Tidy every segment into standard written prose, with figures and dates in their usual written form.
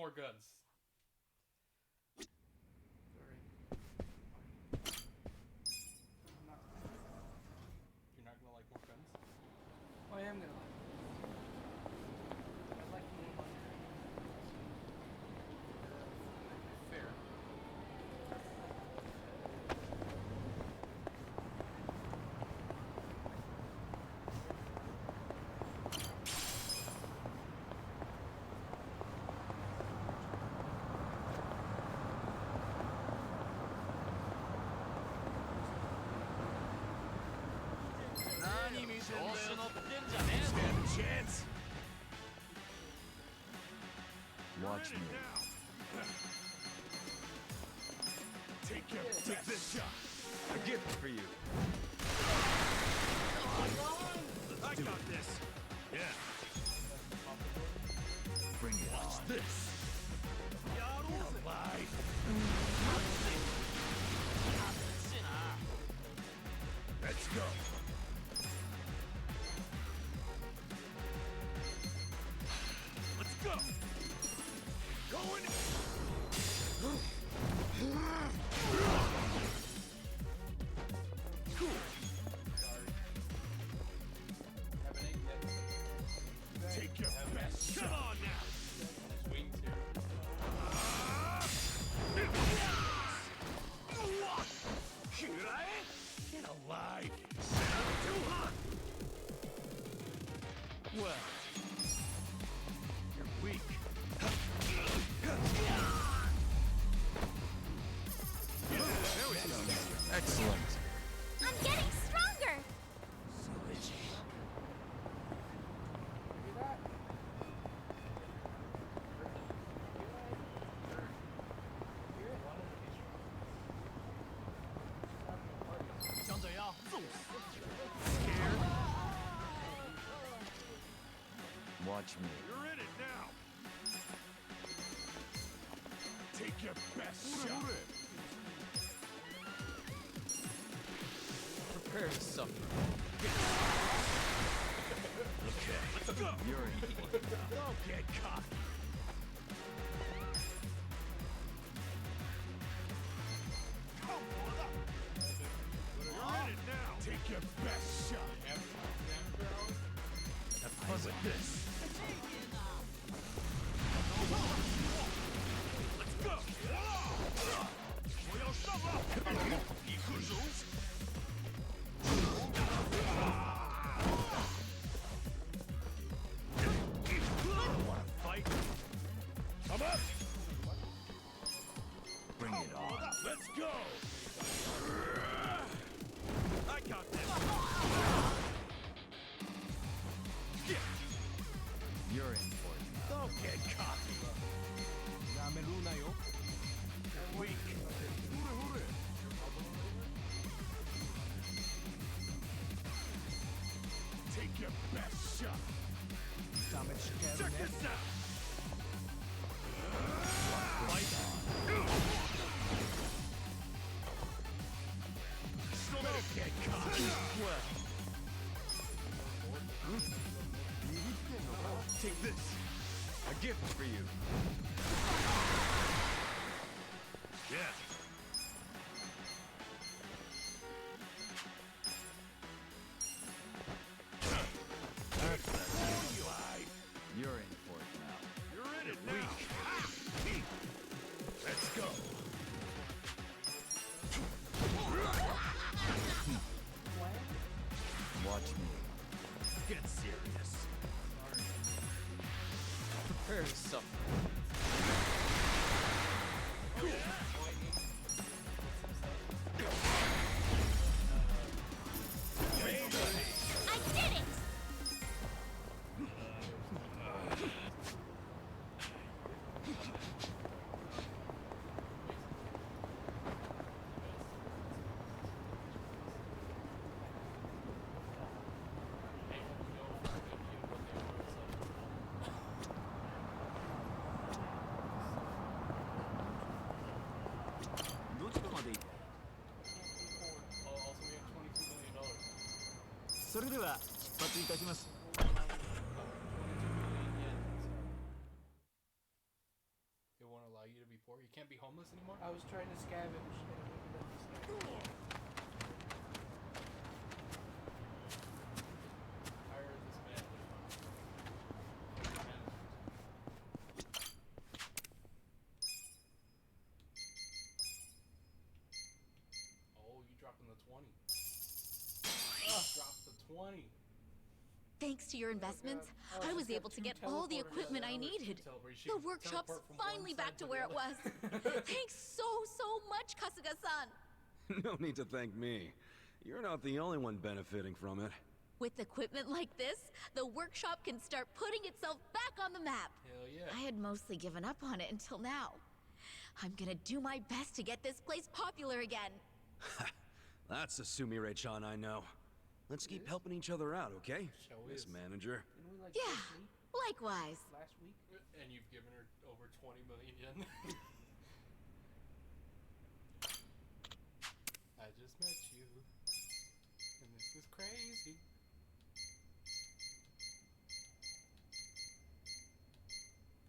more guns. Sorry. You're not gonna like more guns? Oh, I am gonna like it. I like more money. Fair. Stand a chance. Watch me. Take this shot. A gift for you. I got this. Yeah. Bring it on. This. Alive. Let's go. Let's go. Going. Cool. Sorry. Haven't ate yet. Take your best shot. Come on now. His wings here. Get alive. Too hot. Well, you're weak. Excellent. I'm getting stronger! So itchy. Hear that? Hear it? Scared? Watch me. You're in it now. Take your best shot. Prepare to suffer. Okay. Let's go. You're in. Don't get cocky. Come on up. You're in it now. Take your best shot. Have fun with this. Let's go. Wanna fight? Come up! Bring it on. Let's go! I got this! You're in for it. Don't get cocky. You're weak. Take your best shot. Check this out. Fight on. Don't get cocky. Well. Take this. A gift for you. Yeah. You're in for it now. You're in it now. Weak. Let's go. Watch me. Get serious. Prepare to suffer. I did it! Also, we have $22 million. それでは出発いたします。20. Dropped the 20. Thanks to your investments, Oh, I it's was got able to two get all the teleporters. equipment I Yeah, needed. teleport. She The can workshop's teleport from finally one side back to to where the it was. other. Thanks so much, Kasuga-san. No need to thank me. You're not the only one benefiting from it. With equipment like this, the workshop can start putting itself back on the map. Hell yeah. I had mostly given up on it until now. I'm gonna do my best to get this place popular again. That's the Sumire-chan I know. Let's keep helping each other out, okay? Shall we? Miss Manager. Didn't we like Yeah, just meet likewise. last week? And you've given her over 20 million yen. I just met you. And this is crazy.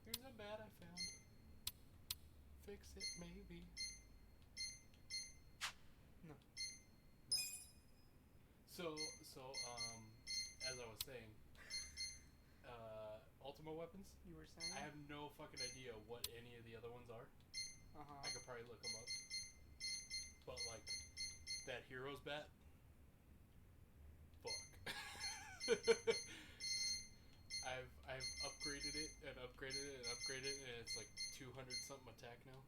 Here's a bat I found. Fix it, maybe. No. No. So, as I was saying, Ultima weapons? You were saying? I have no fucking idea what any of the other ones are. I could probably look them up. But, like, that hero's bat? Fuck. I've upgraded it and upgraded it and upgraded it, and it's like 200 something attack now.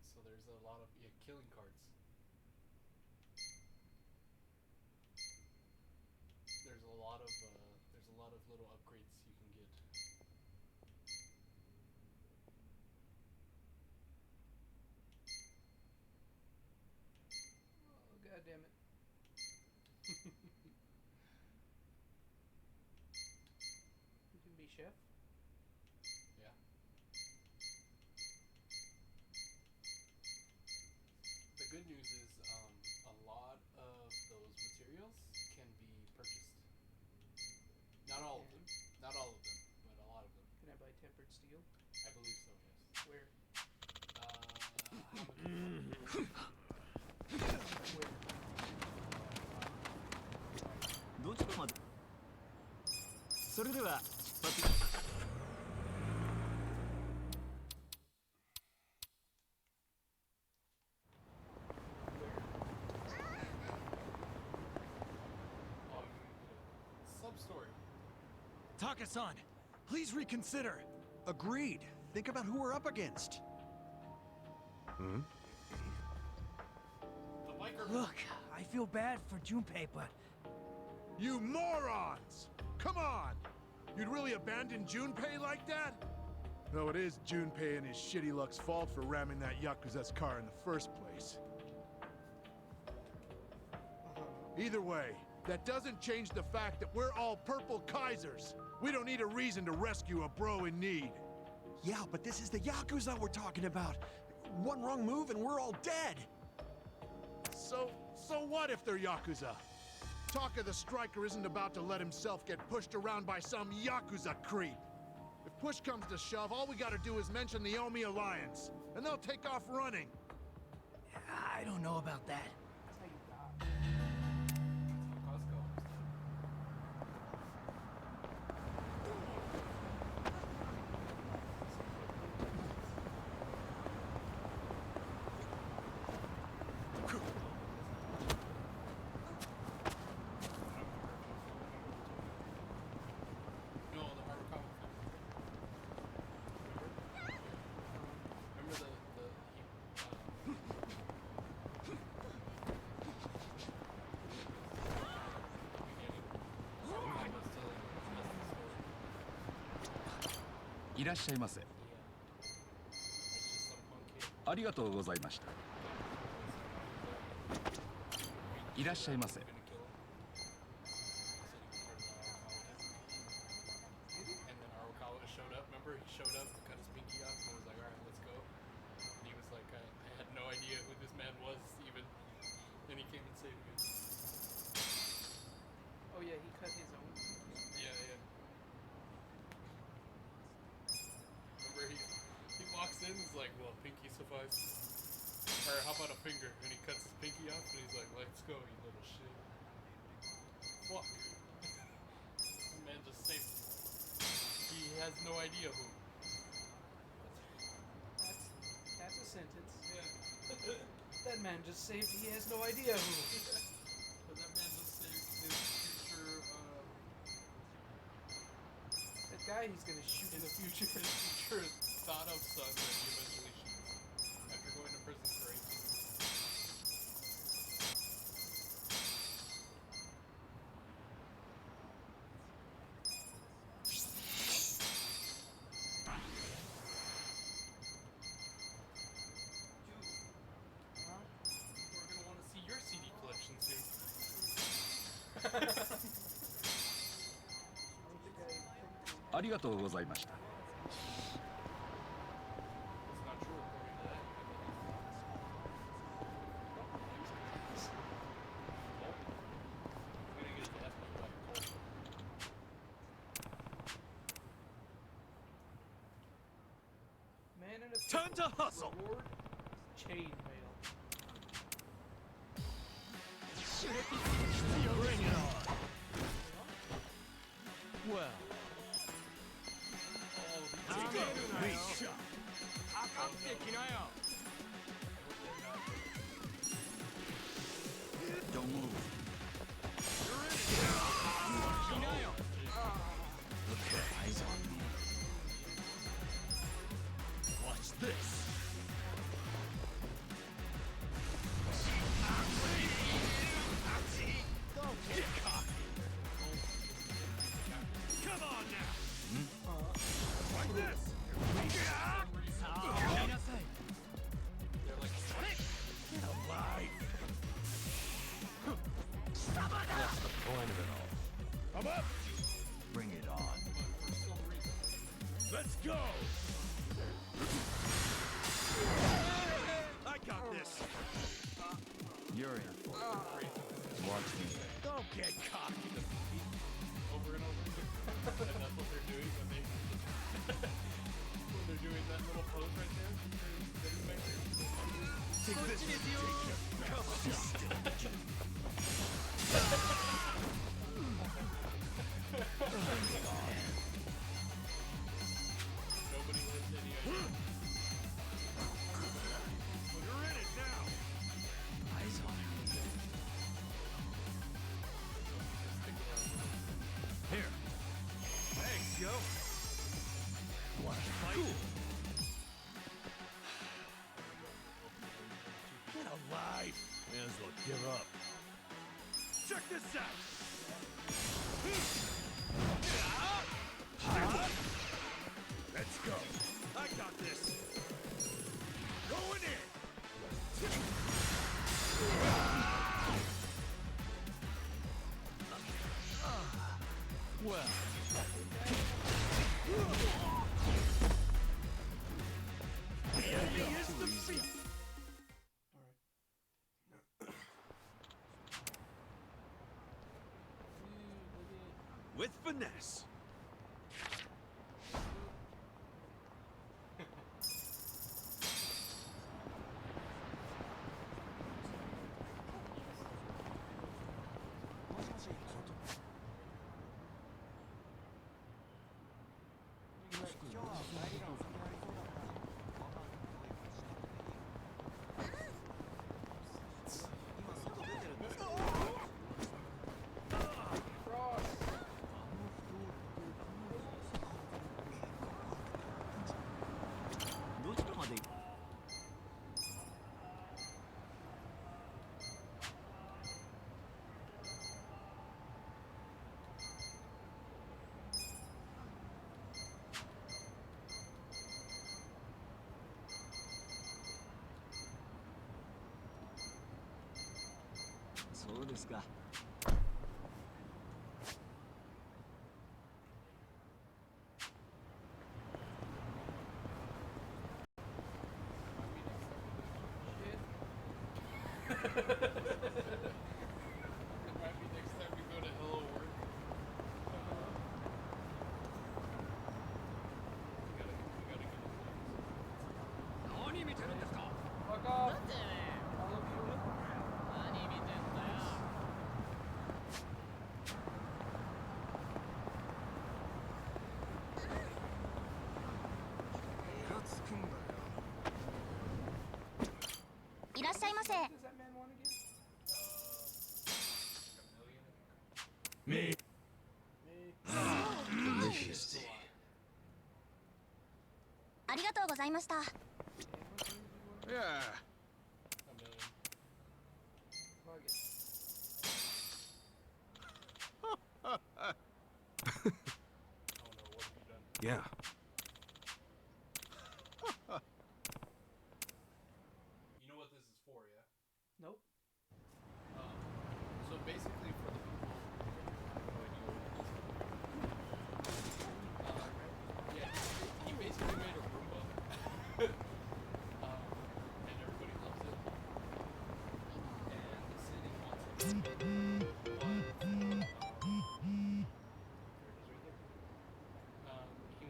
So there's a lot of killing cards. There's a lot of little upgrades you can get. Oh, God damn it. You can be chef? Yeah. The good news is a lot of those materials can be purchased. Not all of them. Not all of them, but a lot of them. Can I buy tempered steel? I believe so, yes. Where? How Where? どちらまでそれでは出発 Sub-story. Taka-san, please reconsider. Agreed. Think about who we're up against. The biker. Look, I feel bad for Junpei, but You morons! Come on! You'd really abandon Junpei like that? Though it is Junpei and his shitty luck's fault for ramming that Yakuza's car in the first place. Either way, that doesn't change the fact that we're all purple Kaisers. We don't need a reason to rescue a bro in need. Yeah, but this is the Yakuza we're talking about. One wrong move and we're all dead. So what if they're Yakuza? Taka the Striker isn't about to let himself get pushed around by some Yakuza creep. If push comes to shove, all we gotta do is mention the Omi Alliance, and they'll take off running. I don't know about that. That's how you die. Costco. No, the harbor comic film. Remember the beginning. いらっしゃいませ That's just some punk kid. ありがとうございましたいらっしゃいませ Gonna kill him. Said he was part of the Arakawa. And then Arakawa showed up. Remember, he showed up, cut his pinky off, and was like, "All right, let's go." And he was like, "I had no idea who this man was even." And he came and saved me. Oh yeah, he cut his own. Yeah, yeah. Remember, he walks in, he's like, "Well, pinky suffice." Or how about a finger? And he cuts his pinky off, and he's like, "Let's go, you little shit." Fuck. The man just saved him. He has no idea who. That's That man just saved. He has no idea who. But that man just saved his future, That guy he's gonna shoot in the future. his future thought of son that he eventually shoots after going to prison for 18 years. Huh? People are gonna want to see your CD collection soon. I don't think I. ありがとうございました。 It's not true according to that. Nope. I'm gonna get his ass beat by a colt. Man in a Time to pickle. hustle. Reward, chain mail. Bring it on. Well. Oh, Take shot. Don't move. Okay, eyes on me. Watch this. Don't get cocky. Come on now. Like this. they're like Get alive. What's the point of it all? Come up. Bring it on. for some reason. Let's go. I got this. You're in for it. Watch me. Don't get cocky. Over and over. And that's what they're doing when they when they're doing that little pose right there. Take this. Take your Nobody has any idea. You're in it now. Eyes on me. Here. Thanks, yo. Want to fight? Cool. Get alive. May as well give up. Check this out. Let's go. I got this. Going in. Well. The enemy is defeated. With finesse. Cross. どちらまで行く？ そうですか。 It might be next time we go to Hello World. We gotta get his legs. Fuck off. All of you. ゃいませ。Does that man want again? Me. Delicious tea. ありがとうございました。 Yeah. A million. Oh no, what have you done? Yeah. You know what this is for, yeah? Nope. So basically for the people who have no idea what it is. Yeah, he basically made a Roomba. And everybody loves it. And the city wants it.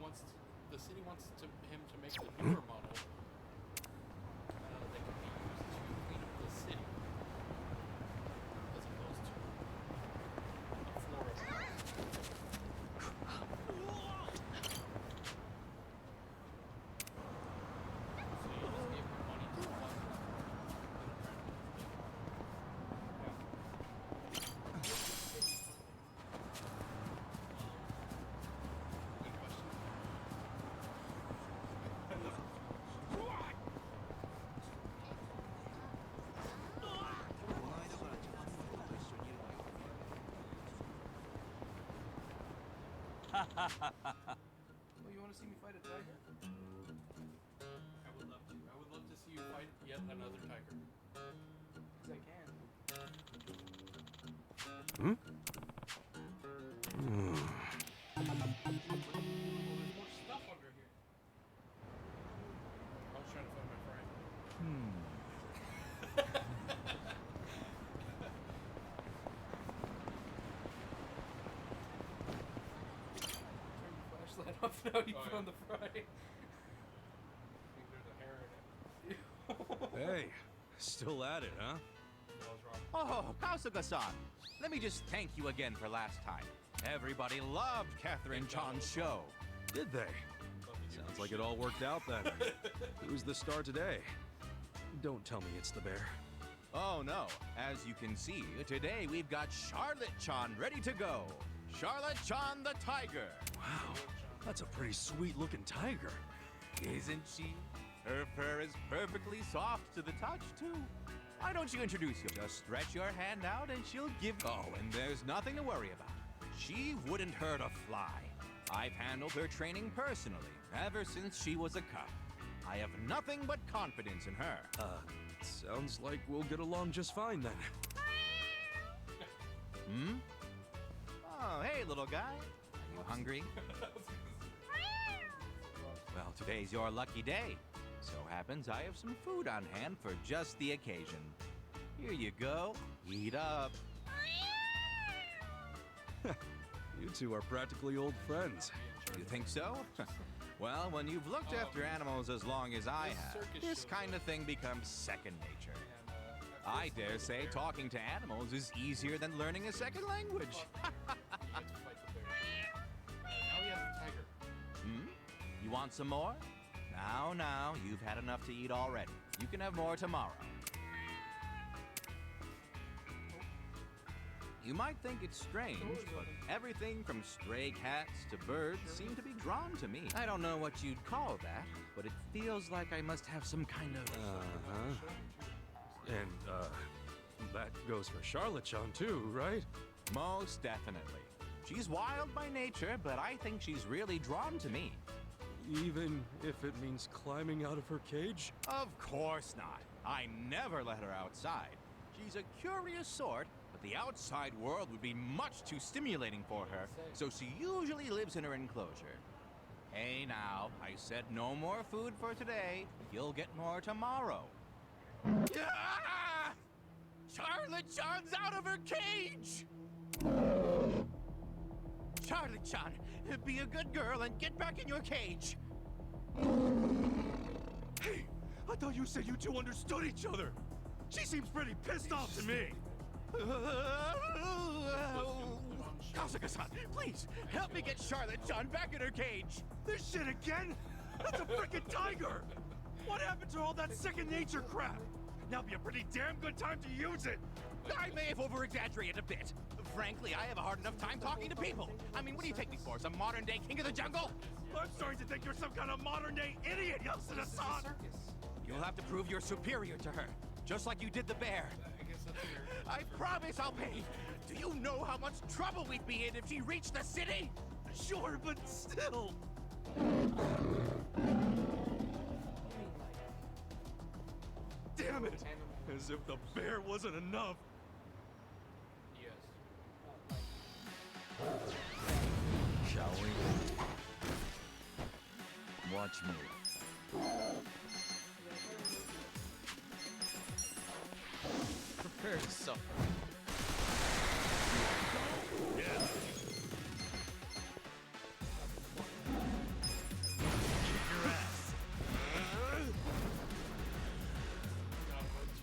But, the city wants him to make the newer model that can be used to clean up the city as opposed to a floor of glass. So you just gave him money to buy it. Good question. Oh, you want to see me fight a tiger? I would love to. I would love to see you fight yet another tiger. Because I can. Hmm? There's more stuff under here. I was trying to find my friend. Turn the flashlight off now. You Oh, found yeah. the fry. I think there's a hair in it. Hey, still at it, huh? I was wrong. Oh, Kasuga-san. Let me just thank you again for last time. Everybody loved Catherine Chan's show. Did they? Sounds like it all worked out then. Who's the star today? Don't tell me it's the bear. Oh no, as you can see, today we've got Charlotte Chan ready to go. Charlotte Chan the Tiger. Wow, that's a pretty sweet looking tiger. Isn't she? Her fur is perfectly soft to the touch, too. Why don't you introduce her? Just stretch your hand out and she'll give. Oh, and there's nothing to worry about. She wouldn't hurt a fly. I've handled her training personally ever since she was a cub. I have nothing but confidence in her. Sounds like we'll get along just fine then. Hmm? Oh, hey, little guy. Are you hungry? Well, today's your lucky day. So happens I have some food on hand for just the occasion. Here you go. Eat up. You two are practically old friends. You think so? Well, when you've looked after animals as long as I have, this kind of thing becomes second nature. I dare say talking to animals is easier than learning a second language. You get to fight the bear. Now he has the tiger. Hmm? You want some more? Now, you've had enough to eat already. You can have more tomorrow. You might think it's strange, but everything from stray cats to birds seem to be drawn to me. I don't know what you'd call that, but it feels like I must have some kind of... Uh-huh. And, that goes for Charlotte-chan too, right? Most definitely. She's wild by nature, but I think she's really drawn to me. Even if it means climbing out of her cage? Of course not. I never let her outside. She's a curious sort, but the outside world would be much too stimulating for her, so she usually lives in her enclosure. Hey now, I said no more food for today. You'll get more tomorrow. Ah! Charlotte-chan's out of her cage! Charlotte-chan, be a good girl and get back in your cage. Hey, I thought you said you two understood each other. She seems pretty pissed off to me. Kasuga-san, please, help me get Charlotte-chan back in her cage. This shit again? That's a freaking tiger! What happened to all that second nature crap? Now'd be a pretty damn good time to use it! I may have over-exaggerated a bit. Frankly, I have a hard enough time talking to people. I mean, what do you take me for? Some modern-day king of the jungle? I'm starting to think you're some kind of modern-day idiot, Yasuda-san! You'll have to prove you're superior to her, just like you did the bear. I guess that's fair. I promise I'll pay. Do you know how much trouble we'd be in if she reached the city? Sure, but still... Damn it! As if the bear wasn't enough. Yes. Shall we? Watch me. Prepare to suffer. Yeah. Kick your ass. Not much.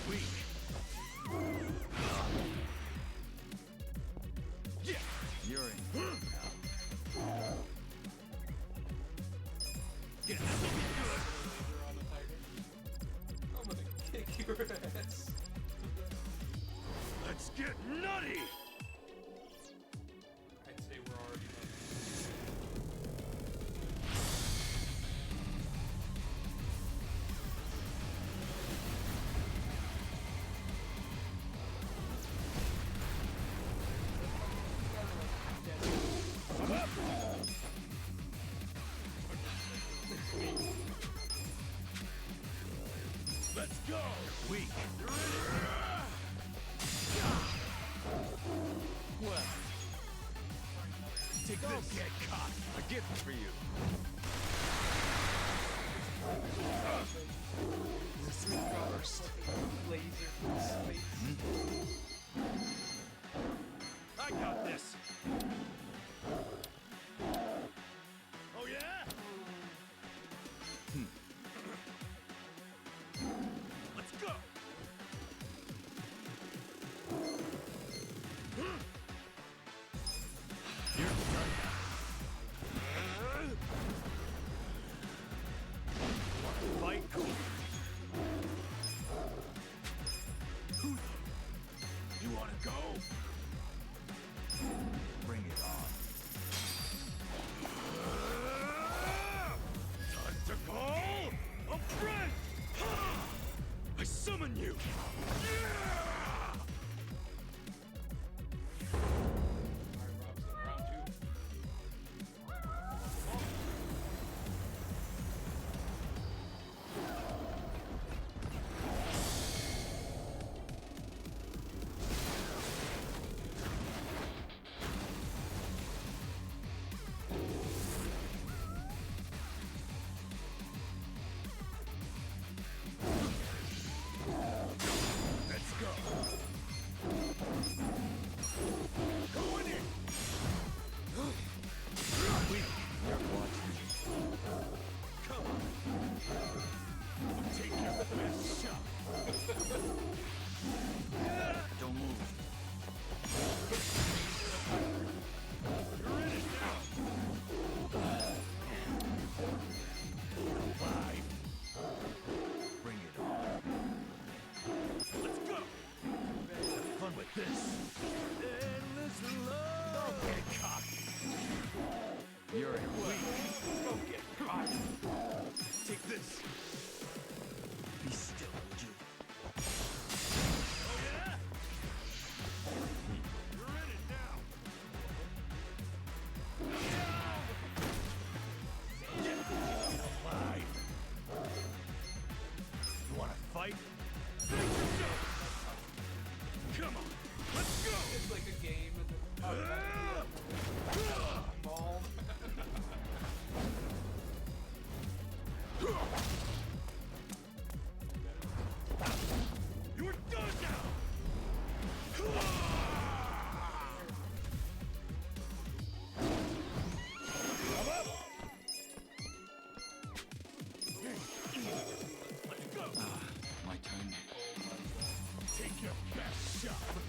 Weak. Yeah. You're in. Get Laser on the tiger. I'm gonna kick your ass. Let's get nutty! I'd say we're already done. Let's go! Weak. Well, Take this. Get caught. a gift for you. First. Laser from space. I got this. Oh yeah? Let's go. You're done now. Wanna fight? You wanna go? Bring it on. Time to call a friend! I summon you! Yeah! Alright, Robson, round 2. Let's go! Going in! Weak. You're watching. Come on. Take your best shot. Don't move. You're in it now. Alive. Bring it on. Let's go. Have fun with this. Endless love. Don't get cocky. You're in. Don't get caught. Take this. Be still, would you? Oh yeah? You're in it now. Get alive. You wanna fight? Make yourself. Come on. Let's go. It's like a game and ball. You're done now. Come up. Let's go. My turn.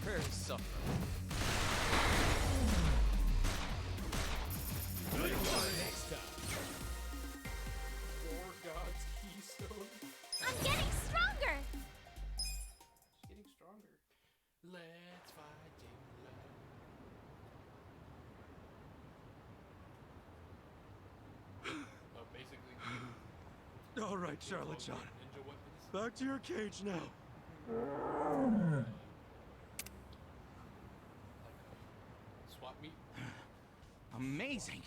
Prepare to suffer. Next time. Four Gods Keystone. I'm getting stronger! She's getting stronger. Let's fight Jingle. Basically. All right, Charlotte John. Ninja weapons. Back to your cage now. Swap meet. Amazing.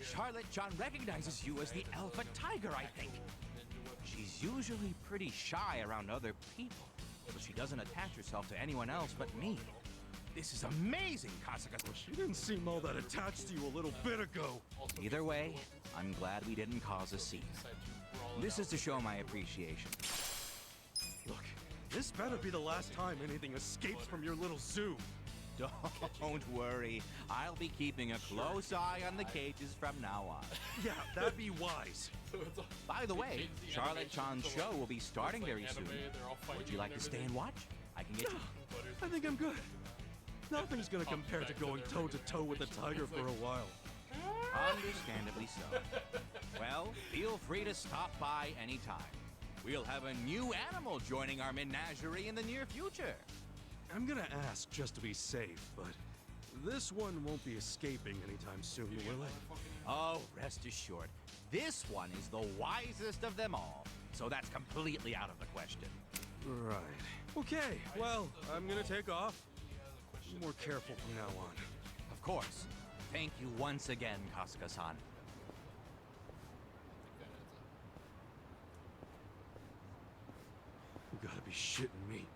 Charlotte John recognizes you as the Alpha Tiger, I think. Ninja weapons. She's usually pretty shy around other people, so she doesn't attach herself to anyone else but me. This is amazing, Kasuga. She didn't seem all that attached to you a little bit ago. Also Either ninja way, weapons. I'm glad we didn't cause a scene. Decide to brawl it This out. is to show my appreciation. Look, this better be the last time anything escapes from your little zoo. Don't worry. I'll be keeping a close eye on the cages from now on. Yeah, that'd be wise. So it's all- By the they way, changed the Charlotte animation John's to, show like, will be starting looks like very soon. anime, they're all Would you fighting like to stay and everything. watch? I can get you. Butters- I think I'm good. Nothing's gonna compare to going toe-to-toe with a tiger for a while. Understandably so. Well, feel free to stop by anytime. We'll have a new animal joining our menagerie in the near future. I'm gonna ask just to be safe, but this one won't be escaping anytime soon, will it? Oh, rest assured, this one is the wisest of them all, so that's completely out of the question. Right. Okay, well, I'm gonna take off. Be more careful from now on. Of course. Thank you once again, Kasuga-san. You gotta be shitting me.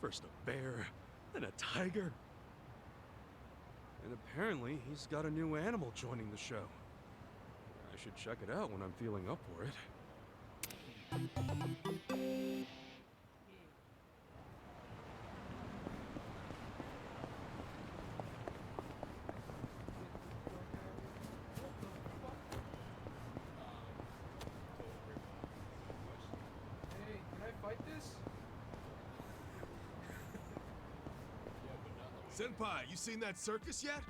First a bear, then a tiger. And apparently, he's got a new animal joining the show. I should check it out when I'm feeling up for it. Hey, can I fight this? Senpai, you seen that circus yet?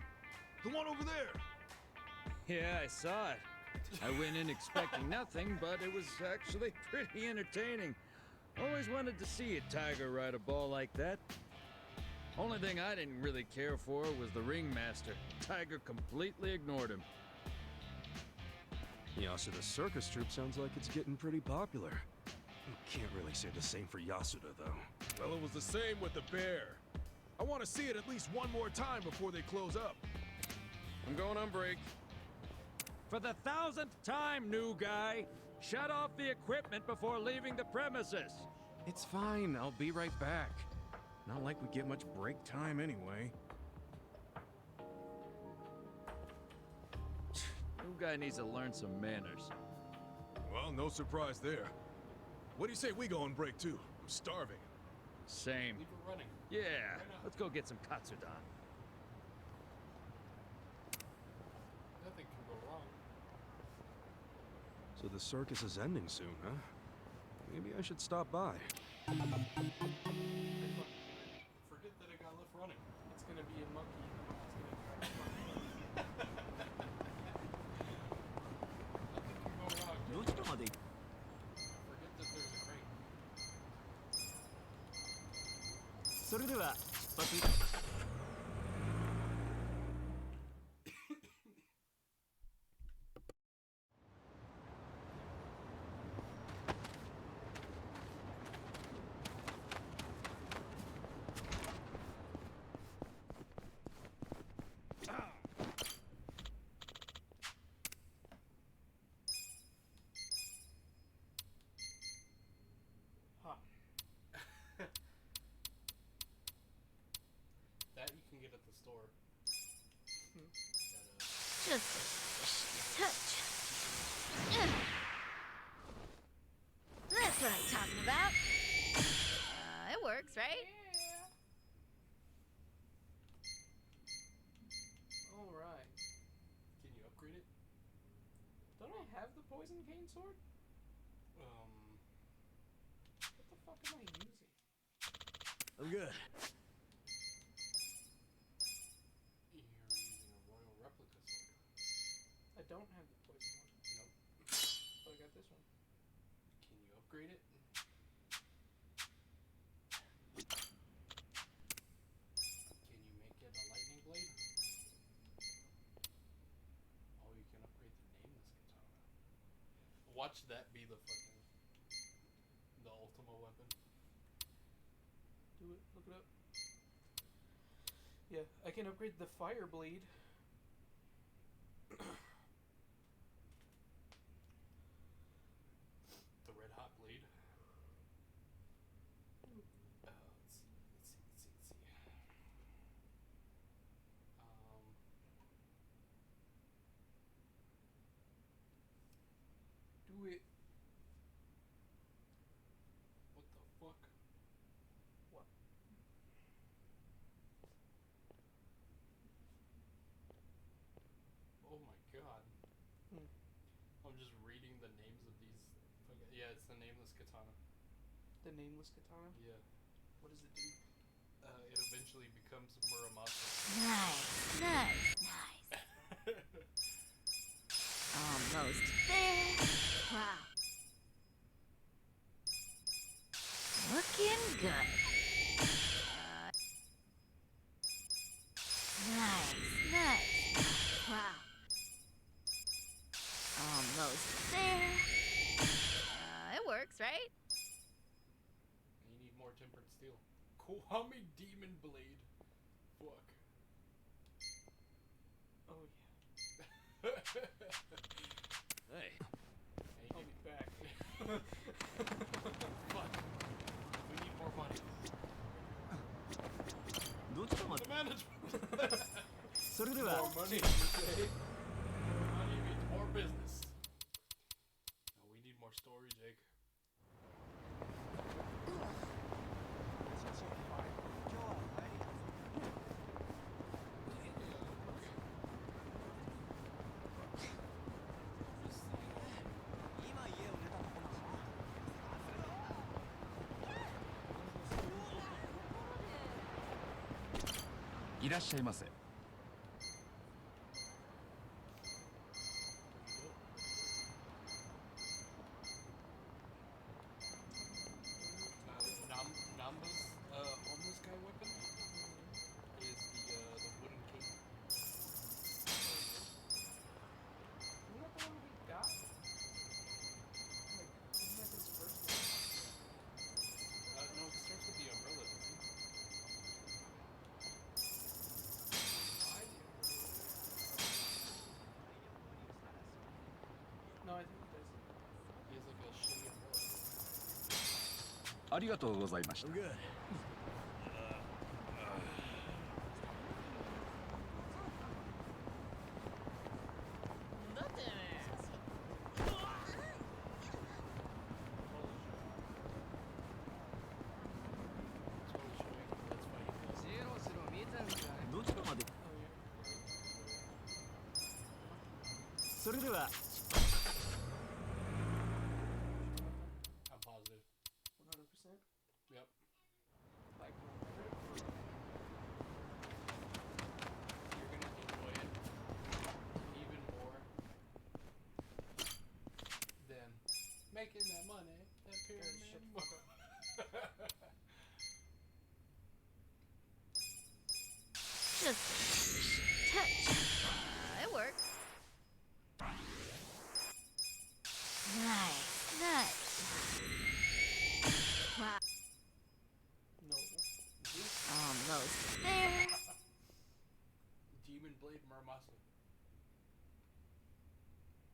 The one over there. Yeah, I saw it. I went in expecting nothing, but it was actually pretty entertaining. Always wanted to see a tiger ride a ball like that. Only thing I didn't really care for was the ringmaster. Tiger completely ignored him. Yasuda's circus troupe sounds like it's getting pretty popular. Can't really say the same for Yasuda, though. Well, it was the same with the bear. I want to see it at least one more time before they close up. I'm going on break. For the 1000th time, new guy, shut off the equipment before leaving the premises. It's fine. I'll be right back. Not like we get much break time anyway. New guy needs to learn some manners. Well, no surprise there. What do you say we go on break too? I'm starving. Same. Leave her running. Yeah, let's go get some katsudan. Nothing can go wrong. So the circus is ending soon, huh? Maybe I should stop by. Forget that it got left running. It's gonna be a monkey. It's Nothing can go wrong. どちらまで Forget that there's a crate. それでは出発 Huh. That you can get at the store. Just a squishy touch. Ugh. That's what I'm talking about. It works, right? Alright. Can you upgrade it? Don't I have the poison cane sword? What the fuck am I using? I'm good. watch that be the fucking the ultimate weapon. Do it. Look it up. Yeah, I can upgrade the fire blade. The red hot blade. Let's see. Do it. What the fuck? What? Oh my god. Hmm. I'm just reading the names of these. Yeah, it's the nameless katana. The nameless katana? Yeah. What does it do? It eventually becomes Muramasa. Nice. Almost there. Wow. Looking good. Nice. Wow. Almost there. It works, right? You need more tempered steel. Kwame Demon Blade. Fuck. Oh yeah. Hey. I'll be back. Fuck. We need more money. どっちか待 The って management. それでは More money, you say? More money means more business. No, we need more story, Jake. Just, いらっしゃいませ Namba's homeless guy weapon is the wooden cane. Isn't that the one we got? Like, isn't that his first one? No, he starts with the umbrella, doesn't he? No, I think he does. He has like a shitty umbrella. ありがとうございました I'm good. Totally showing that's funny. どちらまで Oh yeah. それでは I'm positive. 100%. Yep. Like 100. You're gonna enjoy it even more than making that money. That pyramid. shut the fuck Just touch. It works. Nice. Wow. No. Almost there. Demon Blade Muramasa.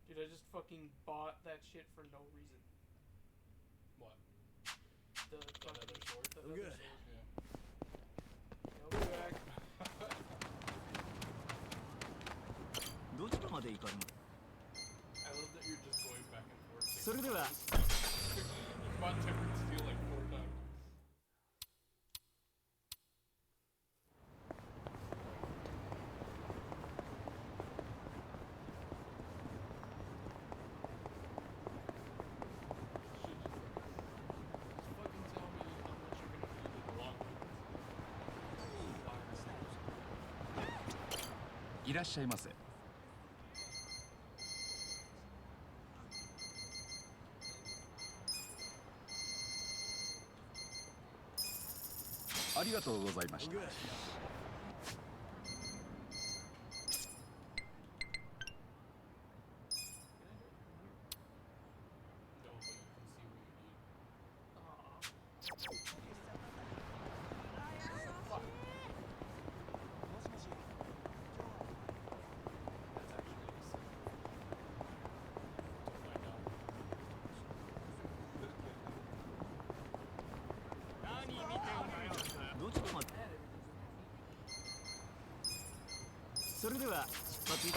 Dude, I just fucking bought that shit for no reason. What? The That other sword? The I'm other good. sword. Yeah. I'll be back. どちらまで行かれま I love that you're just going back and forth. それでは You bought tempered steel like 4 times. Fucking tell me how much you're gonna need in the long run. いらっしゃいませ ありがとうございまし I'm た good. それでは出発。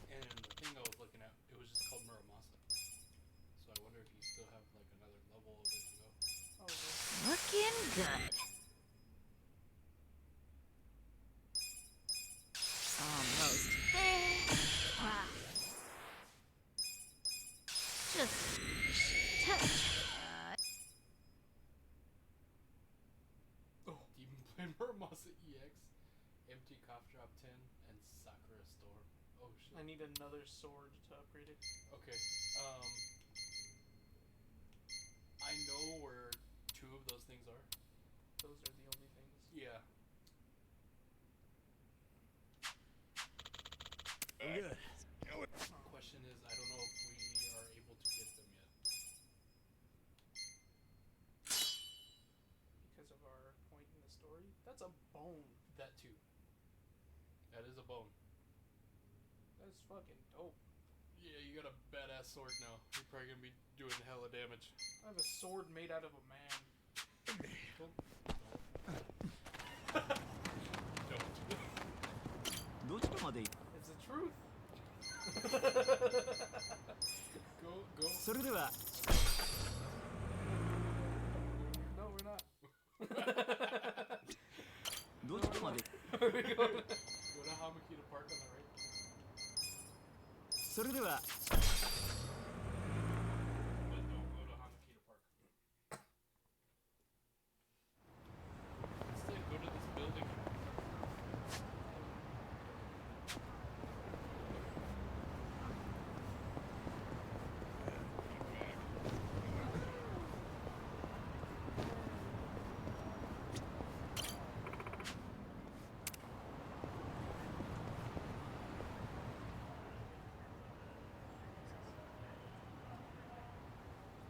And the thing I was looking at, it was just called Muramasa. So I wonder if you still have like another level of it to go. Looking good. Almost there. Wow. Just touch. Oh, Demon Blade Muramasa EX, Empty Cough Drop 10, and Sakura Storm. Oh shit. I need another sword to upgrade it. Okay. I know where 2 of those things are. Those are the only things. Yeah. Good. Question is, I don't know if we are able to get them yet. Because of our point in the story. That's a bone. That too. That is a bone. That's fucking dope. Yeah, you got a badass sword now. You're probably gonna be doing hella damage. I have a sword made out of a man. Don't. どちらまで行く？ It's the truth. Go. それでは No, we're not. どちらまで？ Go to Hamakita Park on the right. それでは But don't go to Hamakita Park. Instead, go to this building.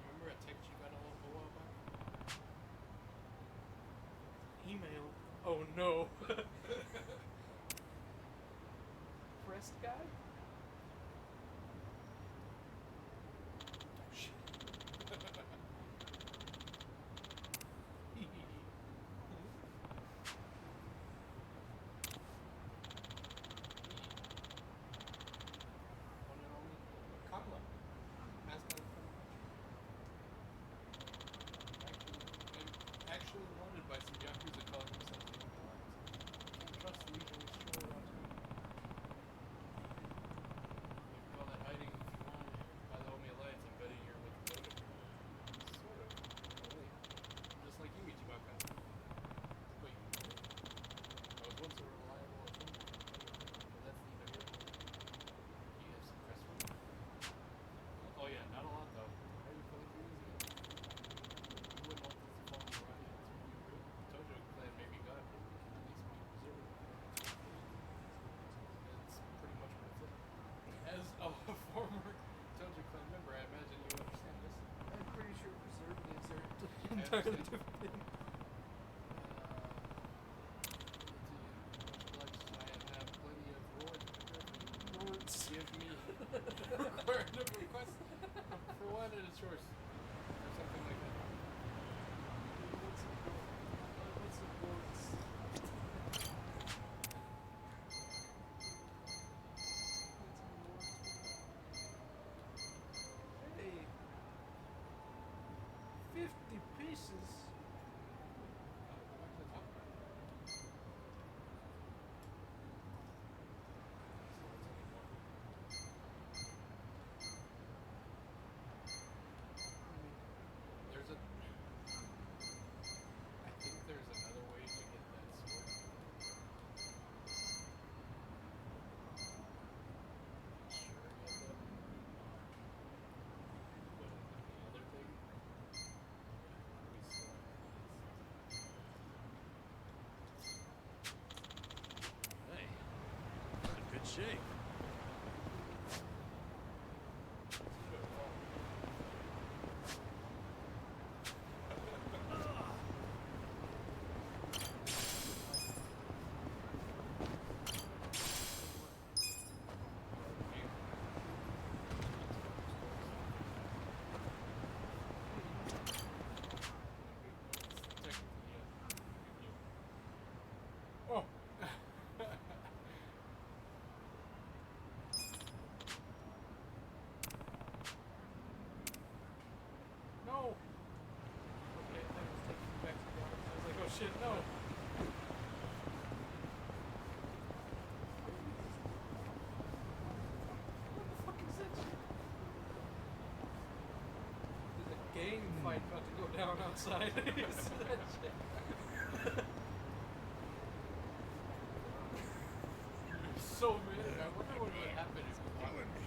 Remember a text you got a while back? Email. Oh no. Pressed guy? One and only Kamala, mascot of Funimation. Actually wanted by some Yakuza calling themselves the Omi Alliance. Can't trust the usually stroll around town. You can call that hiding if you want. By the Omi Alliance, I'm betting you're like a Dodo. Sort of. Really. Just like you, Ichibaka. Wait. I was once a reliable opponent. But that's neither here nor there. You have some press for me? Oh yeah, not a lot though. How are you feeling too easy? You wouldn't want this to fall on the riot. Tojo clan may be gone, but we can at least be preserved. That's pretty much what it's like. As a former Tojo clan member, I imagine you understand this. I'm pretty sure preserved means they're I entirely understand. different thing. Much obliged. I have plenty of rewards prepared for you. Words. Give me required number of requests for one and it's yours. Or something like that. What's the words? Hey. 50 pieces. Go back to the top. There's a. I think there's another way to get that sword. Not sure yet though. But the other thing, we still have Hey, you're in good shape. tide about to go down outside. You see that shit? So mad. I wonder what would happen if we wanted me.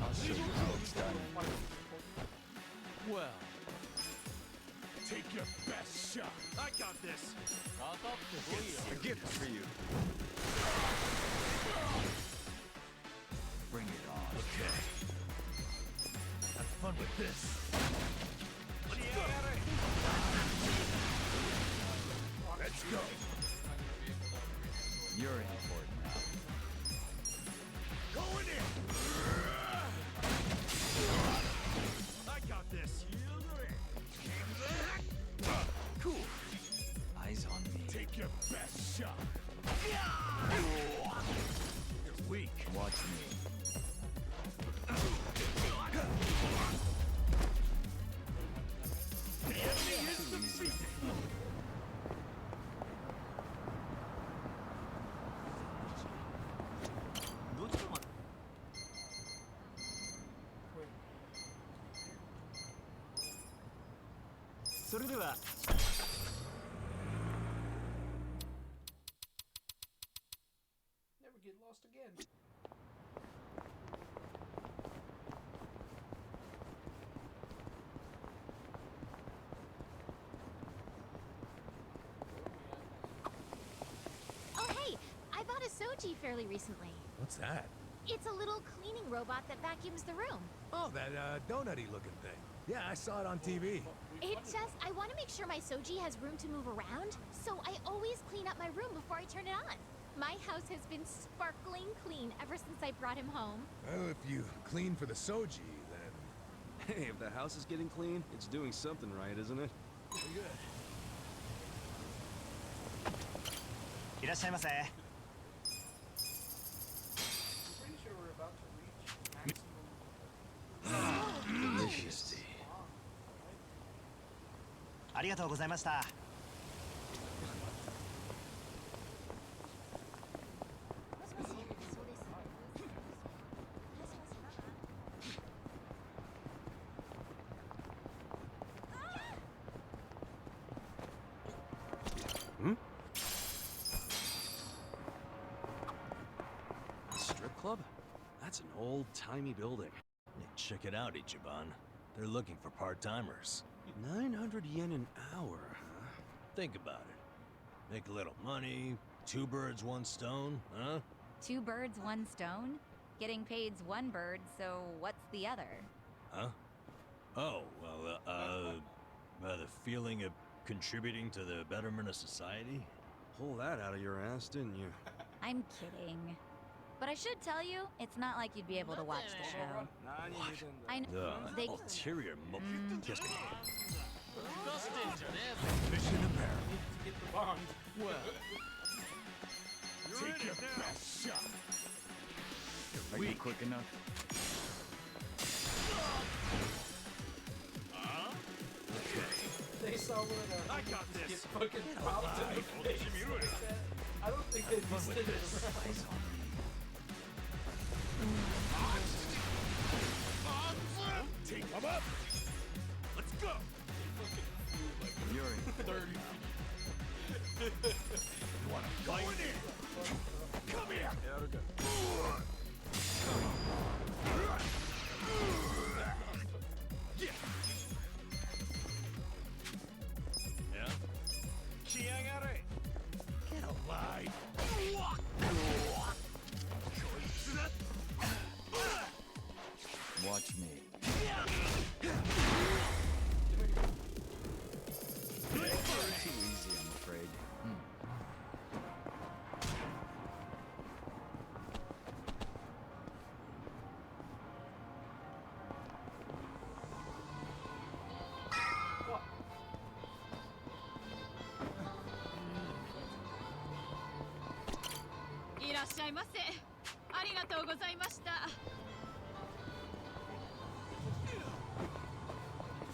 I'll show you how it's done. Well, Take your best shot. I got this. a gift for you. Bring it on. Okay. Have fun with this. Let's go. You're in for it now. Going in. I got this. Cool. Eyes on me. Take your best shot. You're weak. Watch me. The enemy is defeated. Never get lost again. Oh, hey, I bought a Soji fairly recently. What's that? It's a little cleaning robot that vacuums the room. Oh, that donut-y looking thing. Yeah, I saw it on TV. It's just, I want to make sure my Soji has room to move around, so I always clean up my room before I turn it on. My house has been sparkling clean ever since I brought him home. Well, if you clean for the Soji, then... Hey, if the house is getting clean, it's doing something right, isn't it? Pretty good. いらっしゃいませ。 I'm pretty sure we're about to reach maximum. Delicious. ありがとうございました。Strip club? That's an old-timey building. Check it out, Ichiban. They're looking for part-timers. 900 yen an hour, huh? Think about it. Make a little money, 2 birds, 1 stone, huh? 2 birds, 1 stone? Getting paid's 1 bird, so what's the other? Huh? Oh, well, the feeling of contributing to the betterment of society? Pull that out of your ass, didn't you? I'm kidding. But I should tell you, it's not like you'd be able to watch the show. I know The they ulterior Kiss me. Mission apparent. Get the bond. Well, take your best shot. Are you quick enough? They saw one of I got get this. fucking popped in the face like that. I don't think they'd be sitting around. Take them up. Let's go. You're in. 30 feet. You want to go in? Come here. Yeah. Get alive. Watch me. Too easy, I'm afraid.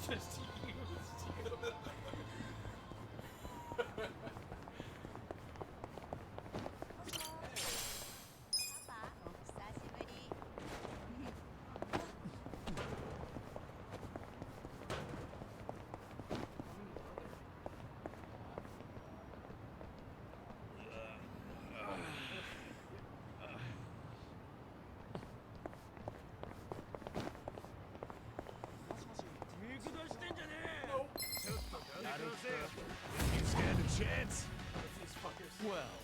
Just used. chance? What's these fuckers? Well.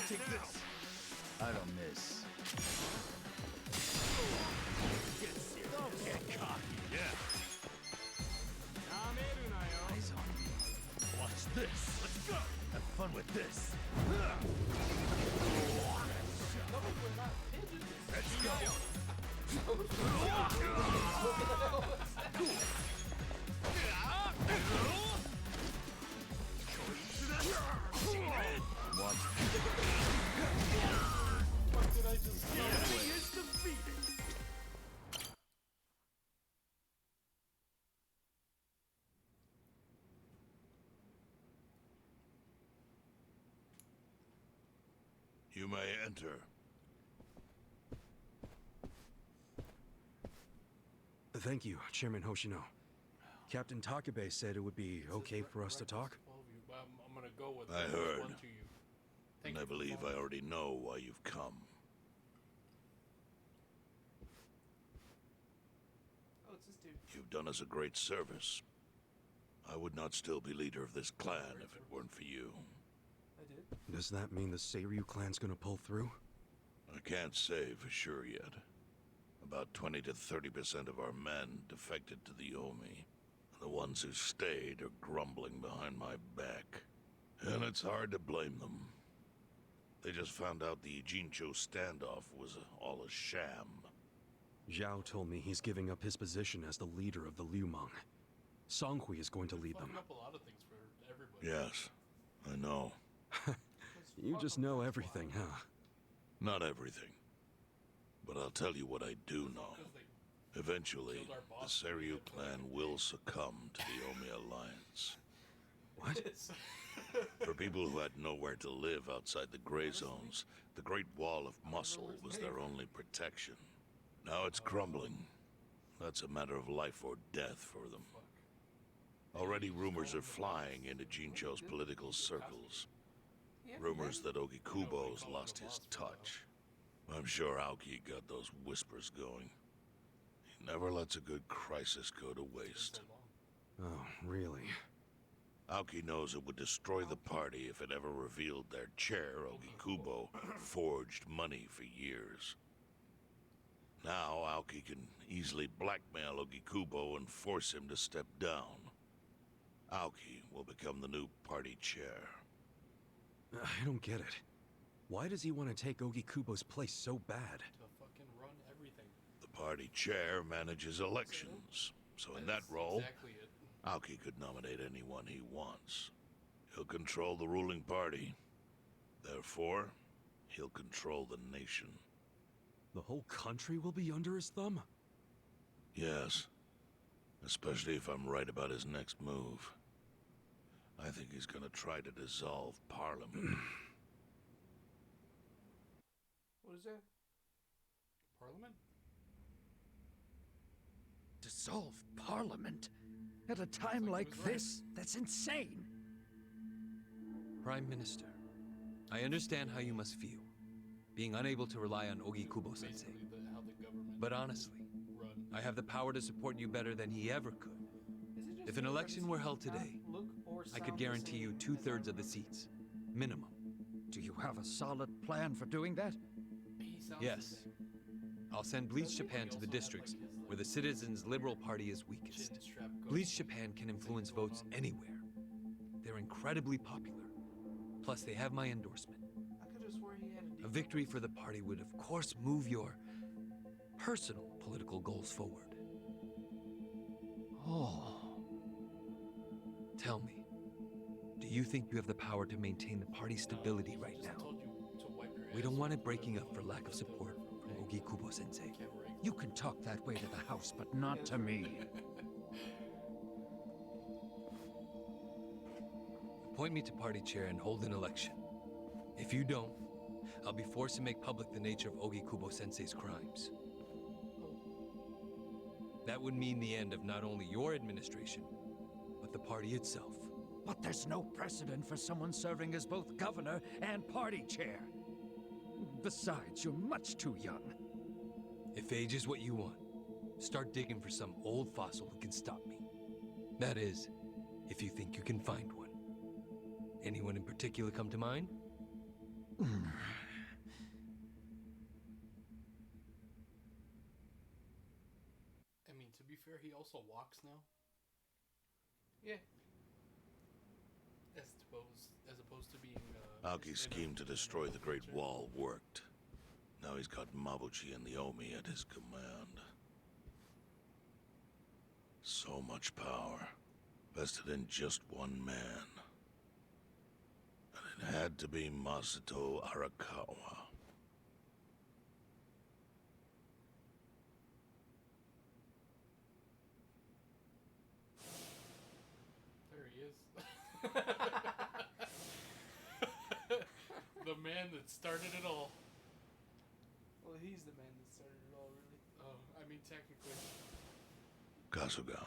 Take this. I don't miss. Don't get cocky. Yeah. Eyes on me. Watch this. Let's go. Have fun with this. No, we're not pigeons. Let's go. Watch. What did I just say? Enemy is defeated. You may enter. Thank you, Chairman Hoshino. Captain Takabe said it would be okay for us to talk. I'm gonna go with I this heard. one to you. Thank And I you for believe I following. already know why you've come. Oh, it's this dude. You've done us a great service. I would not still be leader of this clan if it weren't for you. I did. Does that mean the Seiryu clan's gonna pull through? I can't say for sure yet. About 20 to 30% of our men defected to the Omi. The ones who stayed are grumbling behind my back. And it's hard to blame them. They just found out the Jincho standoff was all a sham. Zhao told me he's giving up his position as the leader of the Liumang. Songhui is going to lead them. Fucking up a lot of things for everybody. Yes, I know. You just know everything, huh? Not everything. But I'll tell you what I do know. Eventually, the Seiryu clan will succumb to the Omi Alliance. What? For people who had nowhere to live outside the gray zones, the Great Wall of Muscle was their only protection. Now it's crumbling. That's a matter of life or death for them. Already rumors are flying into Jincho's political circles. Rumors that Ogikubo's lost his touch. I'm sure Aoki got those whispers going. He never lets a good crisis go to waste. Oh, really? Aoki knows it would destroy the party if it ever revealed their chair, Ogikubo, forged money for years. Now Aoki can easily blackmail Ogikubo and force him to step down. Aoki will become the new party chair. I don't get it. Why does he want to take Ogikubo's place so bad? To fucking run everything. The party chair manages elections, so in that role, Exactly it. Aoki could nominate anyone he wants. He'll control the ruling party. Therefore, he'll control the nation. The whole country will be under his thumb? Yes. Especially if I'm right about his next move. I think he's gonna try to dissolve Parliament. What is that? Parliament? Dissolve Parliament? At a time like this? That's insane. Prime Minister, I understand how you must feel, being unable to rely on Ogikubo-sensei. Basically, how the government But honestly, run. I have the power to support you better than he ever could. If an election were held today, I could guarantee you 2/3 of the seats. Minimum. Do you have a solid plan for doing that? Yes. I'll send Bleach Japan to the districts where the citizens' Liberal Party is weakest. Bleach Japan can influence votes anywhere. They're incredibly popular. Plus, they have my endorsement. A victory for the party would, of course, move your personal political goals forward. Oh. Tell me, do you think you have the power to maintain the party's stability right now? We don't want it breaking up for lack of support from Ogikubo-sensei. You can talk that way to the house, but not to me. Appoint me to party chair and hold an election. If you don't, I'll be forced to make public the nature of Ogikubo-sensei's crimes. That would mean the end of not only your administration, but the party itself. But there's no precedent for someone serving as both governor and party chair. Besides, you're much too young. If age is what you want, start digging for some old fossil who can stop me. That is, if you think you can find one. Anyone in particular come to mind? I mean, to be fair, he also walks now. Yeah. As opposed to being. Aoki's scheme to destroy the Great Wall worked. Now he's got Mabuchi and the Omi at his command. So much power, vested in just one man. And it had to be Masato Arakawa. There he is. The man that started it all. Well, he's the man that started it all, really. Oh, I mean, technically. Kasuga,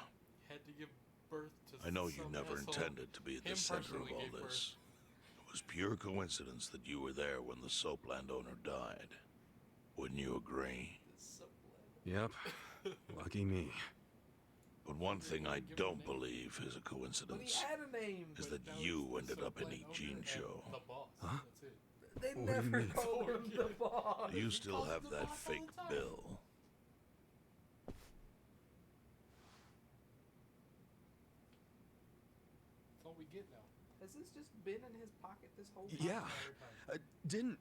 Had to give birth to I know you some never asshole. intended to be at the Him center of personally all gave this. birth. It was pure coincidence that you were there when the soap landowner died. Wouldn't you agree? Yep. Lucky me. But one thing I don't believe is a But he coincidence. had a name. Is But that was you the ended up in soap Ijin landowner show. and The boss. Huh? That's it. They What do you never mean? called him the boss. You still calls have him the that boss all fake the time. bill. That's all we get now. Has this just been in his pocket this whole time? Yeah. Entire time.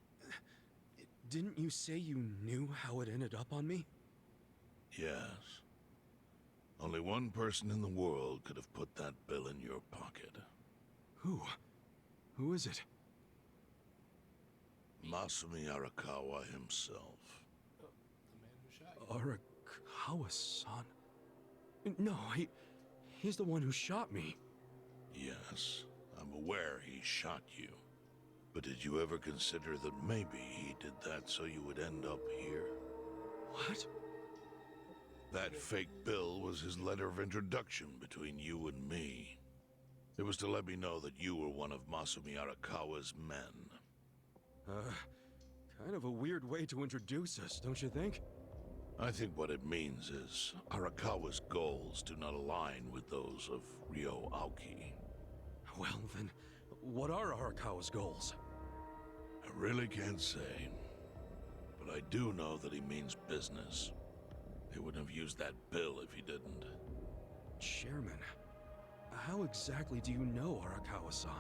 Didn't you say you knew how it ended up on me? Yes. Only one person in the world could have put that bill in your pocket. Who? Who is it? Masumi Arakawa himself. Oh, the man who shot you. Arakawa-san. No, he's the one who shot me. Yes, I'm aware he shot you. But did you ever consider that maybe he did that so you would end up here? What? That fake bill was his letter of introduction between you and me. It was to let me know that you were one of Masumi Arakawa's men. Kind of a weird way to introduce us, don't you think? I think what it means is Arakawa's goals do not align with those of Ryo Aoki. Well, then, what are Arakawa's goals? I really can't say. But I do know that he means business. He wouldn't have used that bill if he didn't. Chairman, how exactly do you know Arakawa-san?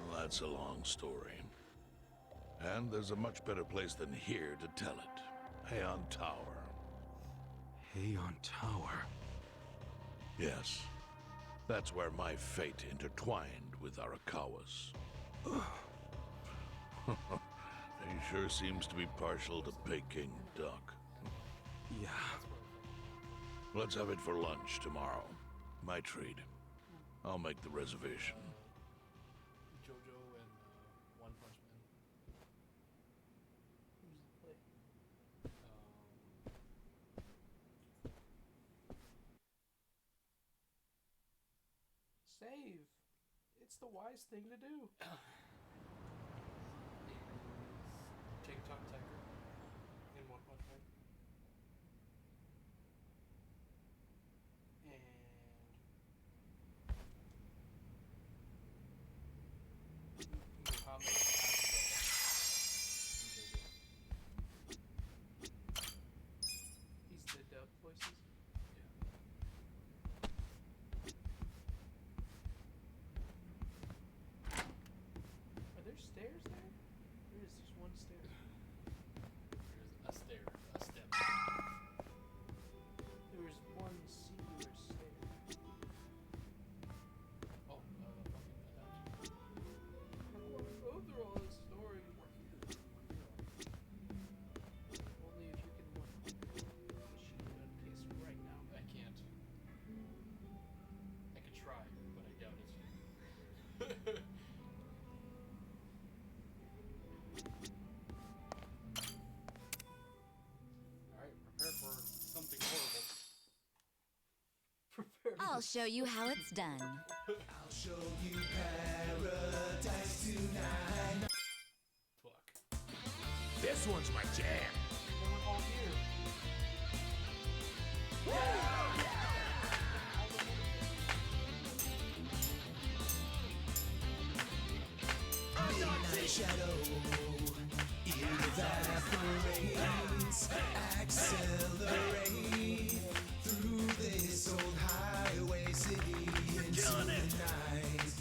Well, that's a long story. And there's a much better place than here to tell it. Heian Tower. Heian Tower? Yes. That's where my fate intertwined with Arakawa's. He sure seems to be partial to Peking duck. Yeah. Let's have it for lunch tomorrow. My treat. I'll make the reservation. JoJo and One Punch Man. Who's the play? Save. It's the wise thing to do. TikTok Tiger in One Punch Man. And Muhammad He's the dub voices. Are there stairs there? Or is just one stair? There's a stair, a step. There was one singular stair. Oh, I don't want to go through all this story. Only if you can machine gun piece right now. I can't. I could try, but I doubt it. Alright, prepare for something horrible. I'll show you how it's done. I'll show you paradise tonight. Fuck. This This one's my jam. They were all here. Midnight shadow evaporates, accelerate through this old highway city into the night.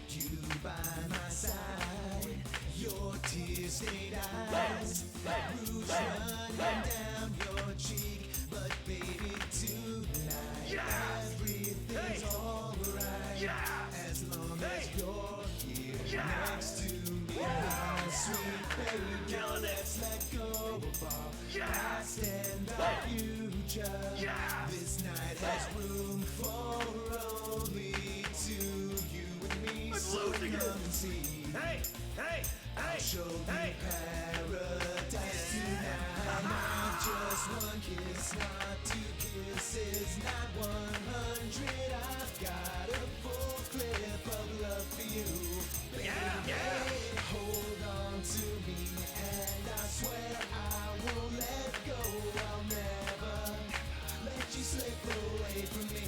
You by my side, your tear-stained eyes, rouge running down your cheek, but baby tonight everything's alright as long as you're here next to me. My sweet baby, let's let go of our past and our future. This night has room for only two, you and me. So come and see. I'll show you paradise tonight. Not just one kiss, not two kisses, not 100. I've got a full clip of love for you. Baby, hold on to me, and I swear I won't let go. I'll never let you slip away from me.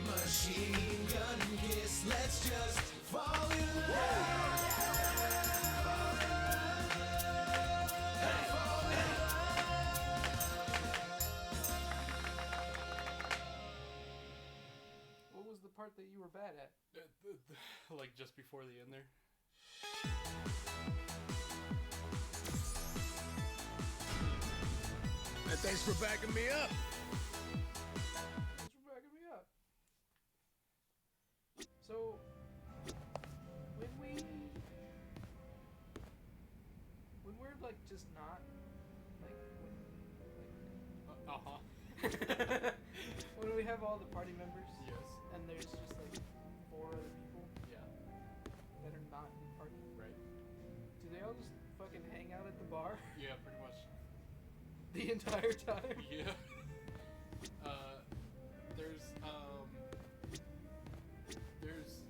Machine gun kiss, let's just fall in love. What was the part that you were bad at? Like just before the end there. Hey, thanks for backing me up. Thanks for backing me up. So, when we're like just not like when we have all the party members, Yes. and there's just like 4 other people Yeah. that are not in the party, Right. do they all just fucking hang out at the bar Yeah, pretty much. the entire time? Yeah. There's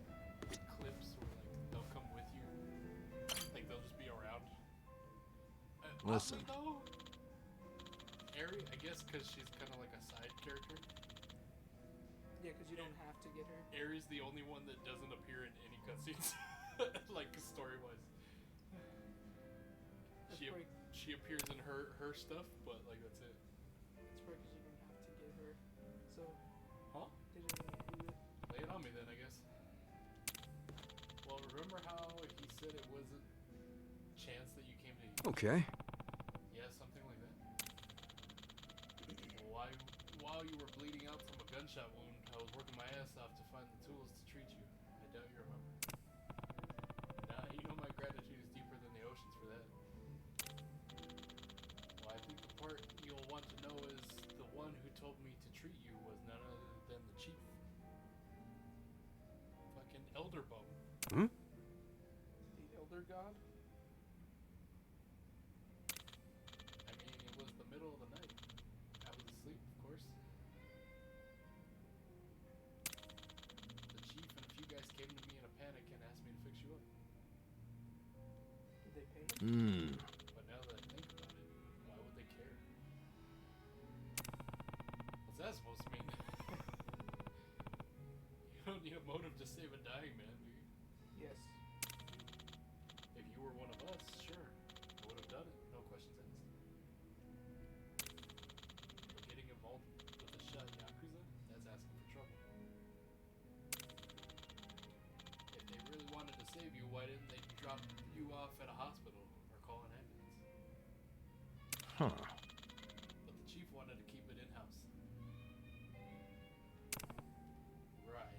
clips where like they'll come with you, like they'll just be around. Listen. Oddly, though, Ari, I guess because she's kind of like a side character. Yeah, because you don't have to get her. Ari's the only one that doesn't appear in any cutscenes, like story-wise. She appears in her stuff, but like that's it. It's because you don't have to get her. So, Huh? did you do it? Lay it on me then, I guess. Well, remember how he said it wasn't chance that you came to Yakuza? Okay. Yeah, something like that. While you were bleeding out from a gunshot wound, I was working my ass off to find the tools to treat you. I doubt you remember. Nah, you know my gratitude is deeper than the oceans for that. Well, I think the part you'll want to know is the one who told me to treat you was none other than the chief. Fucking Elder Bum. Hmm? The Elder God? I mean, it was the middle of the night. I was asleep, of course. The chief and a few guys came to me in a panic and asked me to fix you up. Did they pay? But now that I think about it, why would they care? What's that supposed to mean? You don't need a motive to save a dying man, do you? Yes. If you were one of us, sure. I would have done it, no questions asked. But getting involved with the shot Yakuza, that's asking for trouble. If they really wanted to save you, why didn't they drop you off at a hospital or call an ambulance? Huh. But the chief wanted to keep it in-house. Right.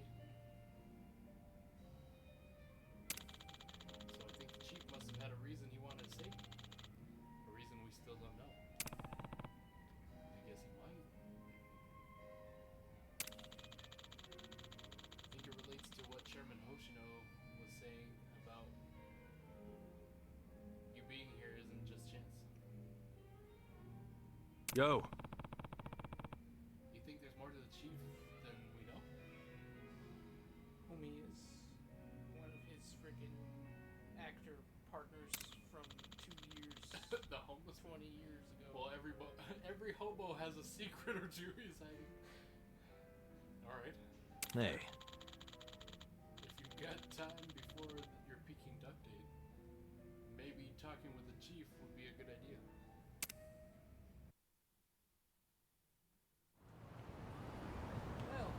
So I think the chief must have had a reason he wanted to save me. A reason we still don't know. I guess he might. I think it relates to what Chairman Hoshino was saying about you being here isn't just chance. Yo. You think there's more to the chief than we know? Homie is one of his freaking actor almost 20 years ago. Well, every hobo has a secret or two he's hiding. Alright. Hey, If you've got time before your peaking duck date, maybe talking with the chief would be a good idea. Well,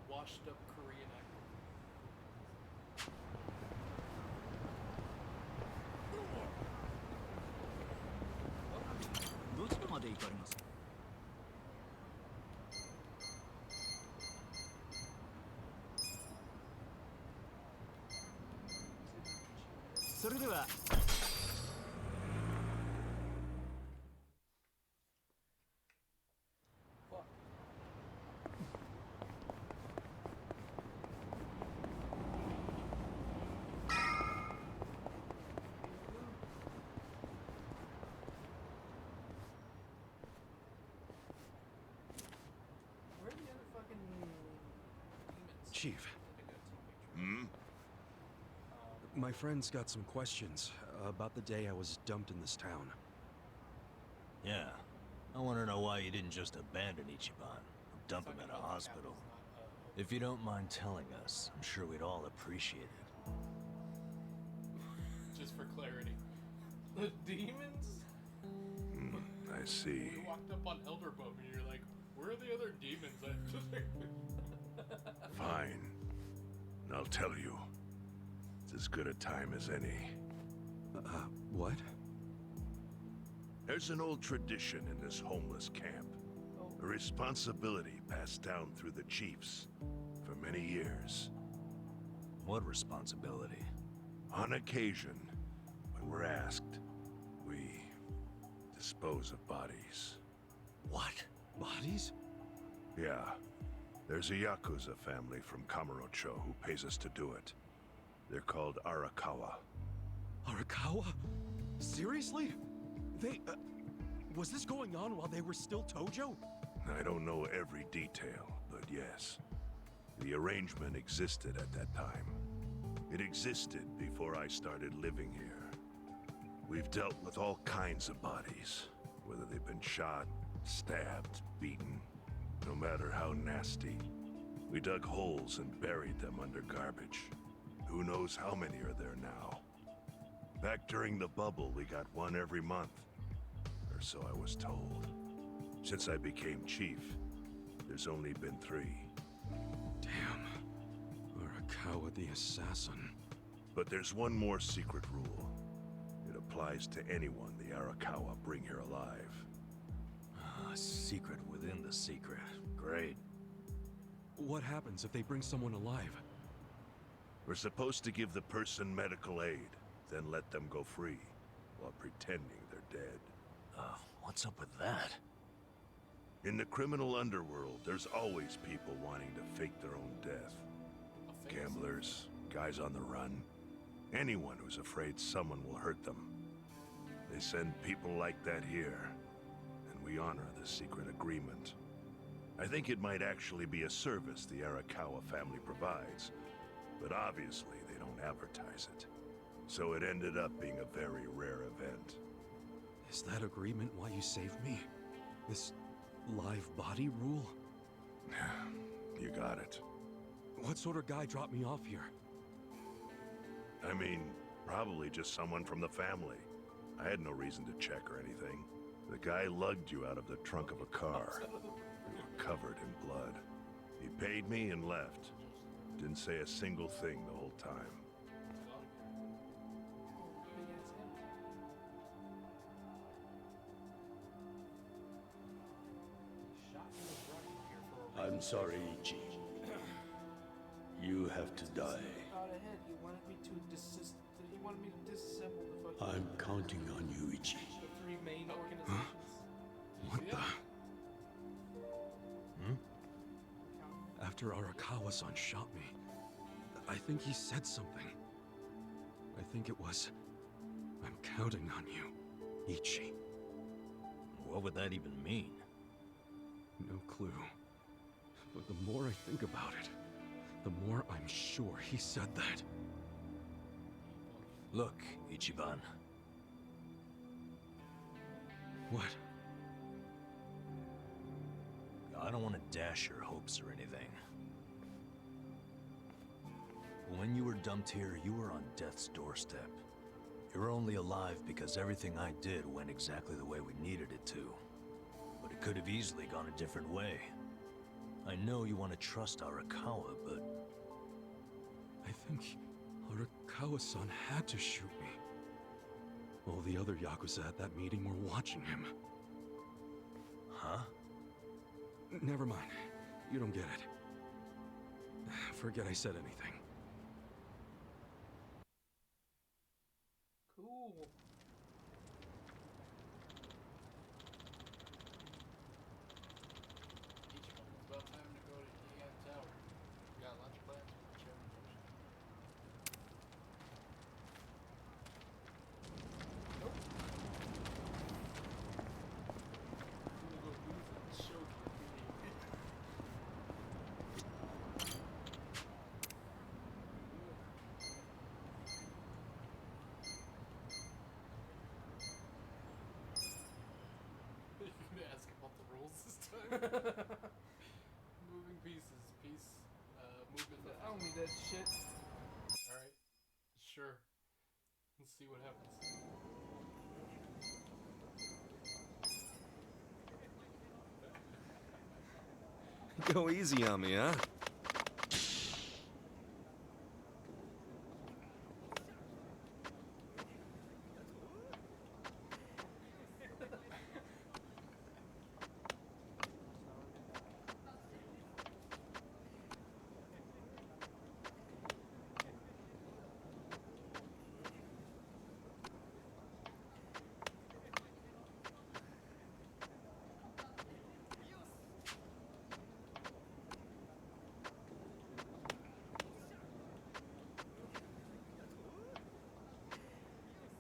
Washed up Korean actor. どちらまで行かれますか。それでは where are the other fucking demons? Chief, Hmm? my friend's got some questions about the day I was dumped in this town. yeah. I want to know why you didn't just abandon Ichiban or dump him at a hospital. If you don't mind telling us, I'm sure we'd all appreciate it. Just for clarity. The demons? I see. You walked up on Elderbum and you're like, where are the other demons? Fine. I'll tell you. It's as good a time as any. What? There's an old tradition in this homeless camp. A responsibility passed down through the chiefs for many years. What responsibility? On occasion, when we're asked, we dispose of bodies. What? Bodies? Yeah. There's a Yakuza family from Kamurocho who pays us to do it. They're called Arakawa. Arakawa? Seriously? They, was this going on while they were still Tojo? I don't know every detail, but yes. The arrangement existed at that time. It existed before I started living here. We've dealt with all kinds of bodies, whether they've been shot, stabbed, beaten, no matter how nasty. We dug holes and buried them under garbage. Who knows how many are there now? Back during the bubble, we got one every month. Or so I was told. Since I became chief, there's only been 3. Damn. Arakawa the assassin. But there's one more secret rule. It applies to anyone the Arakawa bring here alive. A secret within the secret. Great. What happens if they bring someone alive? We're supposed to give the person medical aid, then let them go free, while pretending they're dead. What's up with that? In the criminal underworld, there's always people wanting to fake their own death. Gamblers, guys on the run, anyone who's afraid someone will hurt them. They send people like that here, and we honor the secret agreement. I think it might actually be a service the Arakawa family provides, but obviously they don't advertise it. So it ended up being a very rare event. Is that agreement why you saved me? This live body rule? You got it. What sort of guy dropped me off here? I mean, probably just someone from the family. I had no reason to check or anything. The guy lugged you out of the trunk of a car. You were covered in blood. He paid me and left. Didn't say a single thing the whole time. I'm sorry, Ichi. You have to die. Out ahead, he wanted me to he wanted me to disassemble the fucking. I'm counting on you, Ichi. The 3 main organizations. What the? after Arakawa-san shot me, I think he said something. I think it was, "I'm counting on you, Ichi." What would that even mean? No clue. But the more I think about it, the more I'm sure he said that. Look, Ichiban. What? I don't want to dash your hopes or anything. When you were dumped here, you were on death's doorstep. You're only alive because everything I did went exactly the way we needed it to. But it could have easily gone a different way. I know you want to trust Arakawa, but... I think Arakawa-san had to shoot me. All the other Yakuza at that meeting were watching him. Huh? Never mind. You don't get it. Forget I said anything. Cool. It's about time to go to Ian Tower. Got lunch plans with the chairman. Nope. I'm gonna go booth at the show for a meeting. You're gonna ask about the rules this time? Moving pieces, movement. I don't need that shit. Alright. Sure. Let's see what happens. Go easy on me, huh?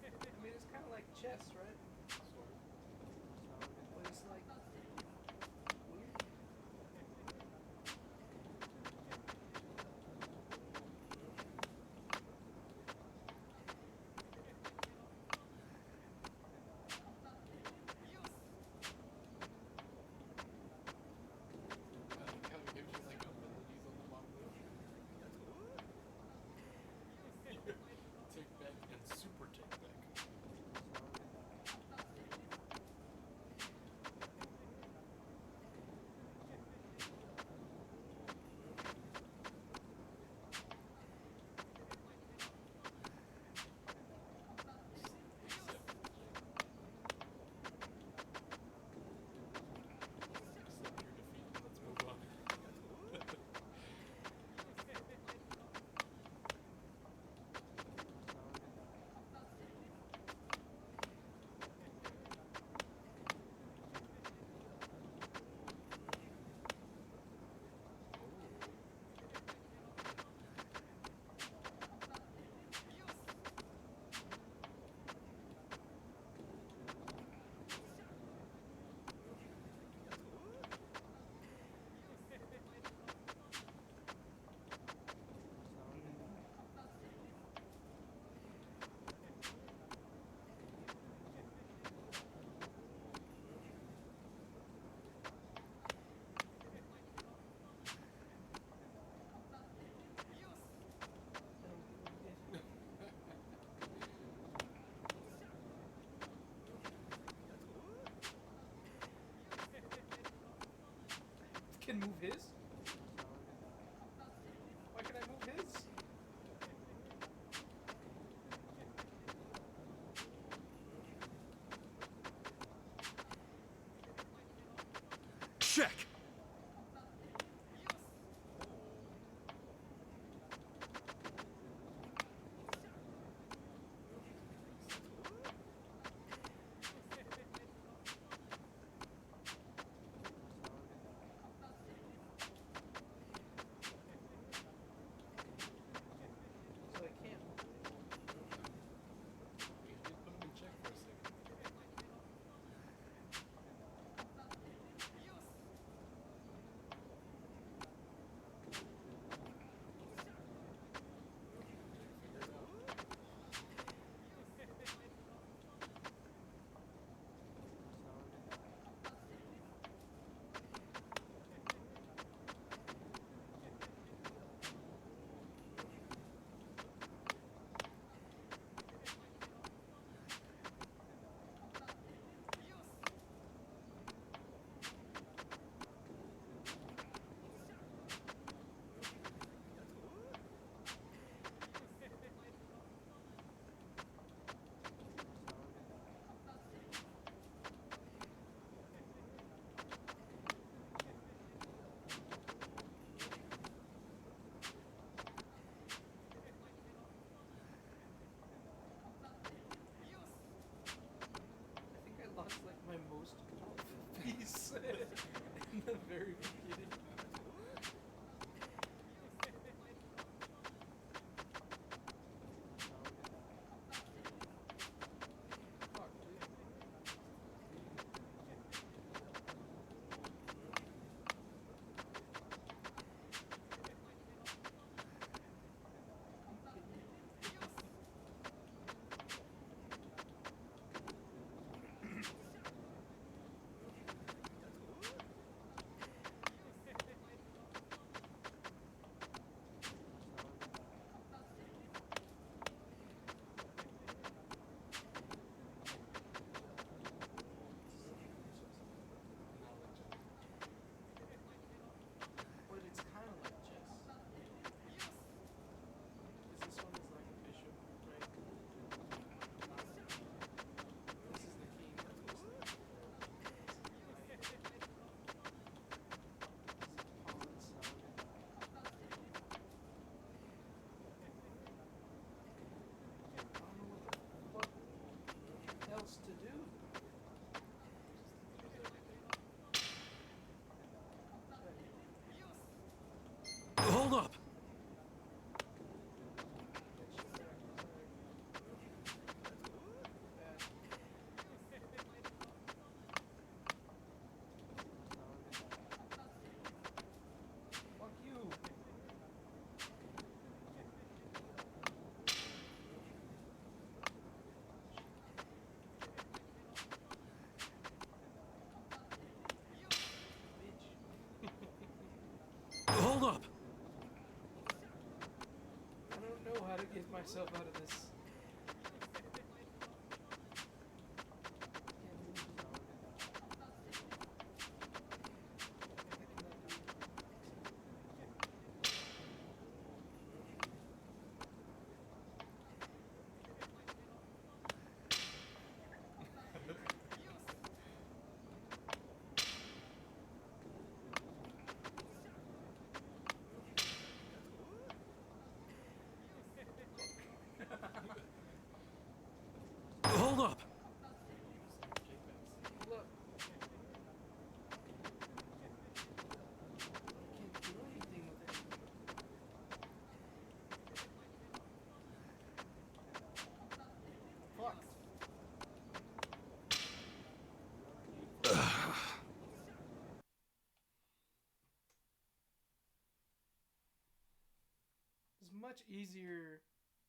I mean, it's kind of like chess, right? But it's like weird. I like how it gives you like abilities on the bottom of it. Take back and super take back. Accept your defeat. Let's move on. Can move his? Why can I move his? Check! myself out of this. Hold up! Look. Can't do anything with it. Fuck. It's much easier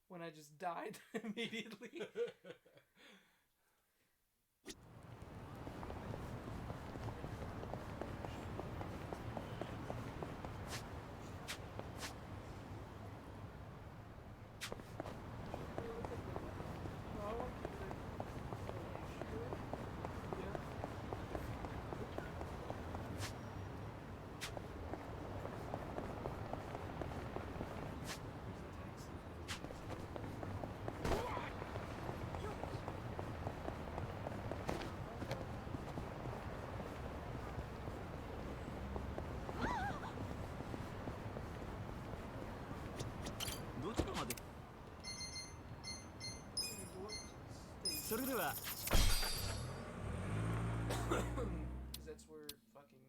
when I just died immediately. That's where fucking.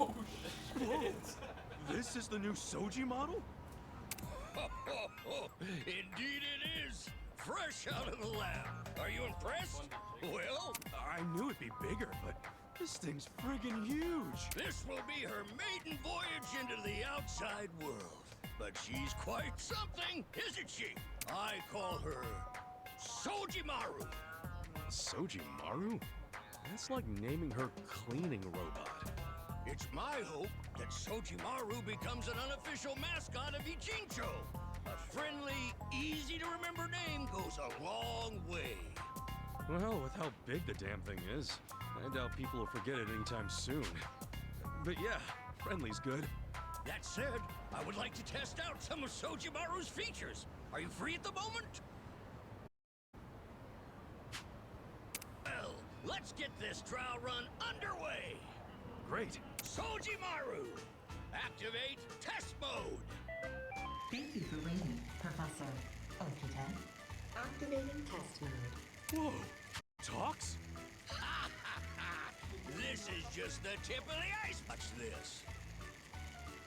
Oh shit! This is the new Soji model? Indeed it is! Fresh out of the lab. Are you impressed? Well, I knew it'd be bigger, but this thing's friggin' huge. this will be her maiden voyage into the outside world. But she's quite something, isn't she? I call her Sojimaru. Sojimaru? That's like naming her cleaning robot. It's my hope that Sojimaru becomes an unofficial mascot of Ichincho. A friendly, easy-to-remember name goes a long way. Well, with how big the damn thing is, I doubt people will forget it anytime soon. But yeah, friendly's good. That said, I would like to test out some of Sojimaru's features. Are you free at the moment? Well, let's get this trial run underway. Great. Sojimaru, activate test mode. Thank you for waiting, Professor Okita. Activating test mode. Whoa! Talks? This is just the tip of the ice. Watch this.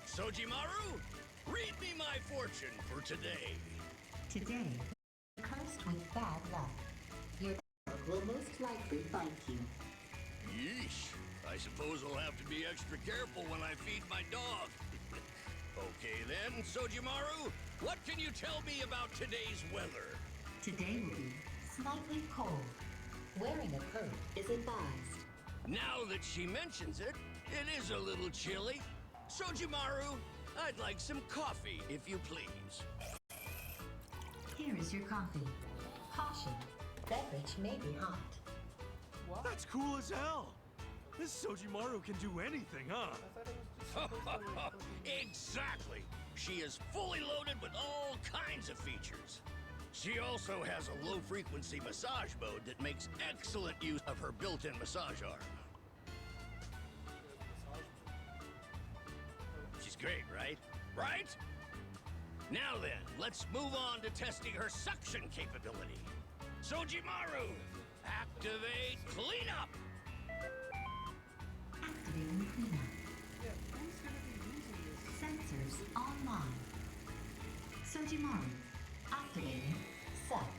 Sojimaru, read me my fortune for today. Today, cursed with bad luck. Your dog will most likely bite you. Yeesh. I suppose I'll have to be extra careful when I feed my dog. Okay then, Sojimaru, what can you tell me about today's weather? Today will be slightly cold. Wearing a coat is advised. Now that she mentions it, it is a little chilly. Sojimaru, I'd like some coffee, if you please. Here is your coffee. Caution, beverage may be hot. What? That's cool as hell! This Sojimaru can do anything, huh? Exactly! She is fully loaded with all kinds of features. She also has a low-frequency massage mode that makes excellent use of her built-in massage arm. She's great, right? Right? Now then, let's move on to testing her suction capability. Sojimaru, activate cleanup! Activating cleanup. Yeah, who's gonna be using this? Sensors online. Sojimaru, activating set.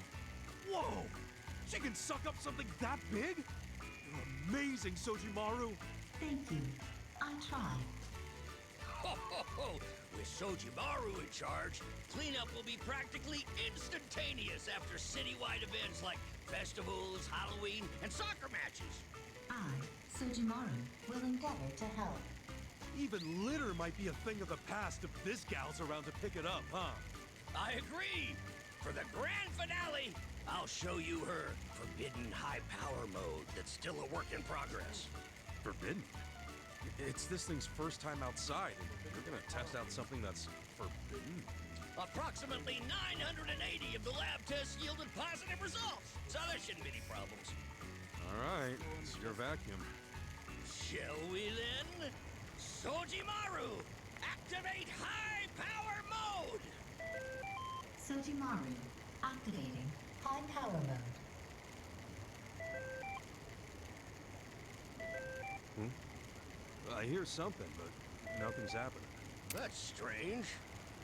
She can suck up something that big? You're amazing, Sojimaru. Thank you. I tried. Ho, ho, ho! With Sojimaru in charge, cleanup will be practically instantaneous after citywide events like festivals, Halloween, and soccer matches. I, Sojimaru, will endeavor to help. Even litter might be a thing of the past if this gal's around to pick it up, huh? I agree! For the grand finale, I'll show you her forbidden high-power mode that's still a work in progress. Forbidden? It's this thing's first time outside, and you're gonna test out something that's forbidden? Approximately 980 of the lab tests yielded positive results, so there shouldn't be any problems. Alright, it's your vacuum. Shall we then? Sojimaru, activate high-power mode! Sojimaru, activating high power mode. I hear something, but nothing's happening. That's strange.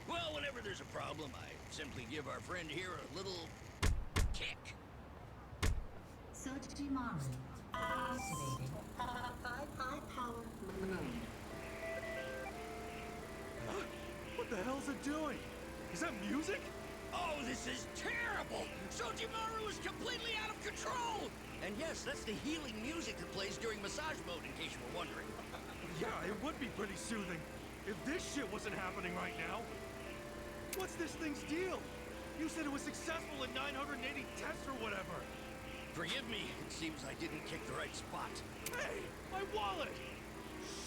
Well, whenever there's a problem, I simply give our friend here a little kick. Sojimaru, activating high power mode. What the hell's it doing? Is that music? Oh, this is terrible! Sojimaru is completely out of control! And yes, that's the healing music that plays during massage mode, in case you were wondering. Yeah, it would be pretty soothing if this shit wasn't happening right now. What's this thing's deal? You said it was successful in 980 tests or whatever. Forgive me, it seems I didn't kick the right spot. Hey, my wallet!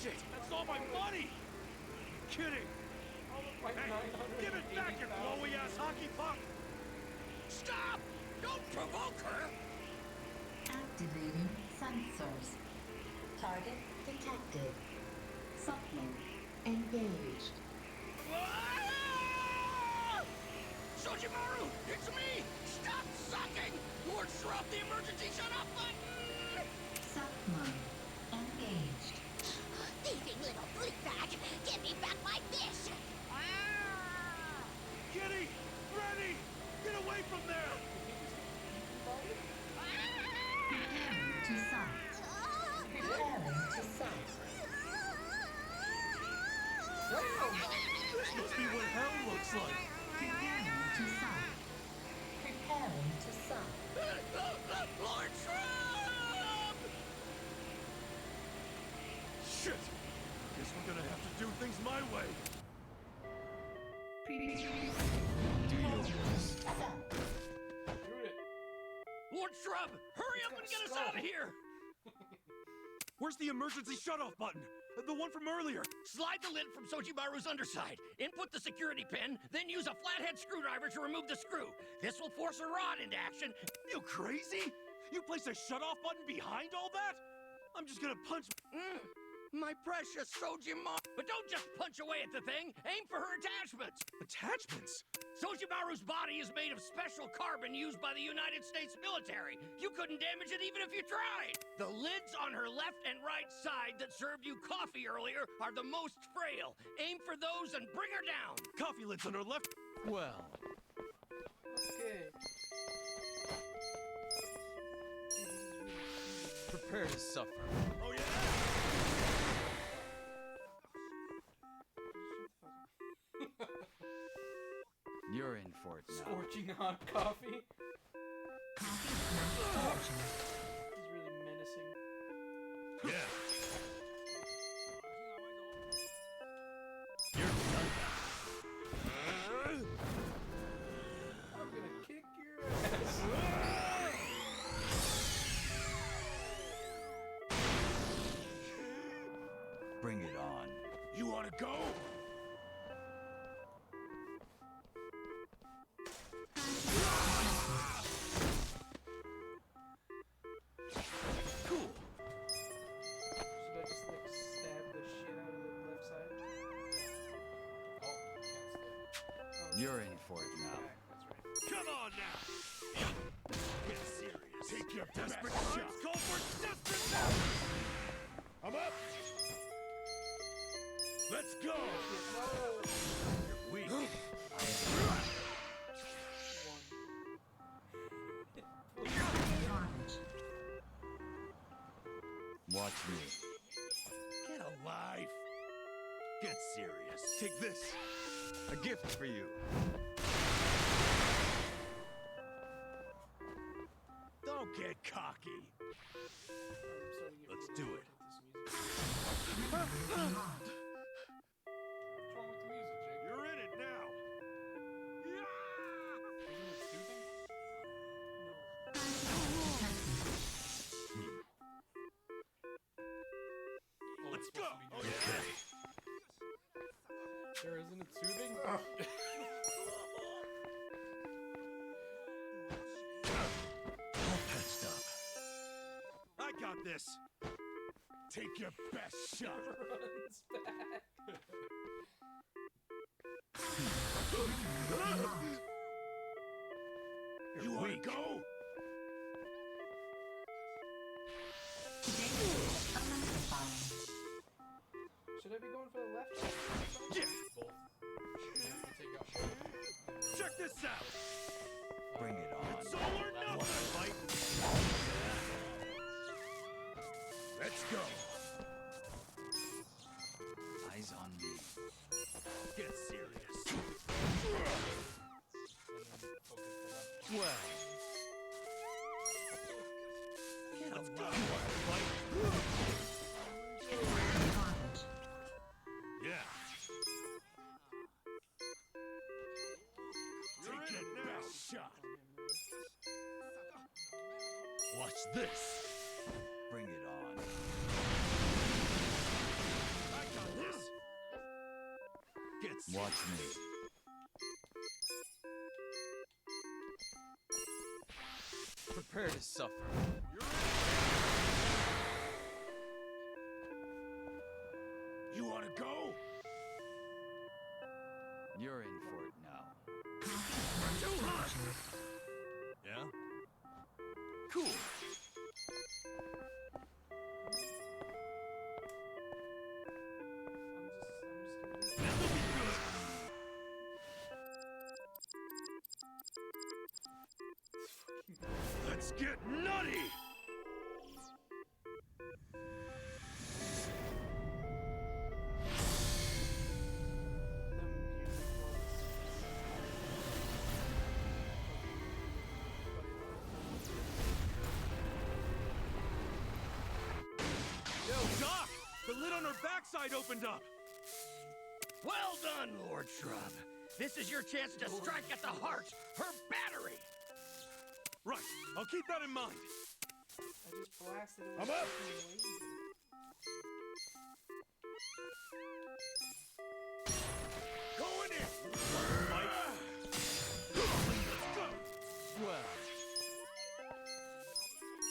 Shit, that's all my money! You're kidding! Like hey, give it back, you glowy-ass hockey puck! Stop! Don't provoke her! Activating sensors. Target detected. Supplement engaged. Ah! Sojimaru, it's me! Stop sucking! Or drop the emergency shut-off button! Suck mode engaged. Thieving little bleakbag! Give me back my fish! Kitty! Freddy! Get away from there! Preparing to sight. Preparing to sight. This must be what hell looks like! Preparing to sight. Preparing to sight. Lord Trump! Shit! Guess we're gonna have to do things my way. Lord Shrub, hurry up and get us out of here! Where's the emergency shutoff button? The one from earlier. Slide the lid from Sojimaru's underside. Input the security pin, then use a flathead screwdriver to remove the screw. This will force a rod into action. You crazy? You placed a shutoff button behind all that? I'm just gonna punch. My precious Sojimaru. But don't just punch away at the thing. Aim for her attachments. Attachments? Sojimaru's body is made of special carbon used by the United States military. You couldn't damage it even if you tried. The lids on her left and right side that served you coffee earlier are the most frail. Aim for those and bring her down. Coffee lids on her left. Well. Okay. Prepare to suffer. Oh, yeah? You're in for it now. Scorching hot coffee. Coffee selection. He's really menacing. Yeah. I'm gonna kick your ass. Bring it on. You wanna go? Cool. Should I just like stab the shit out of the left side? Oh, can't You're in for it now. that's right. Come on now! Get serious. Take your desperate shots. Call for desperate now! I'm up! Let's go! You're weak. Watch me. Get alive! Get serious. Take this. A gift for you. Don't get cocky. Let's do it. What's wrong with the music, Jake? You're in it now. Isn't it soothing? Oh, Let's it's go. supposed to be doing Okay. Sure, isn't it soothing? All patched up. I got this. Take your best shot. Runs back. You wanna go? Should I be going for the left? Yeah. Both. You have to take out both. Check this out. Bring it on. It's all or nothing. Fight. Let's go. Eyes on me. Get serious. Well, Get alive. Yeah. Take your best shot. Watch this. bring it on. I got this. Get Watch me. Prepare to suffer. You wanna go? You're in for it now. Too hot. Yeah? Cool. Let's get nutty! Yo, Doc! The lid on her backside opened up! Well done, Lord Shrub. This is your chance to strike at the heart, her battery. Right, I'll keep that in mind. I just blasted it I'm with up. fucking laser. Going in! Well,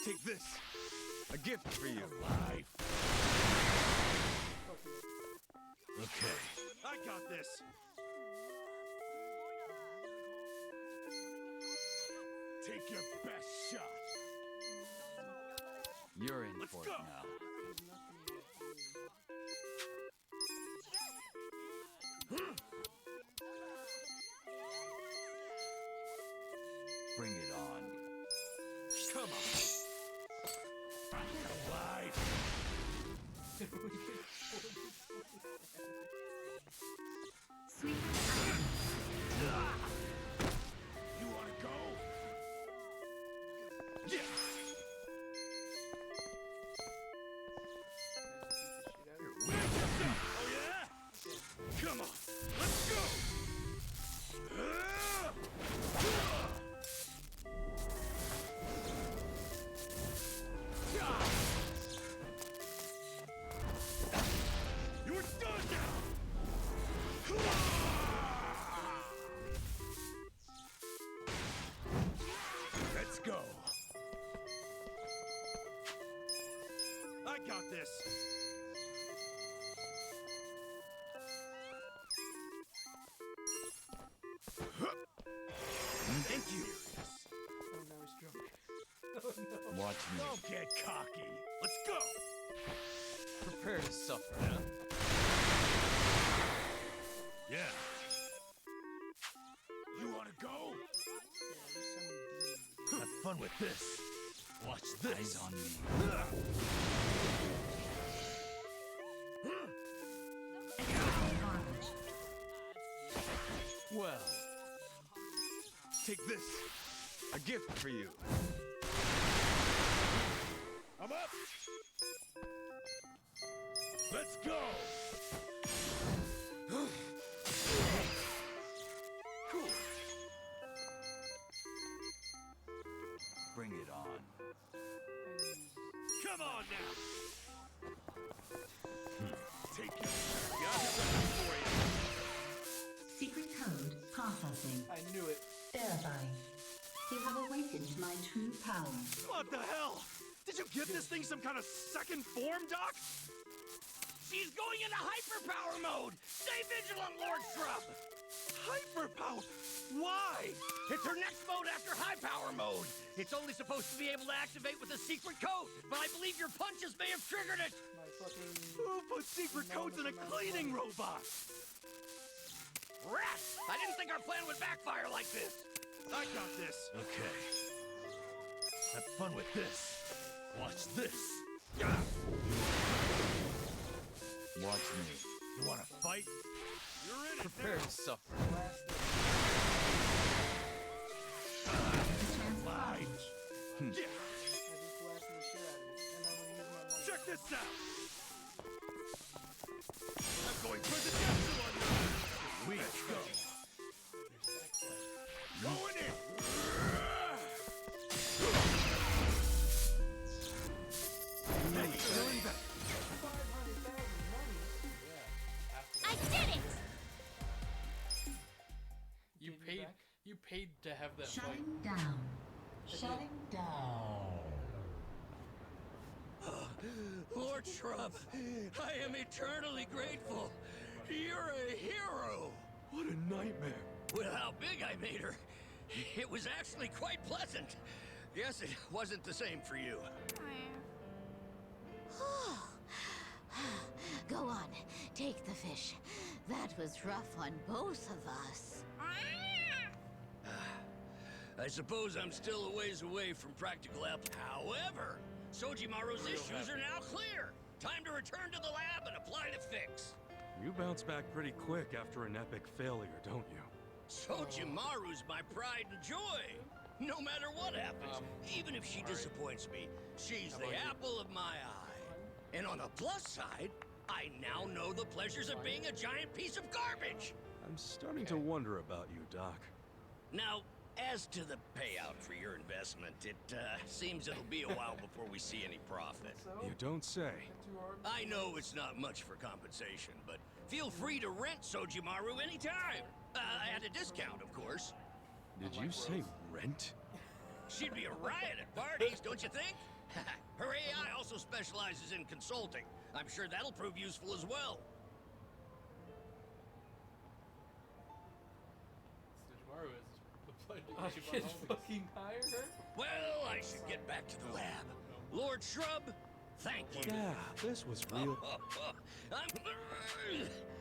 take this. A gift for you. Life. Okay. I got this. Take your best shot. You're in Let's for go. it now. Bring it on. Come on. Alive. You wanna go? Yeah. Oh yeah? Come on. Let's go. You're done now. Let's go. I got this. Thank you. Oh, now he's drunk. Oh no. Watch me. Don't get cocky. Let's go. Prepare to suffer, huh? Yeah. You wanna go? Yeah, there's some demon. Have fun with this. Watch this. Eyes on me. Well, take this. A gift for you. I'm up. Let's go. Cool. Bring it on. Come on now. Take it. Got something for you. Secret code processing. I knew it. Verifying. You have awakened my true power. What the hell? Did you give this thing some kind of second form, Doc? She's going into hyperpower mode! Stay vigilant, Lord Shrub! Hyperpower? Why? It's her next mode after high power mode. It's only supposed to be able to activate with a secret code, but I believe your punches may have triggered it. My fucking... Who put secret codes in a cleaning robot? Rats! I didn't think our plan would backfire like this. I got this. Okay. Have fun with this. Watch this. Watch me. You wanna fight? You're in it. Prepare to suffer. Fine. I just blasted the shit out of it. And I'm gonna use my money. Check this out. I'm going for the Epsilon now. Let's go. Going in. I did it! You paid to have that fight. Shutting down. Shutting down. Lord Shrub, I am eternally grateful. You're a hero. What a nightmare. With how big I made her, it was actually quite pleasant. Guess it wasn't the same for you. Go on, take the fish. That was rough on both of us. I suppose I'm still a ways away from practical application. However, Sojimaru's issues are now clear. Time to return to the lab and apply the fix. You bounce back pretty quick after an epic failure, don't you? Sojimaru's my pride and joy. No matter what happens, even if she disappoints me, she's the apple of my eye. And on the plus side, I now know the pleasures of being a giant piece of garbage. I'm starting to wonder about you, Doc. Now, as to the payout for your investment, it seems it'll be a while before we see any profit. You don't say. I know it's not much for compensation, but feel free to rent Sojimaru anytime. At a discount, of course. Did you say rent? She'd be a riot at parties, don't you think? Her AI also specializes in consulting. I'm sure that'll prove useful as well. Sojimaru is the player I should fucking hire her? Well, I should get back to the lab. Lord Shrub, thank you. Yeah, this was real. I'm...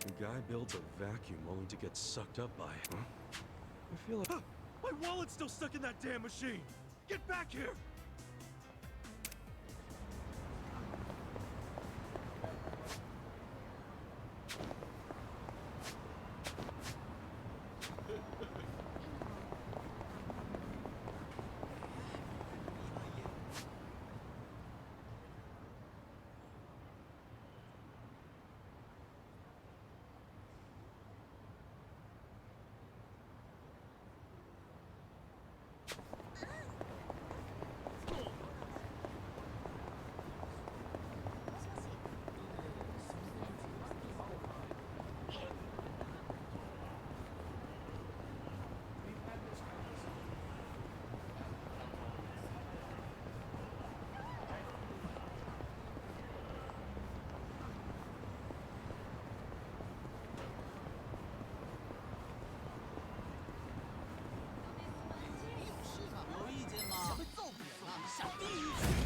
The guy builds a vacuum only to get sucked up by it, huh? I feel like... My wallet's still stuck in that damn machine! Get back here!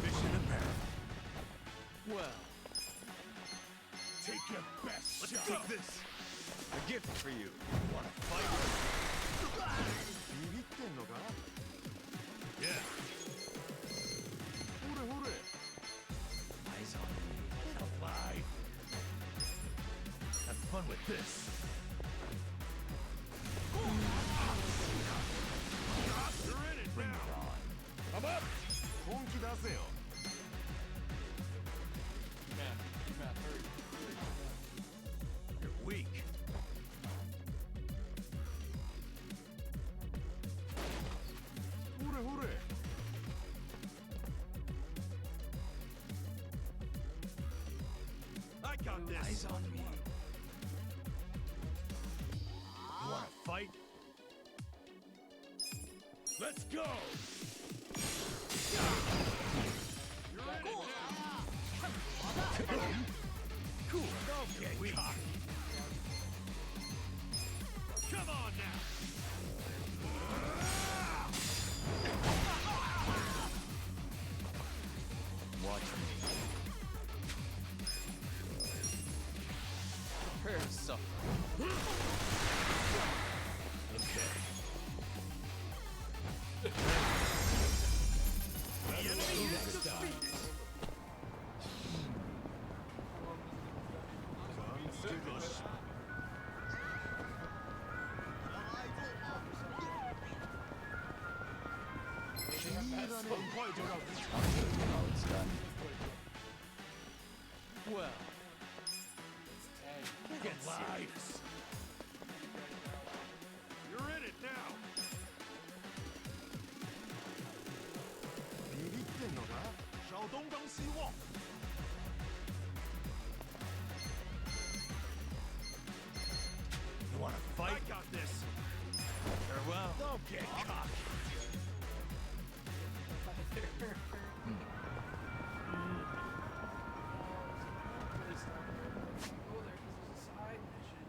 Mission apparent. Well, Take your best let's shot. take this. A gift for you. Wanna fight? Yeah. fun with this. You're in it now. I'm up. 本気出せよ。Matt, hurry. You're weak. Hure, hure. I got this. Eyes on me. You wanna fight? Let's go. Cool. Don't get cocky. Come on now. Watch me. Prepare to suffer. Okay. The enemy is defeated. Well, Get serious. You're in it now. You wanna fight? I got this. Farewell. Don't get cocky. Go there because there's a side mission.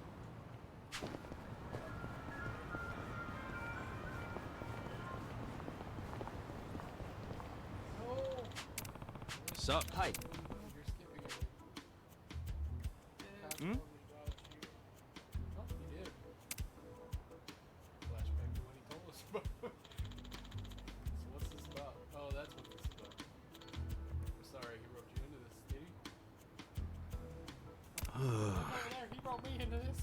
No. Sup? hi. You're skipping it. Hmm? Oh, he did. Flashback to when he told us about it. So what's this about? Oh, that's what this is about. I'm sorry, he roped you into this, did he? Over there, he roped me into this.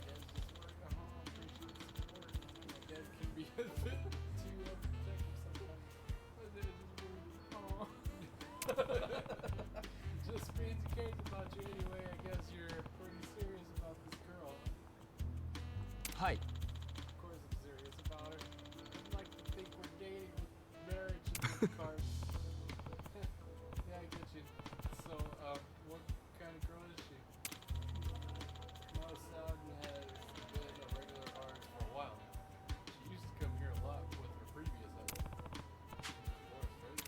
Guys just work at home, appreciate the support. Guys can be a bit too protective sometimes. But then it just really, aw. Just means he cares about you anyway. I guess you're pretty serious about this girl. Hi. Of course I'm serious about her. I'd like to think we're dating with marriage in the cards. Yeah, I get you. So, what kind of girl is she? My son has been a regular of ours for a while. She used to come here a lot with her previous husband. Divorced, right?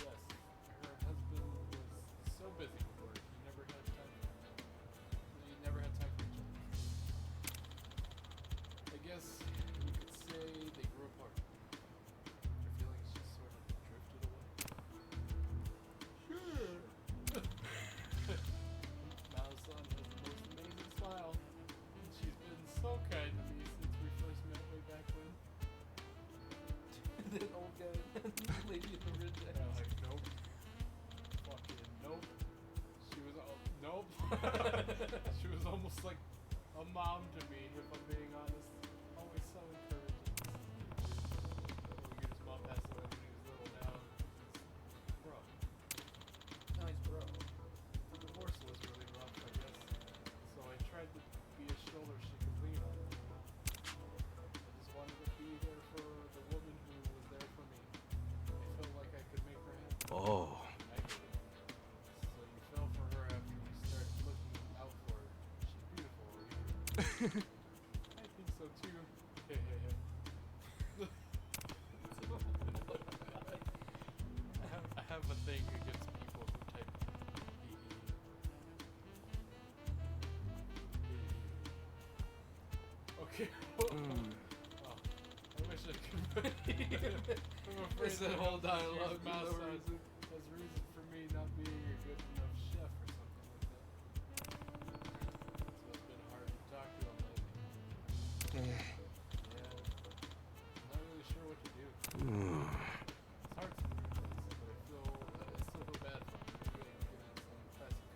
Yes. Her husband was so busy with work, he never had time for each other. I guess you could say they grew apart. Their feelings just sort of drifted away. Sure. Mao's son has the most amazing smile, and she's been so kind to me since we first met way back when. That old guy, lady in the red And jacket. I'm like, nope. Fucking nope. She was all, nope. She was almost like a mom to me, if I'm being honest. Always so encouraging. His mom passed away when he was little now. He's bro. Nice, bro. The divorce was really rough, I guess. So I tried to be a shoulder she could lean on. I just wanted to be there for the woman who was there for me. I felt like I could make her happy. Oh. I get it. So you fell for her after you started looking out for her. She's beautiful. I think so too. Hey, hey, hey. I have a thing against people who type Okay. Oh, I wish I could. I'm afraid It's that whole dialogue for no reason. as reason for me not being a good enough chef or something like that. So it's been hard to talk to him lately. Yeah. Not really sure what to do. It's hard sometimes, but I still feel bad for him. Maybe I can get in some passive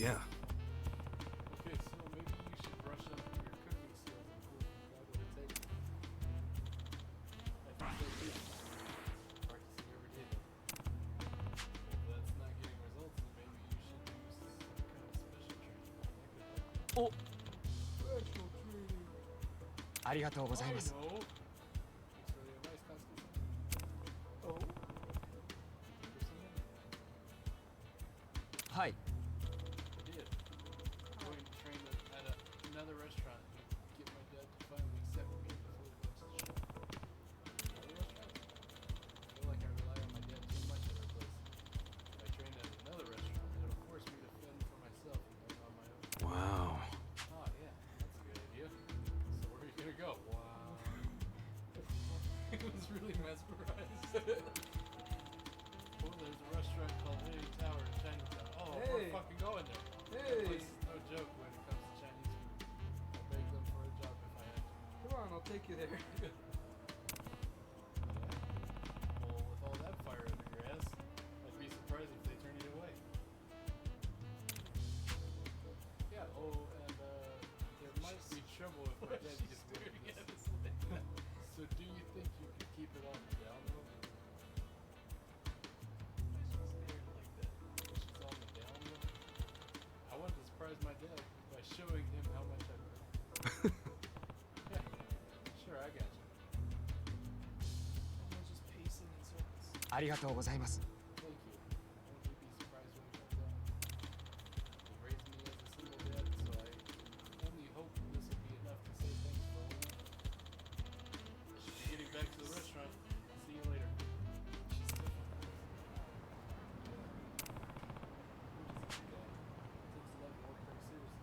Yeah. Okay, so maybe you should brush up your cooking skills and prove you've got what it takes. I think so too. Practicing every day. If that's not getting results, then maybe you should do some kind of special training. That could help. Oh. Special training. ありがとうございます。 I know. Thanks for the advice, Constance. Oh. Hi. I did. Going to train at another restaurant and get my dad to finally accept me before he goes to show. Another restaurant? I feel like I rely on my dad too much at our place. If I train at another restaurant, it'll force me to fend for myself and on my own. Wow. Oh yeah, that's a good idea. So where are you gonna go? Wow. He was really mesmerized. Oh, there's a restaurant called Lady Tower in Chinatown. Oh, we're fucking going there. That place is no joke when it comes to Chinese food. I'll beg them for a job if I have to. Come on, I'll take you there. Yeah? Well, with all that fire under your ass, I'd be surprised if they turn you away. Yeah, oh, and there might be trouble if my dad gets wind of this. So do you think you could keep it on the down low? She's on the down low? I wanted to surprise my dad by showing him how much I know. Yeah, sure, I got you. Everyone's just pacing in circles. ありがとうございます。 Thank you. Won't you be surprised when he comes out? He raised me as a single dad, so I only hope this will be enough to say thanks for all that. I should be getting back to the restaurant. See you later. She's different. Who does this guy? Takes his life work very seriously.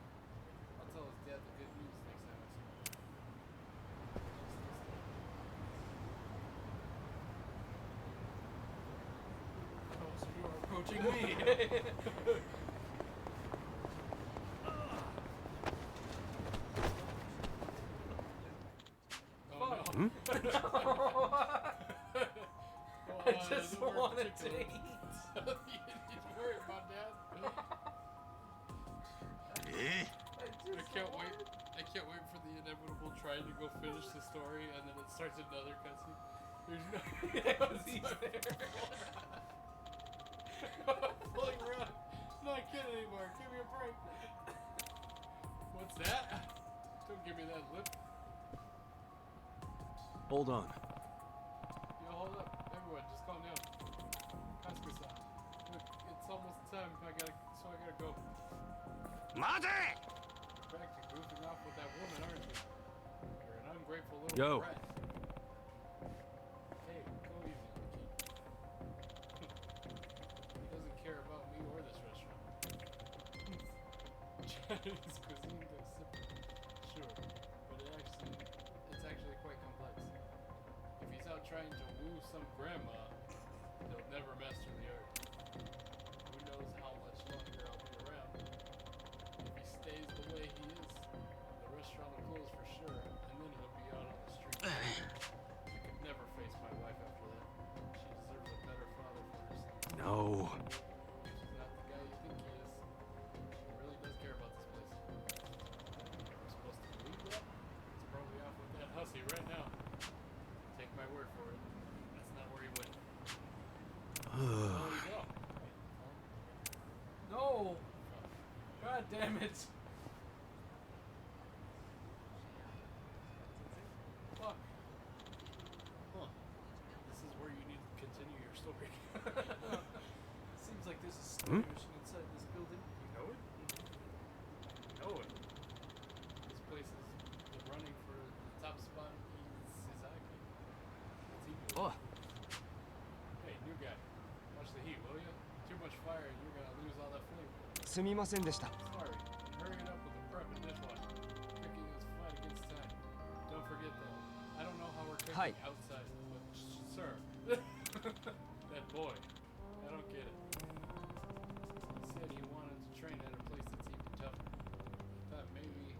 I'll tell his dad the good news next time I see him. Oh, so you are approaching me. Oh, Hmm? I just want to date. You worry about Dad? I can't wait for the inevitable trying to go finish the story and then it starts another cutscene. There's no He's there. pulling around. Not kidding anymore. Give me a break. What's that? Don't give me that lip. Hold on. Yo, hold up. Everyone, just calm down. Kasuke-san. Look, it's almost time. I gotta go. Mate! You're back to goofing off with that woman, aren't you? You're an ungrateful little Yo. brat. Hey, go easy on the kid. He doesn't care about me or this restaurant. Chinese cuisine looks simple, sure, but it's actually quite complex. If he's out trying to woo some grandma, he'll never master the art. Who knows how much longer I'll be around. If he stays the way he is, the restaurant will close for sure, and then he'll be out on the street. I could never face my wife after that. She deserves a better father for her son. No. She's not the guy you think he is. She really does care about this place. I'm supposed to believe that? He's probably off with that hussy right now. Take my word for it. That's not where he went. Where did he go? No. God damn it. Fuck. Huh. This is where you need to continue your story. Seems like there's a story mission inside this building. You know it? I know it. This place is the running for the top spot in Sasaki. What's he doing? Oh. Hey, new guy. Watch the heat, will you? Too much fire and you're gonna lose all that flavor. すみませんでした。 Sorry. Hurry it up with the prep and dishwashing. Cooking is fight against time. Don't forget that. I don't know how we're cooking Hi. outside, but sir. That boy. I don't get it. He said he wanted to train at a place that's even tougher. I thought maybe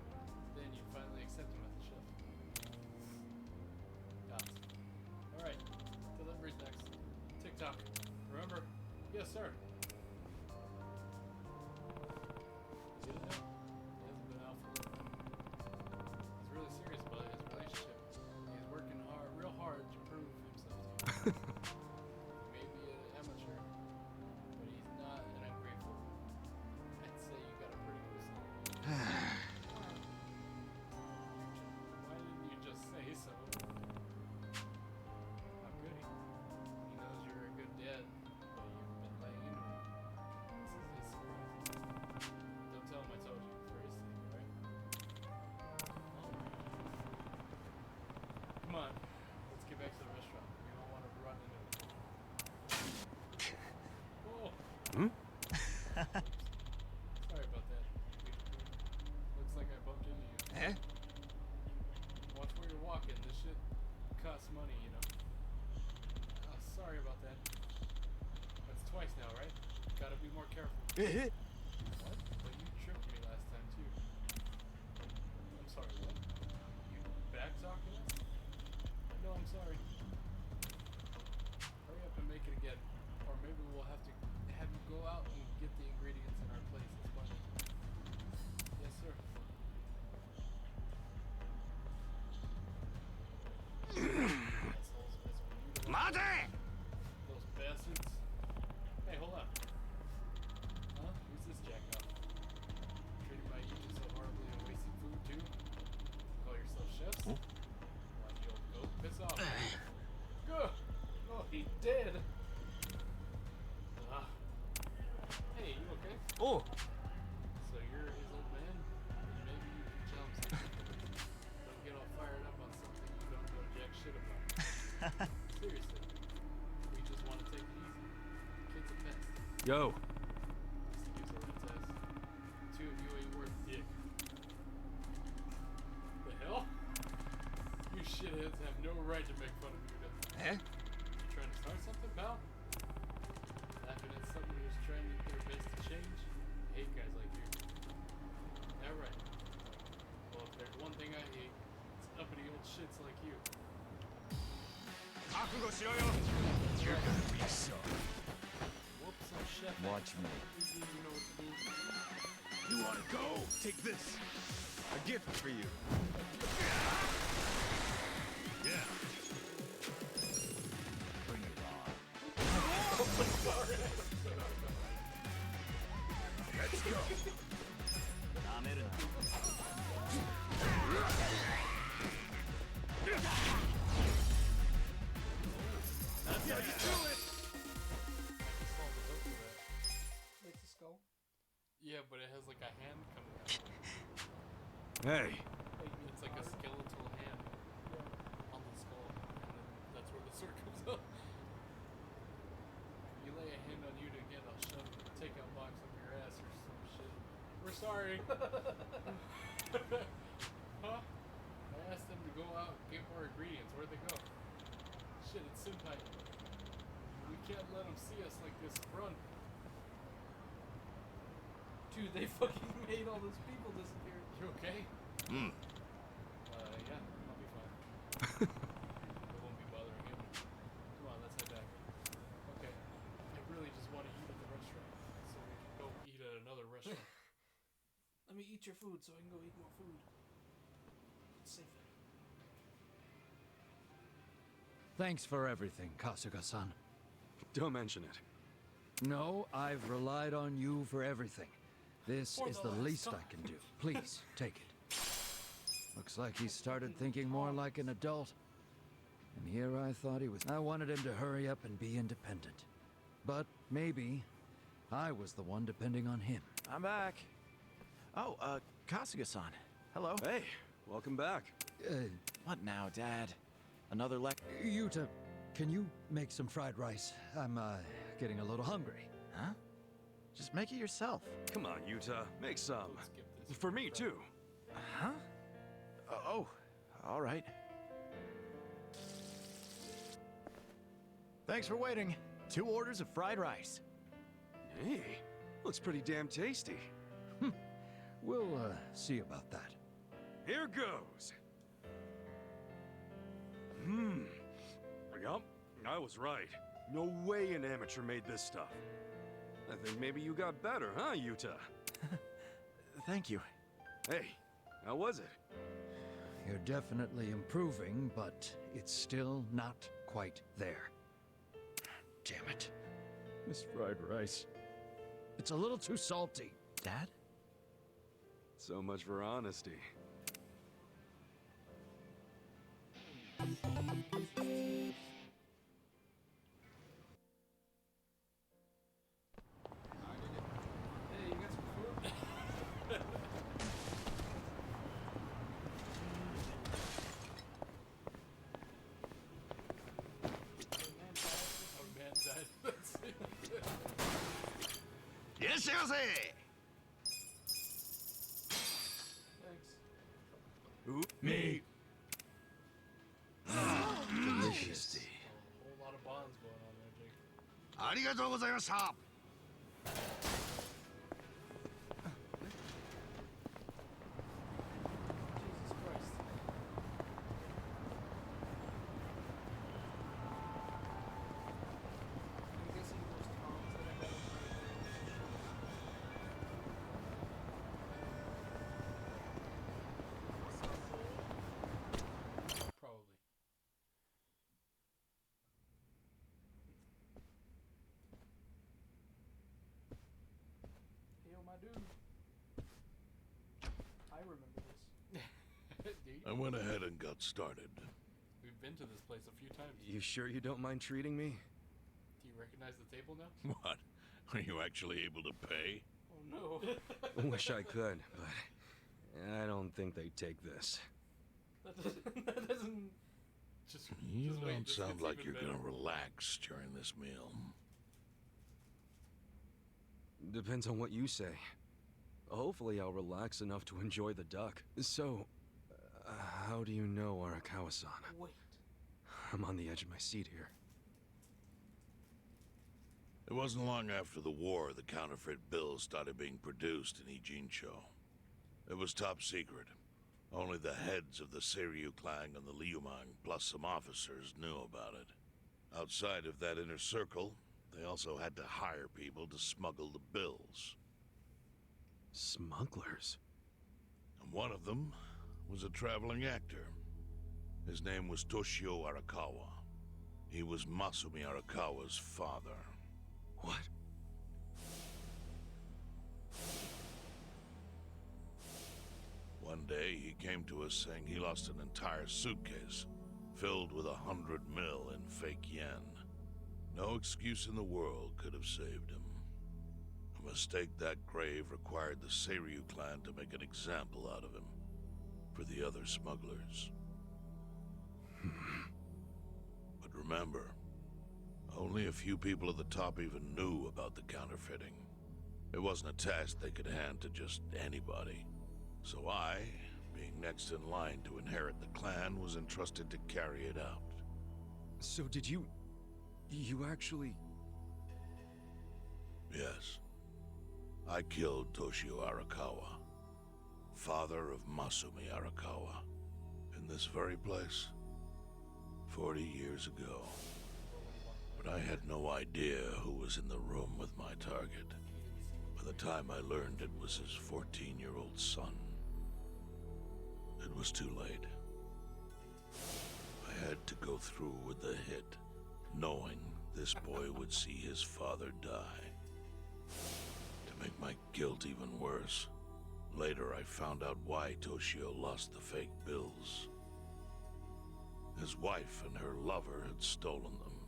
then you'd finally accept him as a chef. Dots. Alright. Delivery's next. TikTok. Remember? Yes, sir. costs money, you know. Oh, sorry about that. That's twice now, right? Gotta be more careful. What? But you tripped me last time too. I'm sorry, what? You back talking us? No, I'm sorry. Hurry up and make it again. Or maybe we'll have to have you go out and get the ingredients in our place. That's fine. Yes, sir. Assholes mess with you. Mate! Those bastards. Hey, hold up. Huh? Who's this jackoff? Treated my eating so horribly and wasting food too? Call yourself chefs? Why, you old goat? Piss off. Go! Oh, he did! Hey, you okay? Oh! So you're his old man? Then maybe you can tell him something. Don't get all fired up on something you don't know jack shit about. Seriously. We just want to take it easy. Kid's a pest. Yo. Just to give her a test. Two of you ain't worth dick. The hell? You shitheads have no right to make fun of Yuta. Eh? You trying to start something, pal? Laughing at someone who's trying their best to change? I hate guys like you. Yeah, right. Well, if there's one thing I hate, it's uppity old shits like you. You're gonna be sorry. Whoops, I'm chef. Watch me. You know what to do. You wanna go? Take this. A gift for you. Yeah. Bring it on. Let's go. That's how you do it. Makes a skull. Yeah, but it has like a hand coming out. Hey. It's like a skeletal hand on the skull, and then that's where the sword comes up. You lay a hand on you again, I'll shove a takeout box up your ass or some shit. We're sorry. Huh? I asked them to go out and get more ingredients. Where'd they go? Shit, it's Senpai. We can't let them see us like this. Run. Dude, they fucking made all those people disappear. You okay? Hmm. Yeah, I'll be fine. I won't be bothering him. Come on, let's head back. Okay. I really just want to eat at the restaurant, so we can go eat at another restaurant. Let me eat your food so I can go eat more food. It's safer. Thanks for everything, Kasuga-san. Don't mention it. No, I've relied on you for everything. This is the least I can do. Please, take it. Looks like he started thinking more like an adult. And here I thought he was... I wanted him to hurry up and be independent. But maybe I was the one depending on him. I'm back. Oh, Kasuga-san. Hello. Hey, welcome back. What now, Dad? Another Yuta, can you make some fried rice? I'm, getting a little hungry. Huh? Just make it yourself. Come on, Yuta. Make some. For me, too. Huh? Oh, all right. Thanks for waiting. 2 orders of fried rice. Hey, looks pretty damn tasty. We'll, see about that. Here goes. Yup, I was right. No way an amateur made this stuff. I think maybe you got better, huh, Yuta? Thank you. Hey, how was it? You're definitely improving, but it's still not quite there. Damn it. This fried rice. It's a little too salty. Dad? So much for honesty. Hey, you got some food? Oh, man died. That's it. Yes, Thanks. Who? Me. ありがとうございました Jesus Christ. I'm guessing those toms that I got in my probably. Yo, my dude. I remember this. I went ahead and got started. We've been to this place a few times. You sure you don't mind treating me? Do you recognize the table now? What? Are you actually able to pay? Oh no. Wish I could, but I don't think they'd take this. That doesn't... Just, You just wait, don't this sound gets like even you're better. gonna relax during this meal. Depends on what you say. Hopefully I'll relax enough to enjoy the duck. So, how do you know Arakawa-san? Wait. I'm on the edge of my seat here. It wasn't long after the war the counterfeit bills started being produced in Ijincho. It was top secret. Only the heads of the Seiryu clan and the Liumang, plus some officers, knew about it. Outside of that inner circle, they also had to hire people to smuggle the bills. Smugglers? And one of them was a traveling actor. His name was Toshio Arakawa. He was Masumi Arakawa's father. What? One day, he came to us saying he lost an entire suitcase filled with 100 mil in fake yen. No excuse in the world could have saved him. A mistake that grave required the Seiryu clan to make an example out of him for the other smugglers. But remember, only a few people at the top even knew about the counterfeiting. It wasn't a task they could hand to just anybody. So I, being next in line to inherit the clan, was entrusted to carry it out. So did you actually... Yes. I killed Toshio Arakawa, father of Masumi Arakawa, in this very place, 40 years ago. But I had no idea who was in the room with my target. By the time I learned it was his 14-year-old son, it was too late. I had to go through with the hit, knowing this boy would see his father die. To make my guilt even worse, later I found out why Toshio lost the fake bills. His wife and her lover had stolen them.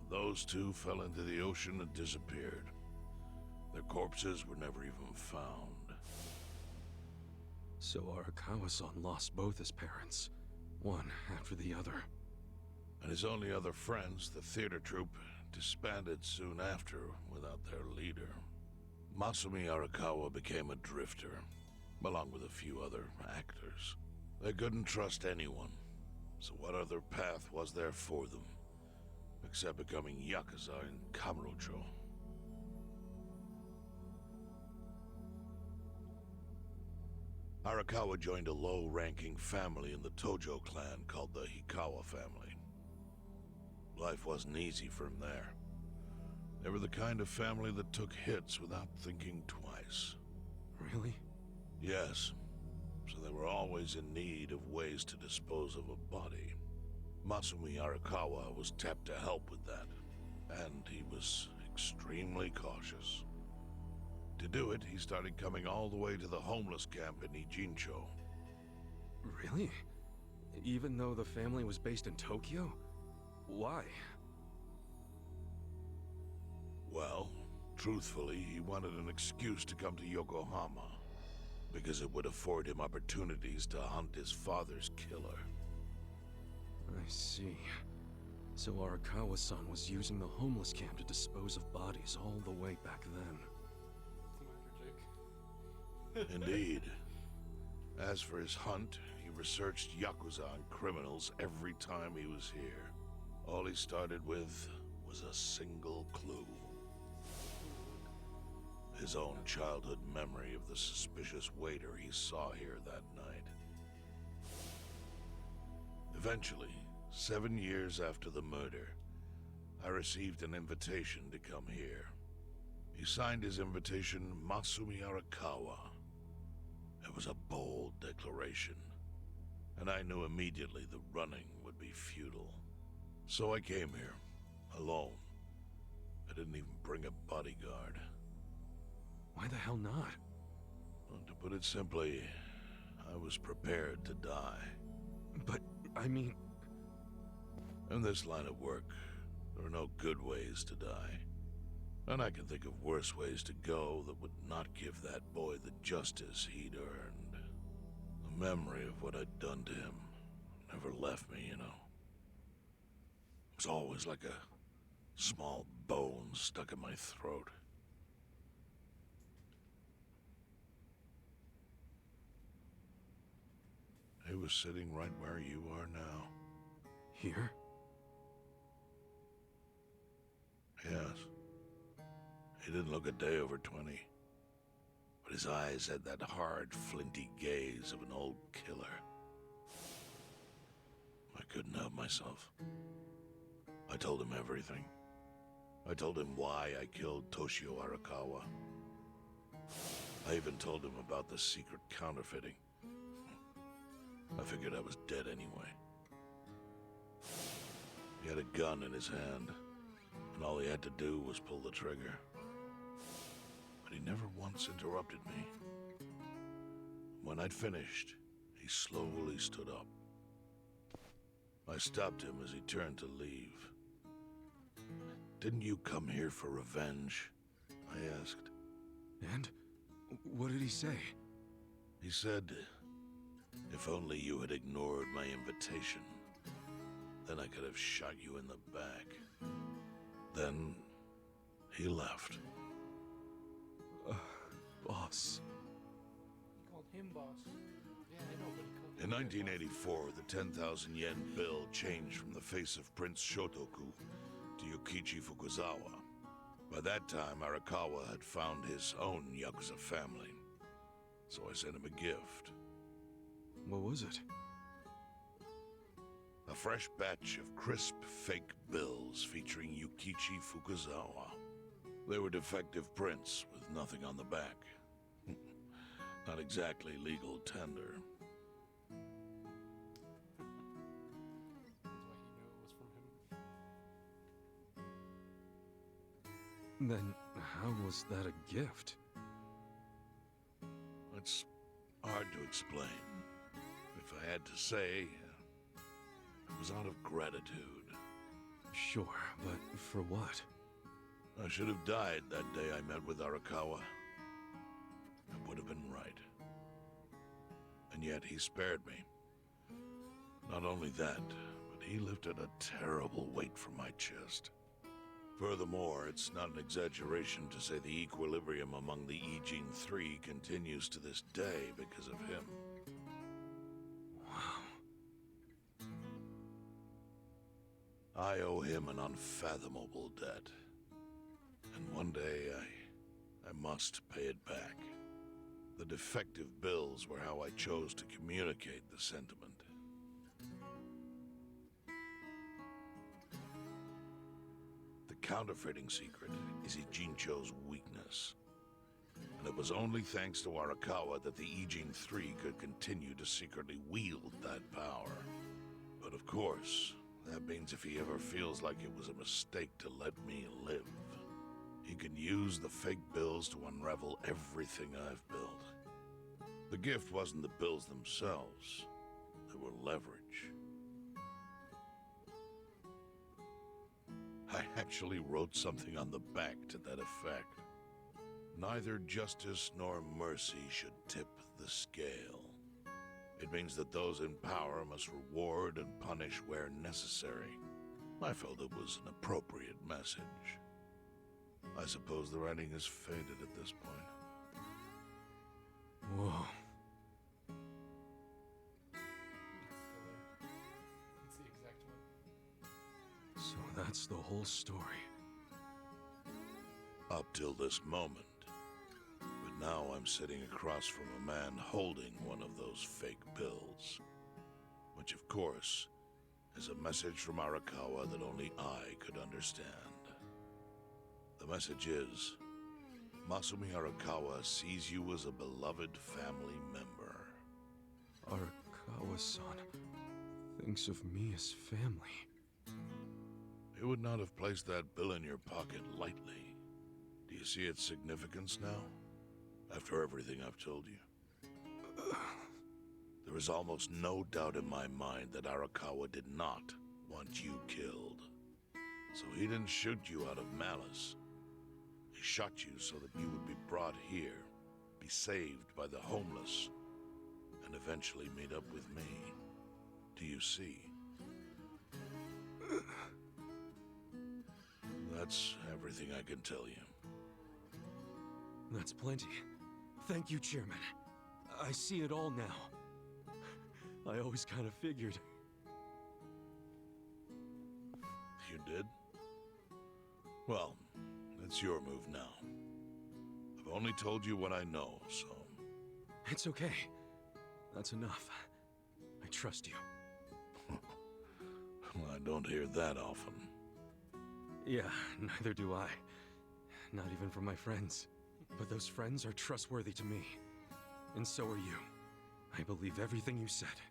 Those two fell into the ocean and disappeared. Their corpses were never even found. So Arakawa-san lost both his parents, one after the other. And his only other friends, the theater troupe, disbanded soon after without their leader. Masumi Arakawa became a drifter, along with a few other actors. They couldn't trust anyone, so what other path was there for them, except becoming Yakuza in Kamurocho? Arakawa joined a low-ranking family in the Tojo clan called the Hikawa family. Life wasn't easy for him there. They were the kind of family that took hits without thinking twice. Really? Yes. So they were always in need of ways to dispose of a body. Masumi Arakawa was tapped to help with that, and he was extremely cautious. To do it, he started coming all the way to the homeless camp in Ijincho. Really? Even though the family was based in Tokyo? Why? Well, truthfully, he wanted an excuse to come to Yokohama, because it would afford him opportunities to hunt his father's killer. I see. So Arakawa-san was using the homeless camp to dispose of bodies all the way back then. Indeed. As for his hunt, he researched Yakuza and criminals every time he was here. All he started with was a single clue. His own childhood memory of the suspicious waiter he saw here that night. Eventually, 7 years after the murder, I received an invitation to come here. He signed his invitation Masumi Arakawa. It was a bold declaration, and I knew immediately the running would be futile. So I came here, alone. I didn't even bring a bodyguard. Why the hell not? Well, to put it simply, I was prepared to die. But, I mean... In this line of work, there are no good ways to die. And I can think of worse ways to go that would not give that boy the justice he'd earned. The memory of what I'd done to him never left me, you know. It was always like a small bone stuck in my throat. He was sitting right where you are now. Here? Yes. He didn't look a day over 20. But his eyes had that hard, flinty gaze of an old killer. I couldn't help myself. I told him everything. I told him why I killed Toshio Arakawa. I even told him about the secret counterfeiting. I figured I was dead anyway. He had a gun in his hand, and all he had to do was pull the trigger. But he never once interrupted me. When I'd finished, he slowly stood up. I stopped him as he turned to leave. "Didn't you come here for revenge?" I asked. And? What did he say? He said, "If only you had ignored my invitation, then I could have shot you in the back." Then he left. Boss. He called him boss. Yeah, I know, but he called In 1984, the 10,000 yen bill changed from the face of Prince Shotoku to Yukichi Fukuzawa. By that time, Arakawa had found his own Yakuza family, so I sent him a gift. What was it? A fresh batch of crisp, fake bills featuring Yukichi Fukuzawa. They were defective prints with nothing on the back. Not exactly legal tender. That's why he knew it was from him. Then, how was that a gift? It's hard to explain. If I had to say, it was out of gratitude. Sure, but for what? I should have died that day I met with Arakawa. It would have been right. And yet he spared me. Not only that, but he lifted a terrible weight from my chest. Furthermore, it's not an exaggeration to say the equilibrium among the Ijin Three continues to this day because of him. Wow. I owe him an unfathomable debt. And one day, I must pay it back. The defective bills were how I chose to communicate the sentiment. The counterfeiting secret is Ijincho's weakness. And it was only thanks to Arakawa that the Ijin Three could continue to secretly wield that power. But of course, that means if he ever feels like it was a mistake to let me live, he can use the fake bills to unravel everything I've built. The gift wasn't the bills themselves. They were leverage. I actually wrote something on the back to that effect. Neither justice nor mercy should tip the scale. It means that those in power must reward and punish where necessary. I felt it was an appropriate message. I suppose the writing is faded at this point. Whoa. It's still there. It's the exact one. So that's the whole story. Up till this moment. But now I'm sitting across from a man holding one of those fake bills. Which, of course, is a message from Arakawa that only I could understand. The message is, Masumi Arakawa sees you as a beloved family member. Arakawa-san thinks of me as family. He would not have placed that bill in your pocket lightly. Do you see its significance now? After everything I've told you? There is almost no doubt in my mind that Arakawa did not want you killed. So he didn't shoot you out of malice. He shot you so that you would be brought here, be saved by the homeless, and eventually meet up with me. Do you see? That's everything I can tell you. That's plenty. Thank you, Chairman. I see it all now. I always kind of figured. You did? Well, it's your move now. I've only told you what I know, so... It's okay. That's enough. I trust you. Well, I don't hear that often. Yeah, neither do I. Not even from my friends. But those friends are trustworthy to me. And so are you. I believe everything you said.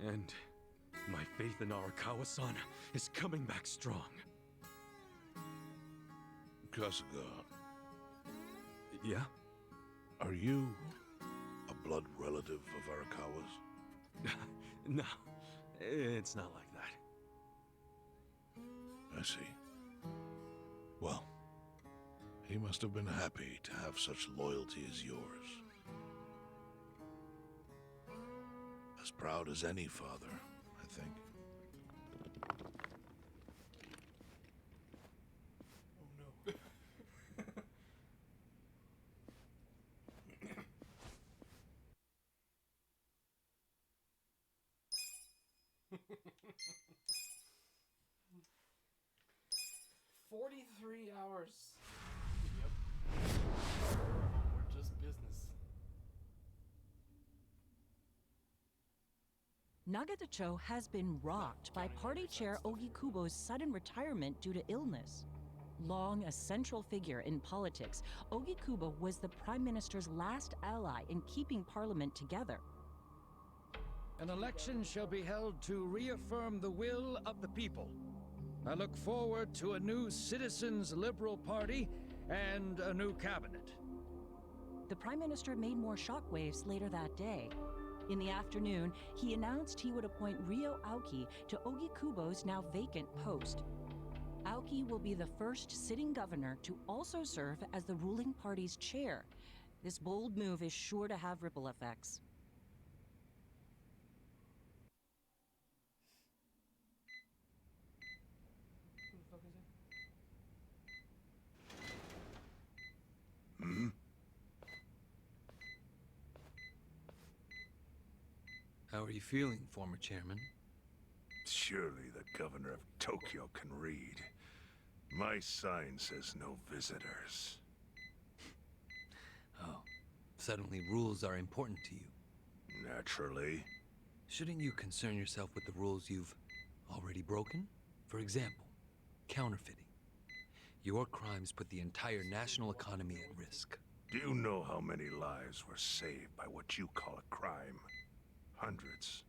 And my faith in Arakawa-san is coming back strong. Kasuga. Yeah? Are you a blood relative of Arakawa's? No, it's not like that. I see. Well, he must have been happy to have such loyalty as yours. As proud as any father, I think. Oh no. 43 hours. Yep. We're just business. Nagatacho has been rocked by party chair Ogikubo's sudden retirement due to illness. Long a central figure in politics, Ogikubo was the Prime Minister's last ally in keeping Parliament together. An election shall be held to reaffirm the will of the people. I look forward to a new Citizens Liberal Party and a new cabinet. The Prime Minister made more shockwaves later that day. In the afternoon, he announced he would appoint Ryo Aoki to Ogikubo's now vacant post. Aoki will be the first sitting governor to also serve as the ruling party's chair. This bold move is sure to have ripple effects. Who the fuck is it? Hmm? How are you feeling, former chairman? Surely the governor of Tokyo can read. My sign says no visitors. Oh, suddenly rules are important to you. Naturally. Shouldn't you concern yourself with the rules you've already broken? For example, counterfeiting. Your crimes put the entire national economy at risk. Do you know how many lives were saved by what you call a crime? Hundreds.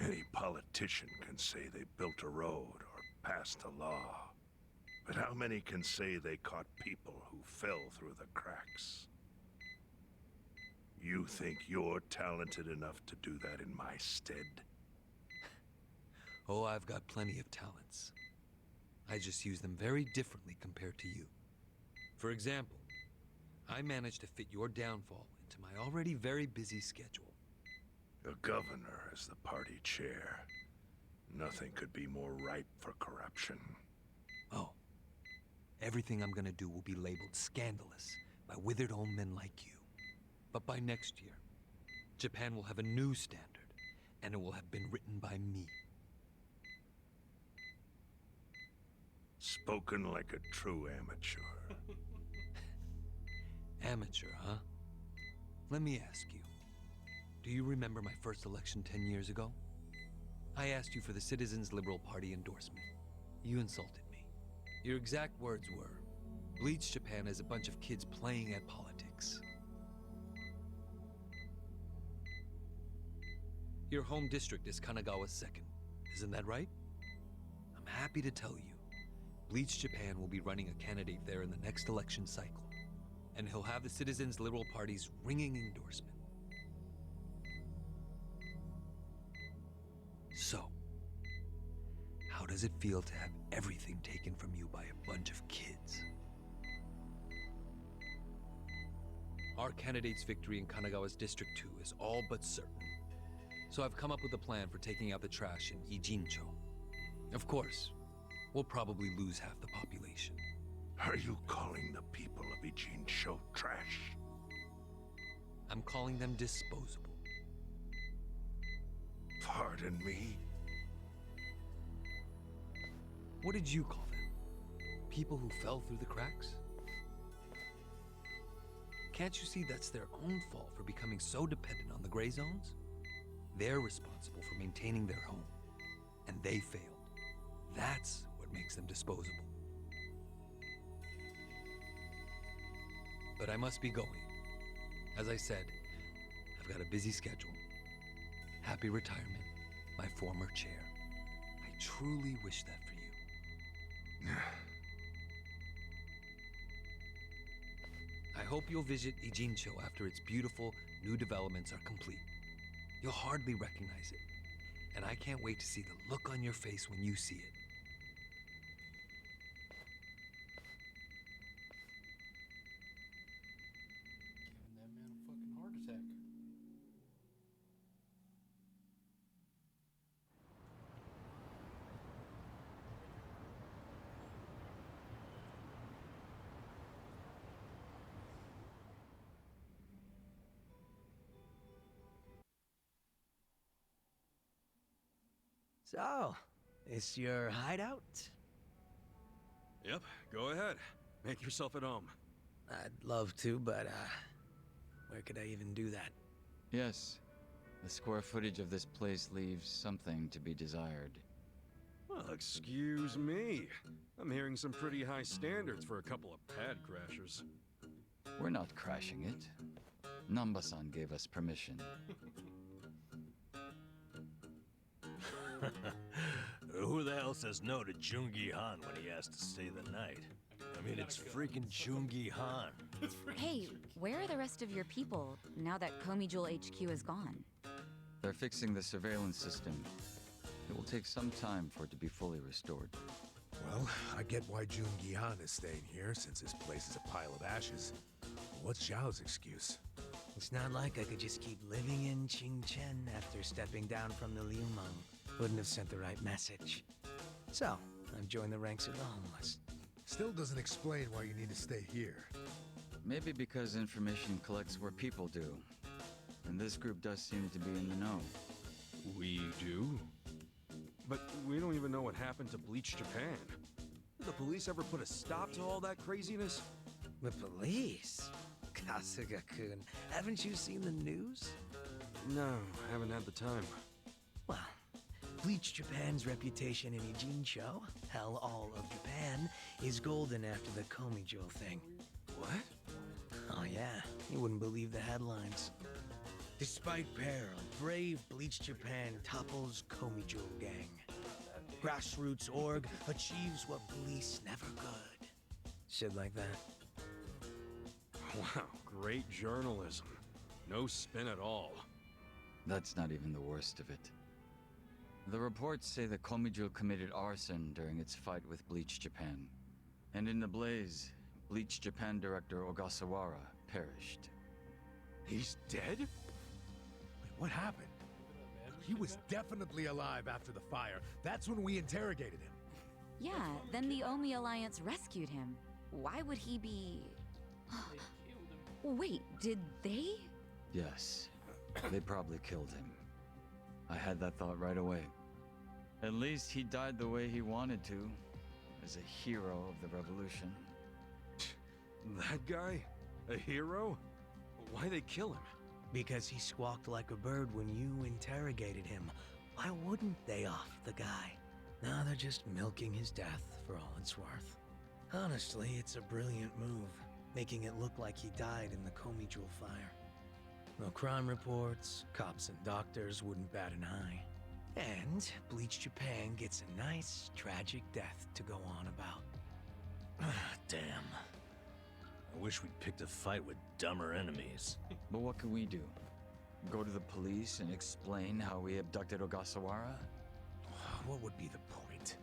Any politician can say they built a road or passed a law. But how many can say they caught people who fell through the cracks? You think you're talented enough to do that in my stead? Oh, I've got plenty of talents. I just use them very differently compared to you. For example, I managed to fit your downfall into my already very busy schedule. A governor as the party chair. Nothing could be more ripe for corruption. Oh. Everything I'm gonna do will be labeled scandalous by withered old men like you. But by next year, Japan will have a new standard, and it will have been written by me. Spoken like a true amateur. Amateur, huh? Let me ask you. Do you remember my first election 10 years ago? I asked you for the Citizens Liberal Party endorsement. You insulted me. Your exact words were, Bleach Japan is a bunch of kids playing at politics. Your home district is Kanagawa's second. Isn't that right? I'm happy to tell you, Bleach Japan will be running a candidate there in the next election cycle. And he'll have the Citizens Liberal Party's ringing endorsement. So, how does it feel to have everything taken from you by a bunch of kids? Our candidate's victory in Kanagawa's District 2 is all but certain. So I've come up with a plan for taking out the trash in Ijincho. Of course, we'll probably lose half the population. Are you calling the people of Ijincho trash? I'm calling them disposable. Pardon me? What did you call them? People who fell through the cracks? Can't you see that's their own fault for becoming so dependent on the gray zones? They're responsible for maintaining their home, and they failed. That's what makes them disposable. But I must be going. As I said, I've got a busy schedule. Happy retirement, my former chair. I truly wish that for you. I hope you'll visit Ijincho after its beautiful new developments are complete. You'll hardly recognize it, and I can't wait to see the look on your face when you see it. Giving that man a fucking heart attack. So, this your hideout? Yep, go ahead. Make yourself at home. I'd love to, but, where could I even do that? Yes. The square footage of this place leaves something to be desired. Well, excuse me. I'm hearing some pretty high standards for a couple of pad crashers. We're not crashing it. Namba-san gave us permission. Who the hell says no to Jungi Han when he has to stay the night? I mean, it's freaking Jungi Han. Hey, where are the rest of your people now that Komijul HQ is gone? They're fixing the surveillance system. It will take some time for it to be fully restored. Well, I get why Jungi Han is staying here, since this place is a pile of ashes. What's Xiao's excuse? It's not like I could just keep living in Qingchen after stepping down from the Liumeng. Wouldn't have sent the right message. So, I've joined the ranks of the homeless. Still doesn't explain why you need to stay here. Maybe because information collects where people do. And this group does seem to be in the know. We do? But we don't even know what happened to Bleach Japan. Did the police ever put a stop to all that craziness? The police? Kasuga-kun, haven't you seen the news? No, haven't had the time. Well, Bleach Japan's reputation in Ijincho, hell, all of Japan, is golden after the Komijul thing. What? Oh yeah, you wouldn't believe the headlines. Despite peril, brave Bleach Japan topples Komijul gang. Grassroots org achieves what police never could. Shit like that. Wow, great journalism. No spin at all. That's not even the worst of it. The reports say that Komijul committed arson during its fight with Bleach Japan. And in the blaze, Bleach Japan director Ogasawara perished. He's dead? Wait, what happened? He was definitely alive after the fire. That's when we interrogated him. Yeah, then the Omi Alliance rescued him. Why would he be... Wait, did they? Yes, they probably killed him. I had that thought right away. At least he died the way he wanted to. as a hero of the revolution. That guy? A hero? Why'd they kill him? Because he squawked like a bird when you interrogated him. Why wouldn't they off the guy? Now they're just milking his death for all it's worth. Honestly, it's a brilliant move, making it look like he died in the Komijul fire. No crime reports, cops and doctors wouldn't bat an eye. And Bleach Japan gets a nice, tragic death to go on about. Damn. I wish we'd picked a fight with dumber enemies. But what could we do? Go to the police and explain how we abducted Ogasawara? What would be the point?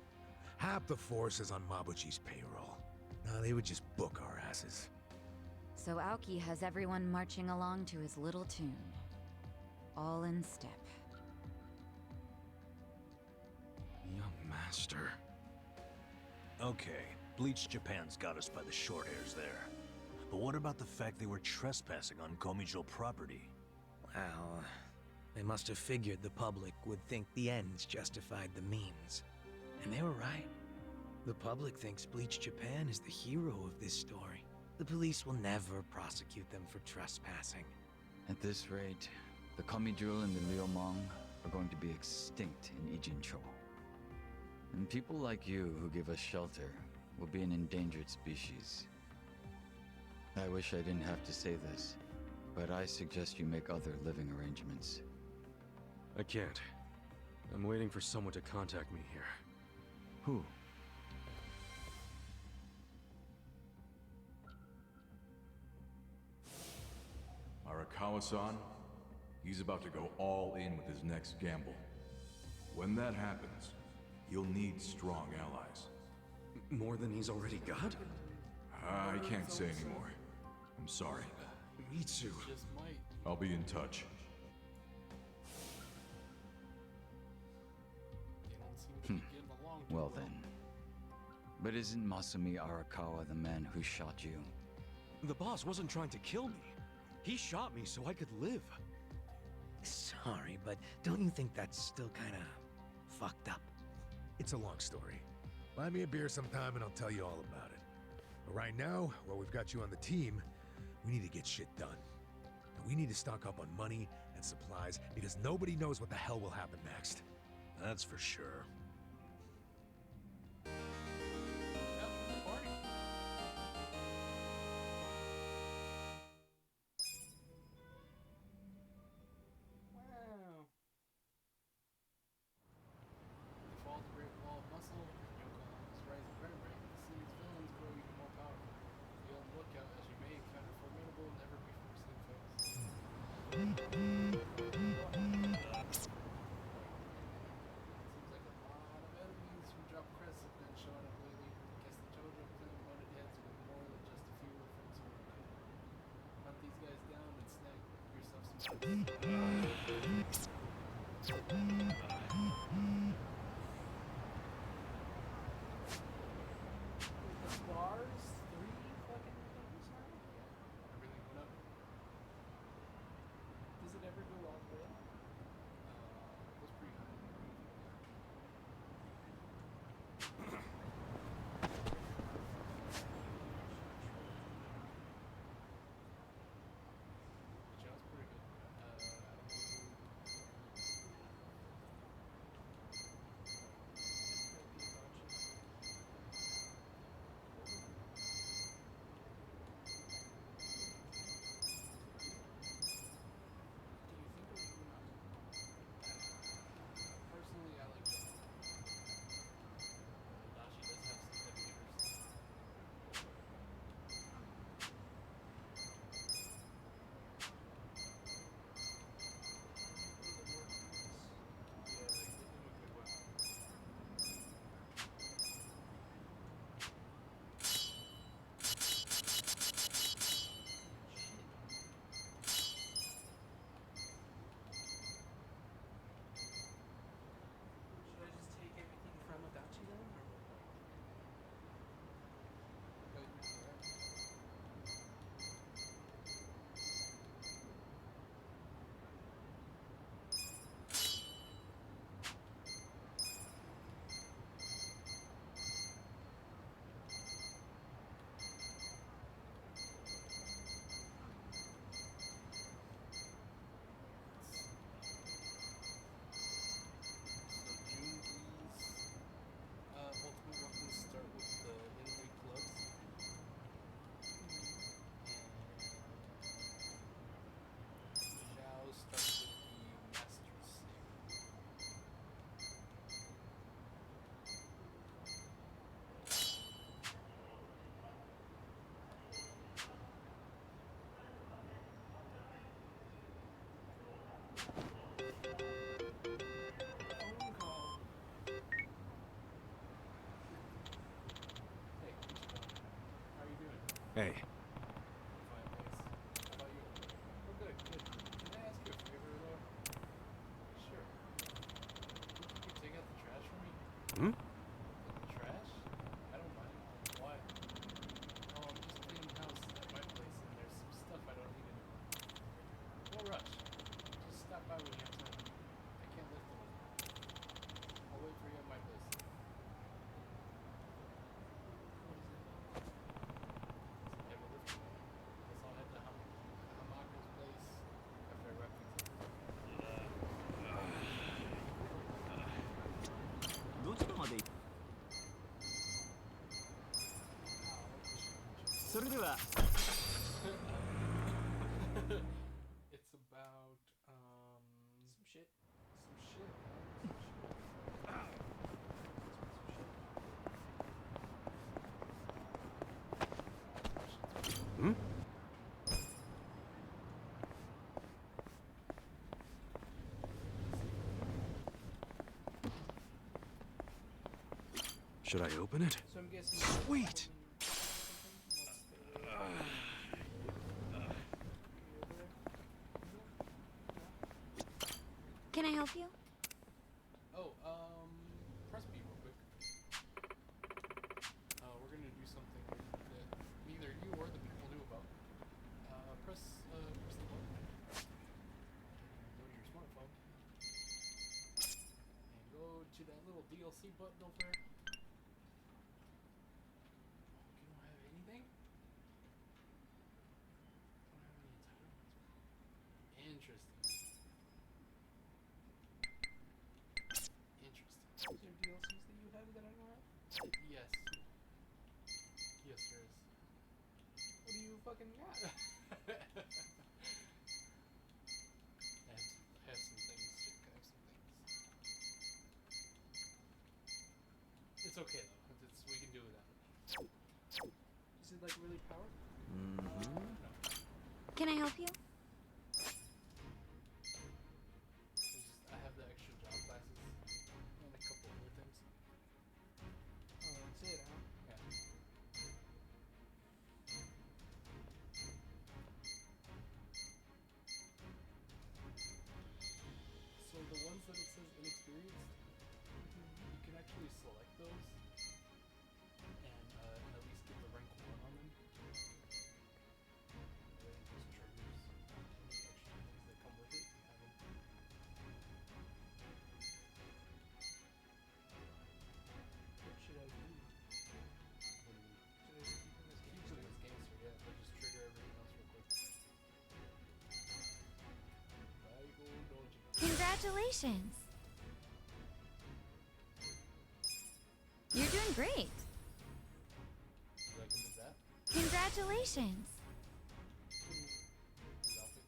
Half the force is on Mabuchi's payroll. No, they would just book our asses. So Aoki has everyone marching along to his little tune. All in step. Young master. Okay, Bleach Japan's got us by the short hairs there. But what about the fact they were trespassing on Komijul property? Well, they must have figured the public would think the ends justified the means. And they were right. The public thinks Bleach Japan is the hero of this story. The police will never prosecute them for trespassing. At this rate, the Komijul and the Liumang are going to be extinct in Ijincho. And people like you who give us shelter will be an endangered species. I wish I didn't have to say this, but I suggest you make other living arrangements. I can't. I'm waiting for someone to contact me here. Who? Arakawa-san, he's about to go all in with his next gamble. When that happens, you'll need strong allies. More than he's already got? I can't say anymore. I'm sorry. Me too. Just might. I'll be in touch. They don't seem to be getting along too Well then. But isn't Masumi Arakawa the man who shot you? The boss wasn't trying to kill me. He shot me so I could live. Sorry, but don't you think that's still kinda fucked up? It's a long story. Buy me a beer sometime and I'll tell you all about it. But right now, while we've got you on the team, we need to get shit done. And we need to stock up on money and supplies because nobody knows what the hell will happen next. That's for sure. Wow. The fall of the Great Wall of Muscle, Yokohama's rising crime rate, the city's villains grow even more powerful. Be on the lookout as you may encounter formidable, never-before-seen foes. Seems like a lot of enemies who drop crests have been showing up lately. Guess the Jojo clan butted heads with more than just a few folks who are cool. Hunt these guys down and snag yourself The bars, 3 fucking things now? Everything went up. Does it ever go all the way up? It was pretty high. John's pretty good. I don't know who. Hey. How about you? Oh, good, good. Can I ask you a favor, though? Sure. Can you take out the trash for me? Hmm? The trash? I don't mind. Why? Oh, I'm just cleaning house at my place, and there's some stuff I don't need anymore. No rush. Just stop by when you have time. I can't lift them. I'll wait for you at my place. Never lift them. Guess I'll head to Hamako's place after I wrap things up. どちらまでそれでは It's about Some shit. some shit. Hmm? Should I open it? So I'm guessing. Sweet! Can I help you? Oh, press B real quick. We're gonna do something that neither you or the people knew about. Press the button. Go to your smartphone. And go to that little DLC button over there. You don't have anything? Don't have any entitlements. Interesting. Is there DLCs that you have that I don't have? Yes. Yes, there is. What do you fucking got? I have some things, Jake. I have some things. It's okay though. We can do without it. Is it like really powerful? No. Can I help you? I have the extra job classes and a couple other things. Oh, that's it, huh? Yeah. So the ones that it says inexperienced, you can actually select those and at least get the rank 1 on them. And then it just triggers any extra things that come with it. Have them. What should I do? What do you mean? Should I just keep them as Keep gangster? them as gangster, yeah, but just trigger everything else real quick. Bible dodging. Congratulations! You're doing great! You like him as that? Congratulations! His outfit?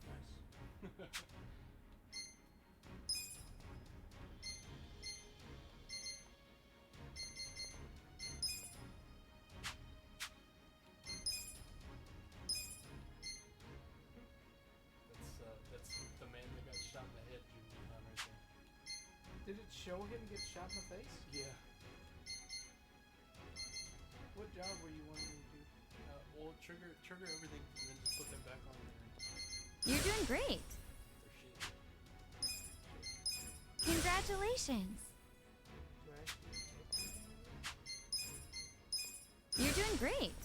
Nice. That's the man that got shot in the head, Junior Han, right there. Did it show him get shot in the face? Yeah. What job were you wanting to do? Well, trigger everything and then just put them back on there. You're doing great! Their shit. Congratulations! Do I actually take anything with it? You're doing great!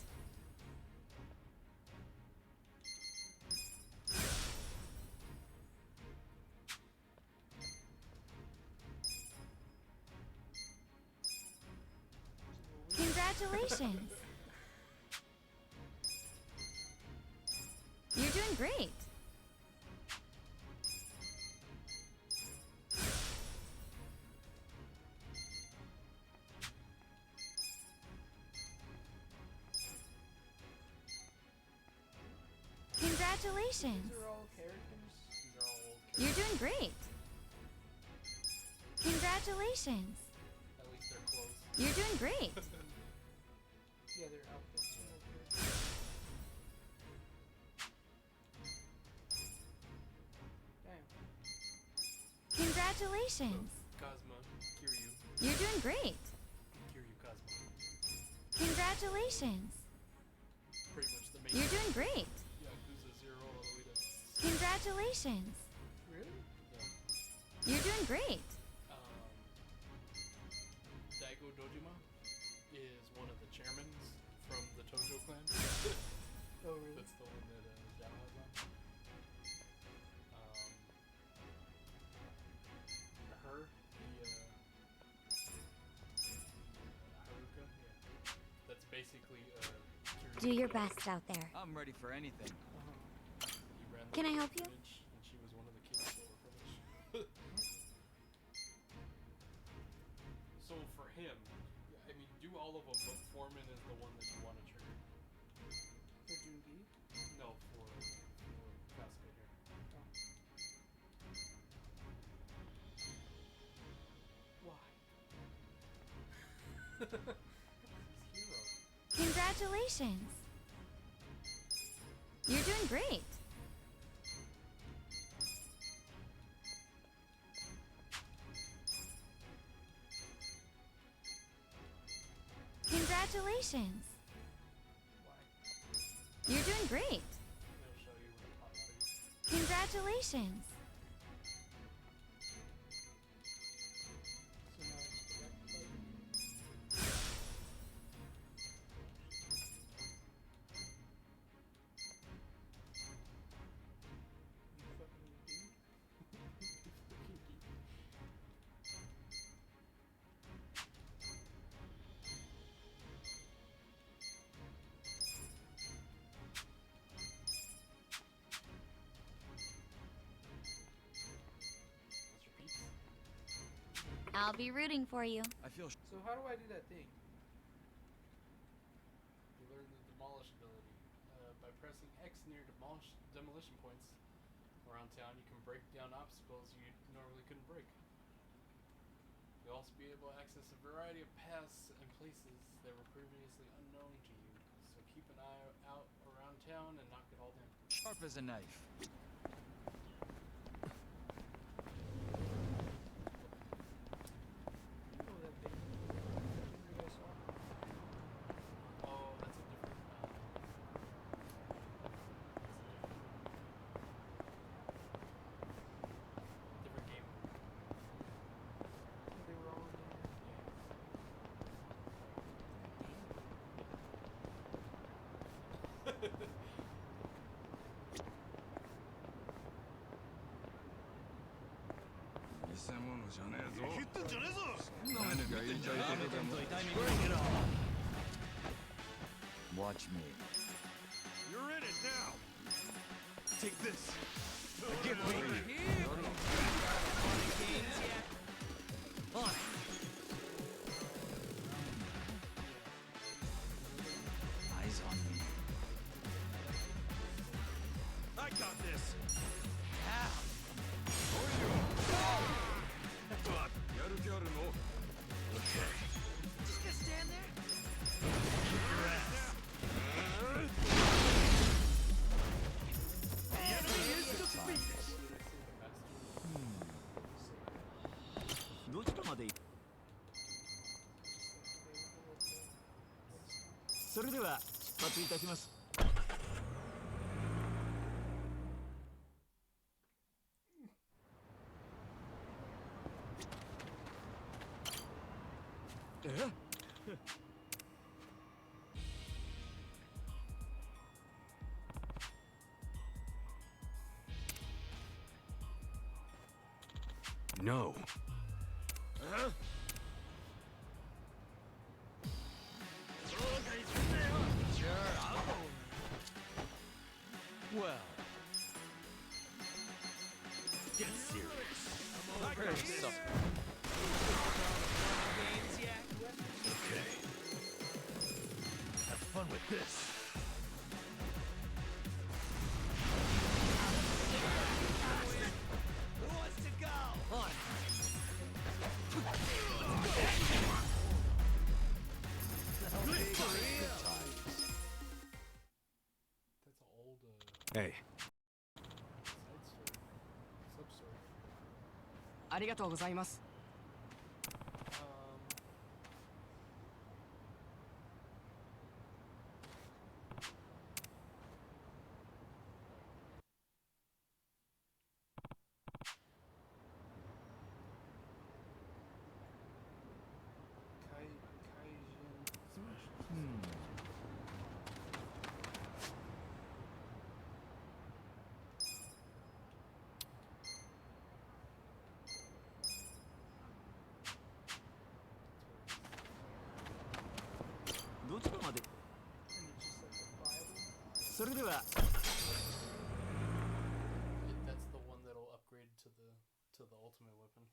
Congratulations! You're doing great! Congratulations! These are all characters. These are all old You're characters. doing great! Congratulations! At least they're close. You're doing great! Yeah, their outfits are all characters. Damn. Congratulations! Cosmo, Kiryu. You're doing great! Kiryu Cosmo. Congratulations. Pretty much the main. You're doing great. Yakuza 0 all the way to. Congratulations. Really? Yeah. You're doing great. Daigo Dojima is one of the chairmen from the Tojo clan. Oh, really? That's the one that Zhao has on. Her, Haruka, yeah. That's basically Do your best out there. I'm ready for anything. He ran the Can I help you? orphanage, and she was one of the kids at the orphanage. So for him, I mean, do all of them, but Foreman is the one that you want to trigger. For Jungi? No, for Kasuga here. Why? He's hero. Congratulations. You're doing great. Congratulations. You're doing great. They'll show you when it pops out of you. Congratulations. So now it's direct play. You fucking dude. I'll be rooting for you. I feel. So how do I do that thing? You learn the demolish ability. By pressing X near demolition points around town, you can break down obstacles you normally couldn't break. You'll also be able to access a variety of paths and places that were previously unknown to you. So keep an eye out around town and knock it all down. Sharp as a knife. You know that thing. That thing you guys saw? Oh, that's a different. Different game. They were all in there. Watch me. You're in it now. Take this. Give me. On. Eyes on me. I got this. Just gonna stand there? The enemy is defeated. どちらまで行それでは出発いたします。No. Well, Get serious. here's something. Okay. Have fun with this. Who wants to go? On. That's an old Hey, side story. Sub story. ありがとうございます。 Um, それでは That's the one that'll upgrade to the ultimate weapon.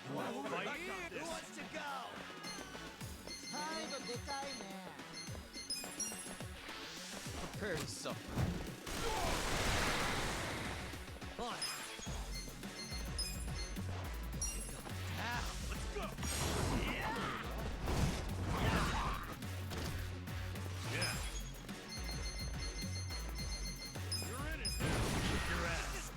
Who wants to go? Prepare to suffer. Let's go. Yeah. You're in it. Kick your ass.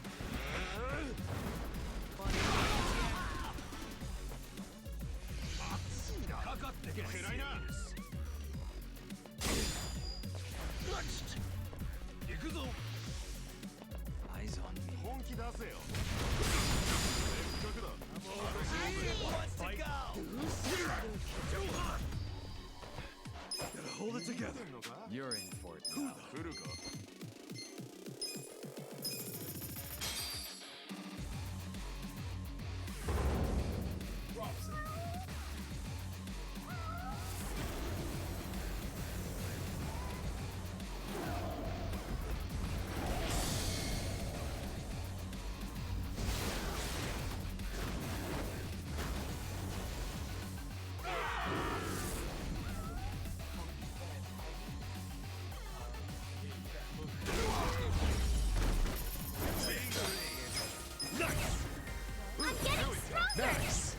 Eyes on me. Who wants to go? Gotta hold it together. You're in for it now. I'm getting stronger! Nice!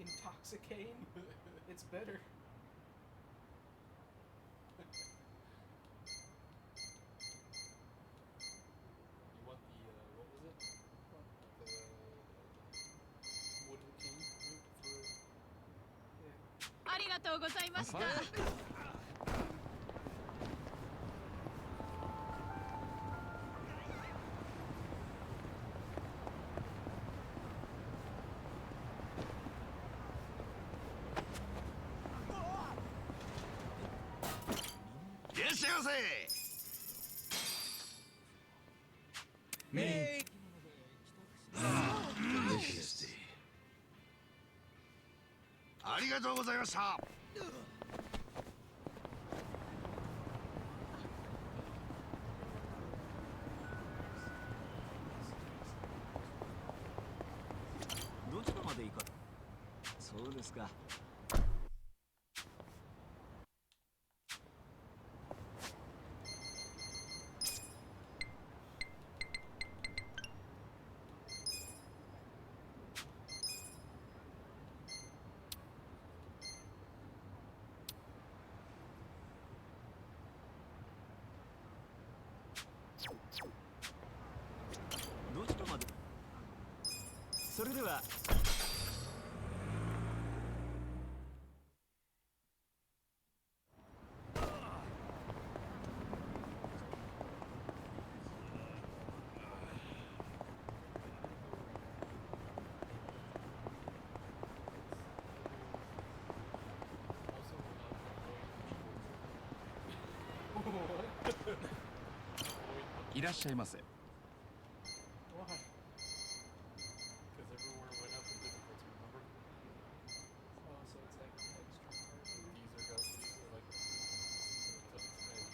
Intoxicating? It's better. You want the what was it? The wooden cane route for. Yeah. ありがとうございました。 Me. Delicious. ありがとうございました。どちらまで行かそうですか。どちらまでそれでは いらっしゃいませ。Why? Because everywhere went up in difficulty, remember? Oh, so it's like extra hard. These are like the toughest edge.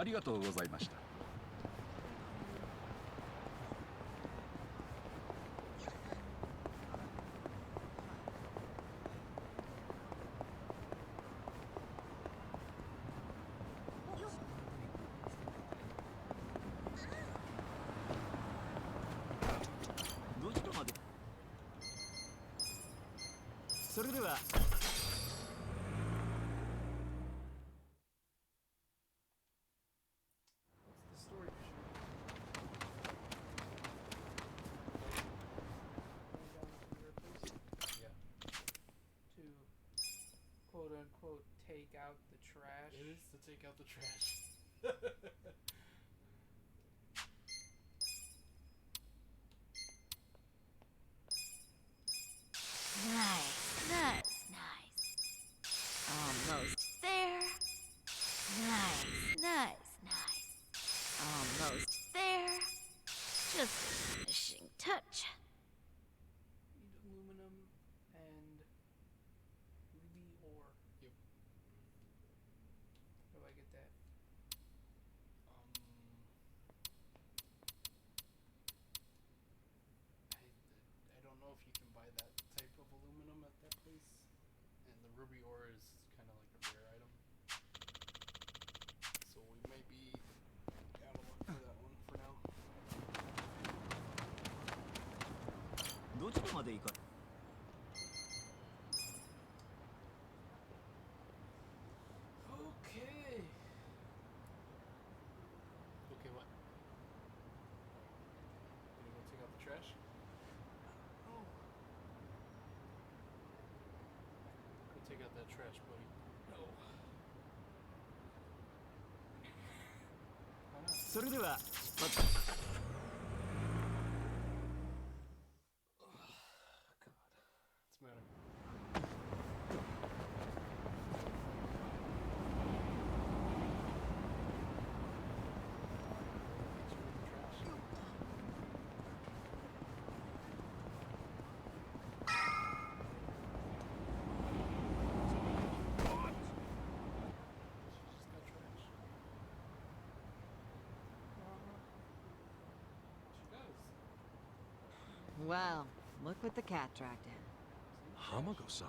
ありがとうございました。どちらまで。それでは。The story should Yeah. to quote unquote take out the trash. It is to take out the trash. Nice, nice, nice. Almost there. Nice, nice, nice. Almost there. Just a finishing touch. Need aluminum and ruby ore. Yep. How do I get that? I don't know if you can buy that type of aluminum at that place, and the ruby ore is kind of like a rare item, so we might be out of luck for that one for now. どちらまで行か。Okay. Okay, what? You gonna go take out the trash? Oh. Go take out that trash, buddy. No. Why not? それでは。God. What's the matter? Well, look what the cat dragged in. Hamako-san,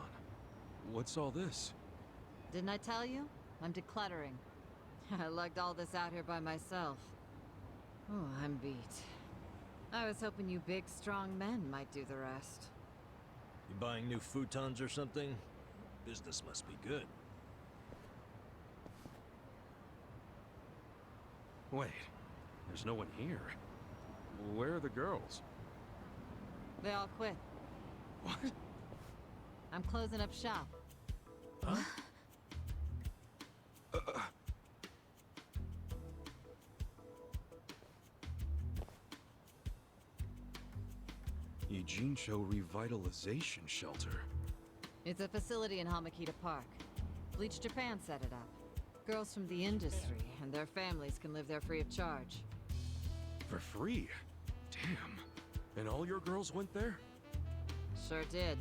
what's all this? Didn't I tell you? I'm decluttering. I lugged all this out here by myself. Oh, I'm beat. I was hoping you big, strong men might do the rest. You buying new futons or something? Business must be good. Wait, there's no one here. Where are the girls? They all quit. What? I'm closing up shop. Huh? Eugene-cho Revitalization Shelter. It's a facility in Hamakita Park. Bleach Japan set it up. Girls from the industry and their families can live there free of charge. For free? Damn. And all your girls went there? Sure did.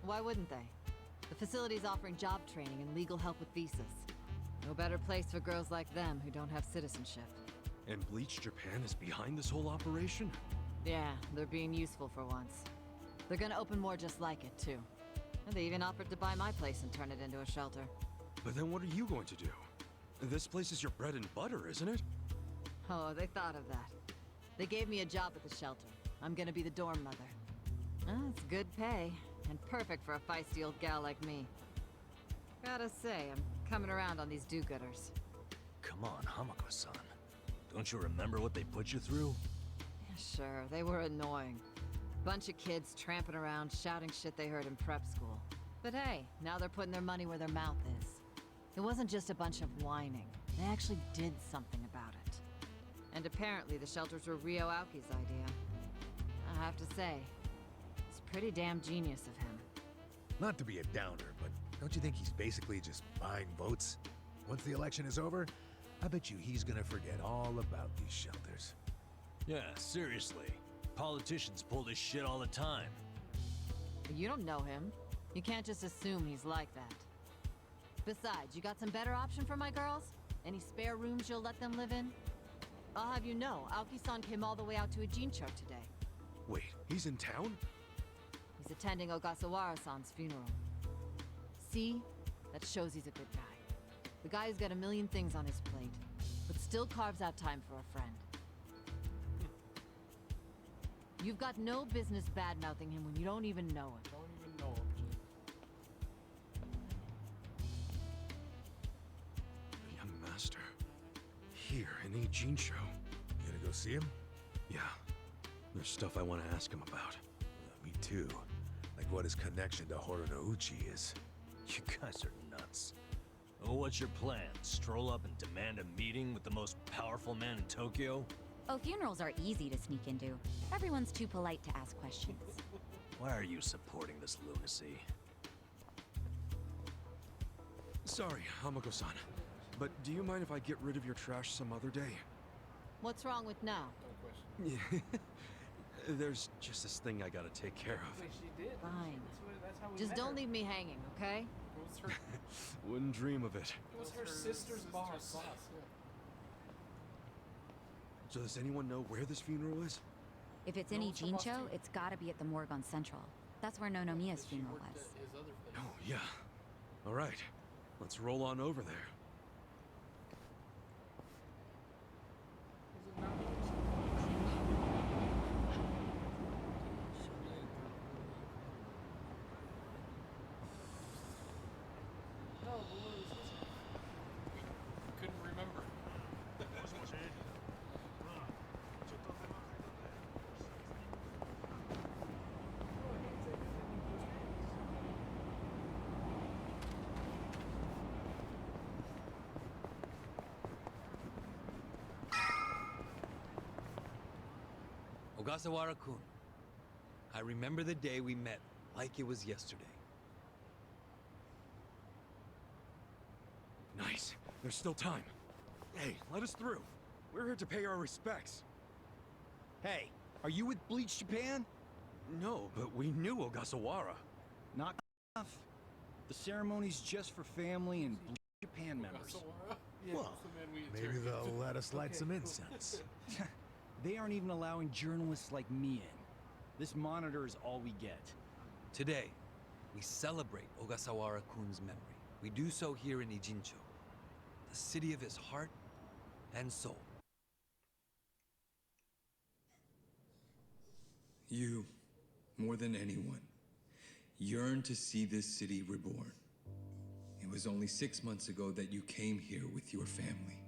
Why wouldn't they? The facility's offering job training and legal help with visas. No better place for girls like them who don't have citizenship. And Bleach Japan is behind this whole operation? Yeah, they're being useful for once. They're gonna open more just like it, too. And they even offered to buy my place and turn it into a shelter. But then what are you going to do? This place is your bread and butter, isn't it? Oh, they thought of that. They gave me a job at the shelter. I'm gonna be the dorm mother. It's good pay, and perfect for a feisty old gal like me. Gotta say, I'm coming around on these do-gooders. Come on, Hamako-san. Don't you remember what they put you through? Yeah, sure, they were annoying. Bunch of kids tramping around, shouting shit they heard in prep school. But hey, now they're putting their money where their mouth is. It wasn't just a bunch of whining. They actually did something about it. And apparently the shelters were Ryo Aoki's idea. I have to say, it's pretty damn genius of him. Not to be a downer, but don't you think he's basically just buying votes? Once the election is over, I bet you he's gonna forget all about these shelters. Yeah, seriously. Politicians pull this shit all the time. You don't know him. You can't just assume he's like that. Besides, you got some better option for my girls? Any spare rooms you'll let them live in? I'll have you know, Aoki-san came all the way out to Ijincho today. Wait, he's in town? He's attending Ogasawara-san's funeral. See? That shows he's a good guy. The guy's got a million things on his plate, but still carves out time for a friend. You've got no business bad-mouthing him when you don't even know him. Don't even know him, The young master. Here in Ijincho. You gonna go see him? Yeah. There's stuff I want to ask him about. Me too. Like what his connection to Horonouchi is. You guys are nuts. Oh, what's your plan? Stroll up and demand a meeting with the most powerful man in Tokyo? Oh, funerals are easy to sneak into. Everyone's too polite to ask questions. Why are you supporting this lunacy? Sorry, Hamako-san. But do you mind if I get rid of your trash some other day? What's wrong with now? Yeah. There's just this thing I gotta take care of. Wait, she did. Fine. That's how we Just met don't her. leave me hanging, okay? It was her, Wouldn't dream of it. It was her sister's boss. Yeah. So does anyone know where this funeral is? If it's in Ijincho, it's gotta be at the morgue on Central. That's where Nonomiya's funeral was. His other place. Oh, yeah. All right. Let's roll on over there. Couldn't remember. Ogasawara-kun. I remember the day we met like it was yesterday. Nice. There's still time. Hey, let us through. We're here to pay our respects. Hey, are you with Bleach Japan? No, but we knew Ogasawara. Not enough. The ceremony's just for family and Bleach Japan members. Yeah, Well, that's the man we maybe interrogated. they'll let us light Okay, some cool. incense. They aren't even allowing journalists like me in. This monitor is all we get. Today, we celebrate Ogasawara-kun's memory. We do so here in Ijincho, the city of his heart and soul. You, more than anyone, yearn to see this city reborn. It was only 6 months ago that you came here with your family.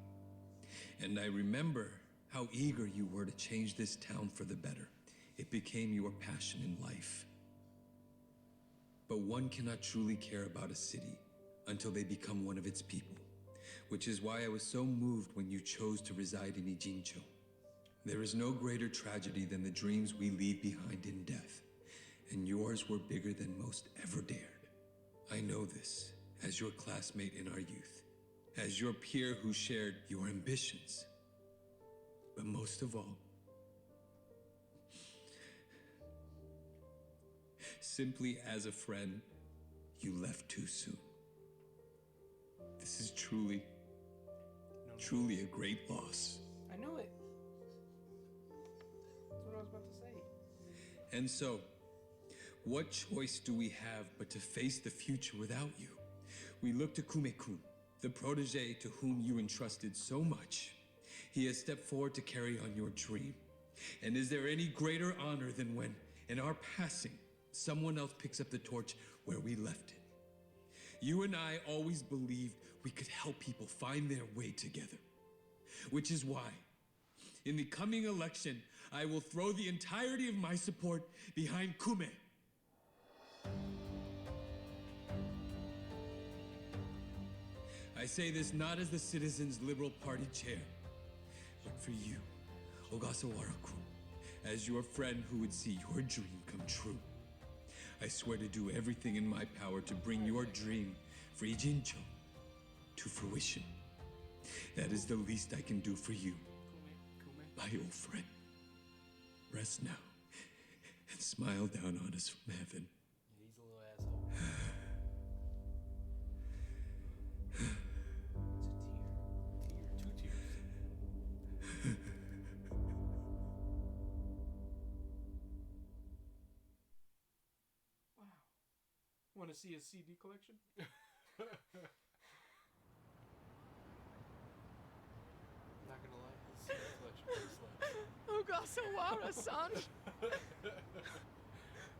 And I remember how eager you were to change this town for the better. It became your passion in life. But one cannot truly care about a city until they become one of its people, which is why I was so moved when you chose to reside in Ijincho. There is no greater tragedy than the dreams we leave behind in death, and yours were bigger than most ever dared. I know this as your classmate in our youth, as your peer who shared your ambitions. But most of all, simply as a friend, you left too soon. This is truly a great loss. I knew it. That's what I was about to say. And so, what choice do we have but to face the future without you? We look to Kume-kun, the protege to whom you entrusted so much. He has stepped forward to carry on your dream. And is there any greater honor than when, in our passing, someone else picks up the torch where we left it? You and I always believed we could help people find their way together. Which is why, in the coming election, I will throw the entirety of my support behind Kume. I say this not as the Citizens Liberal Party chair, but for you, Ogasawara-kun, as your friend who would see your dream come true. I swear to do everything in my power to bring your dream for Ijincho to fruition. That is the least I can do for you, my old friend. Rest now and smile down on us from heaven. He's a little asshole. want to see his CD collection? Not gonna lie, his CD collection pretty slaps. Ogasawara-san!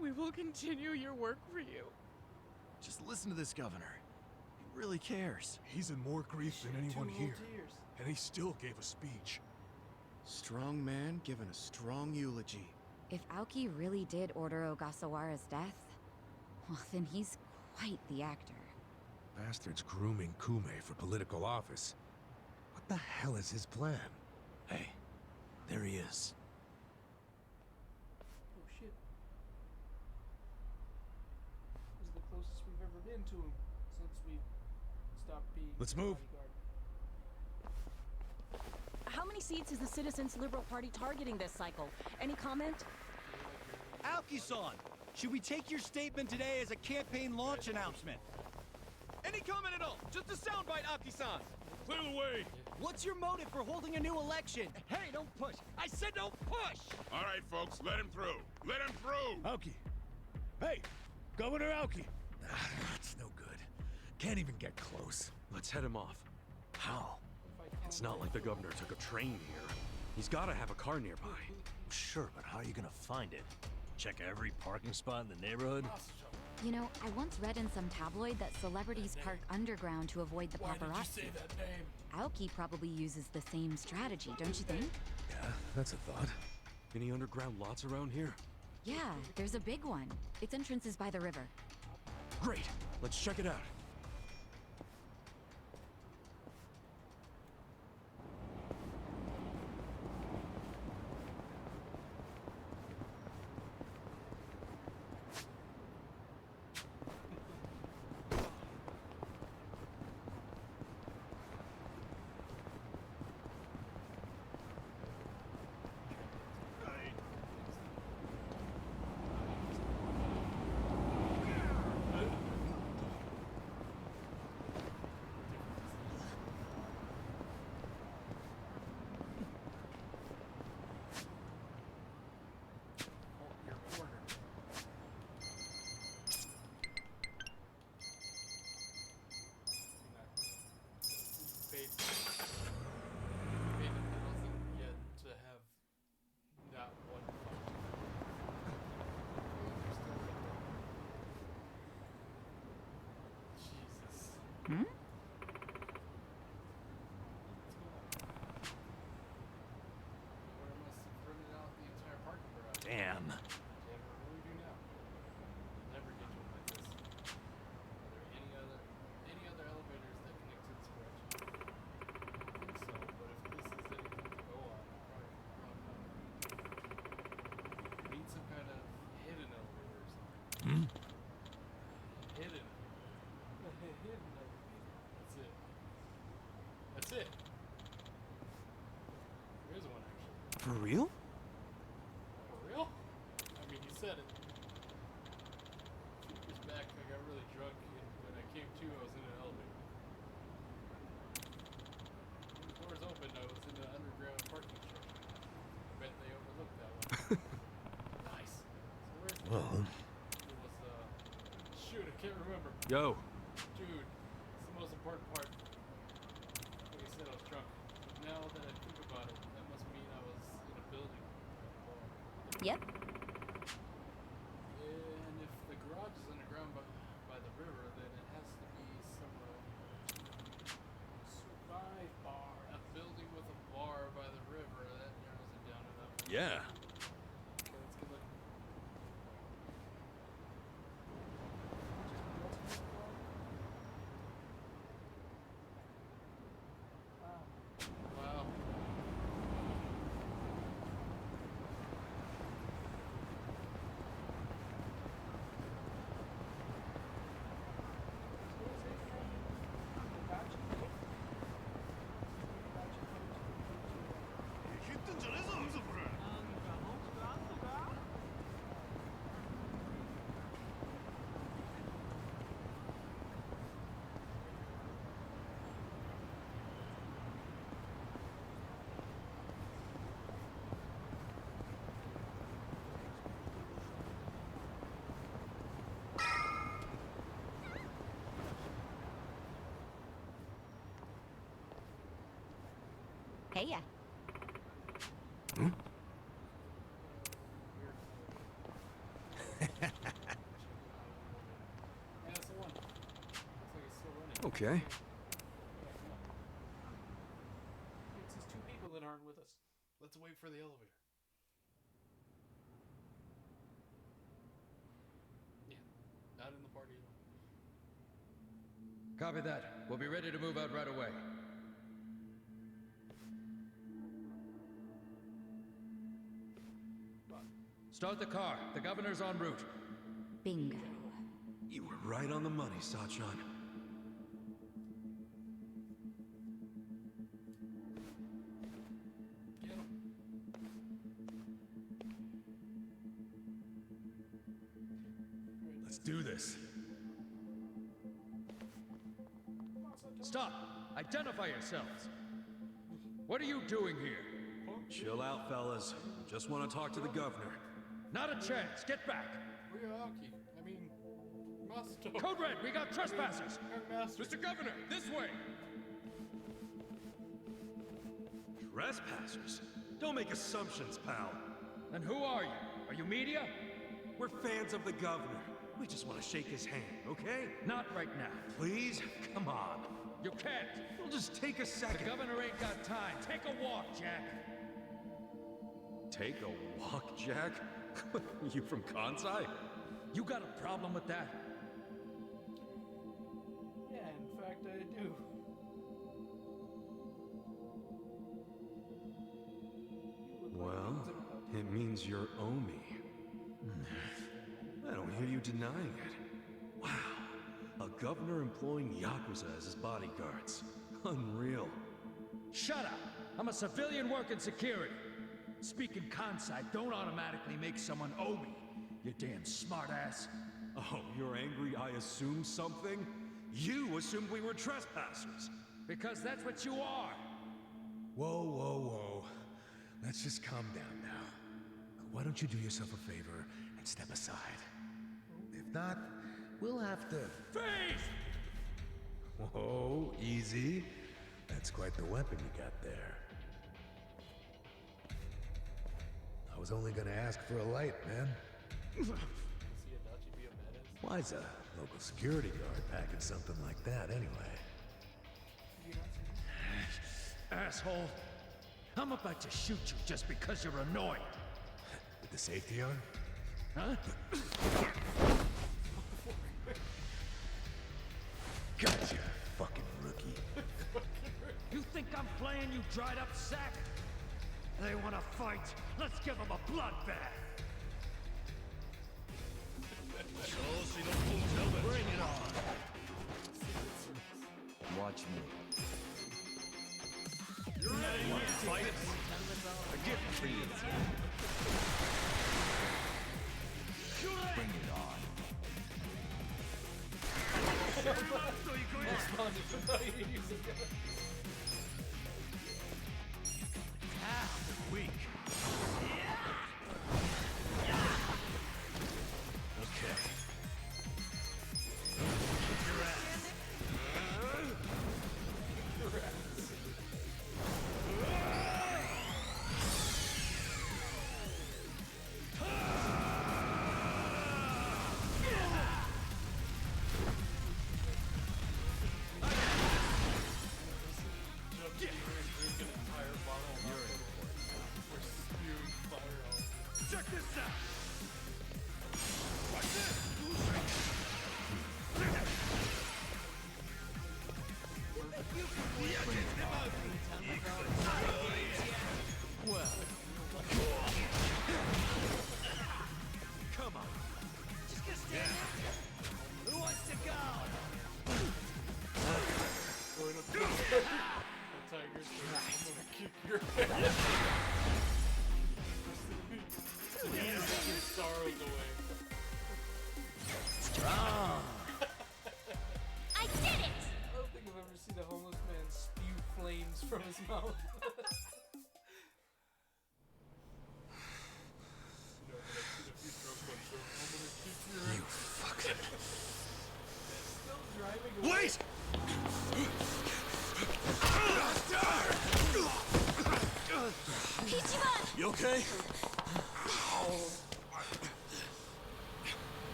We will continue your work for you. Just listen to this governor. He really cares. He's in more grief than anyone here. And he still gave a speech. Strong man giving a strong eulogy. If Aoki really did order Ogasawara's death, well, then he's quite the actor. Bastard's grooming Kume for political office. What the hell is his plan? Hey, there he is. Oh shit. This is the closest we've ever been to him since we stopped being Let's the move. bodyguard. How many seats is the Citizens Liberal Party targeting this cycle? Any comment? Aoki-san, should we take your statement today as a campaign launch announcement? Any comment at all? Just a soundbite, Aoki-san! Clear the way! What's your motive for holding a new election? Hey, don't push! I said don't push! All right, folks, let him through. Let him through! Aoki! Hey! Governor Aoki! That's no good. Can't even get close. Let's head him off. How? It's not like the governor took a train here. He's gotta have a car nearby. Sure, but how are you gonna find it? Check every parking spot in the neighborhood? You know, I once read in some tabloid that celebrities park underground to avoid the Why did you paparazzi. say that name? Aoki probably uses the same strategy, don't you think? Yeah, that's a thought. Any underground lots around here? Yeah, there's a big one. Its entrance is by the river. Great! Let's check it out. Hmm? Damn. That's it. There is one actually. For real? For real? I mean, you said it. A few years back, I got really drunk, and when I came to, I was in an elevator. When the doors opened, I was in an underground parking structure. I bet they overlooked that one. Nice. So where's the Well. It was, shoot, I can't remember. Yo. Dude, it's the most important part. Like I said, I was drunk. But now that I think about it, that must mean I was in a building. Yep. And if the garage is underground by the river, then it has to be somewhere. Survive bar. A building with a bar by the river, that narrows it down enough. Yeah. Okay, let's get looking. Wow. Hey, ya. Hmm? Yeah, that's the one. Looks like it's still running. Okay. It's these two people that aren't with us. Let's wait for the elevator. Yeah, not in the party at all. Copy that. We'll be ready to move out right away. Start the car. The governor's en route. Bingo. You were right on the money, Sachan. Get him. Let's do this. Stop! Identify yourselves! What are you doing here? Chill out, fellas. Just want to talk to the governor. Not a chance! Get back! Ryoaki. I mean, Master. Code Red, we got trespassers! Master. Mr. Governor, this way! Trespassers? Don't make assumptions, pal. And who are you? Are you media? We're fans of the governor. We just want to shake his hand, okay? Not right now. Please? Come on. You can't! We'll just take a second. The governor ain't got time. Take a walk, Jack. Take a walk, Jack? You from Kansai? You got a problem with that? Yeah, in fact, I do. Well, it means you're Omi. I don't hear you denying it. Wow. A governor employing Yakuza as his bodyguards. Unreal. Shut up! I'm a civilian working security. Speaking Kansai don't automatically make someone Omi, you damn smartass. Oh, you're angry I assumed something? You assumed we were trespassers. Because that's what you are. Whoa, whoa, whoa. Let's just calm down now. Why don't you do yourself a favor and step aside? If not, we'll have to... Freeze! Whoa, easy. That's quite the weapon you got there. I was only gonna ask for a light, man. See Adachi be a badass? Why's a local security guard packing something like that anyway? Asshole! I'm about to shoot you just because you're annoying. With the safety on? Huh? Gotcha, fucking rookie. You think I'm playing, you dried up sack? They want to fight. Let's give them a bloodbath. Bring it on. Watch me. You're ready to fight? A gift for you. Bring it on. Weak. Okay. Your ass. Check this out! Watch this! Well, come on! Just gonna stand there? Who wants to go? The tiger's gonna kick your ass. Your sorrows away. Strong! I did it! I don't think I've ever seen a homeless man spew flames from his mouth. You fucking... Still driving away. Wait! You okay?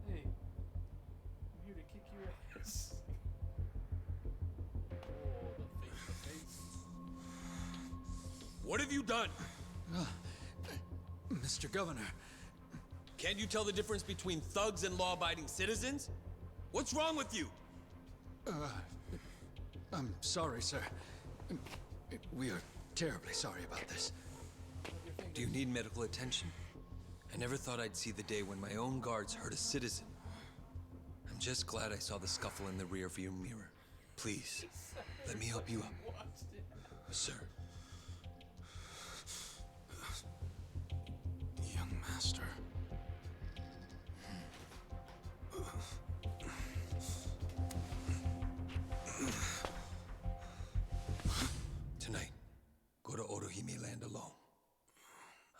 Hey, I'm here to kick your ass. Oh, the face. What have you done? Mr. Governor. Can't you tell the difference between thugs and law-abiding citizens? What's wrong with you? I'm sorry, sir. We are terribly sorry about this. Do you need medical attention? I never thought I'd see the day when my own guards hurt a citizen. I'm just glad I saw the scuffle in the rearview mirror. Please, let me help you up. Sir. Young master. Tonight, go to Orohime Land alone.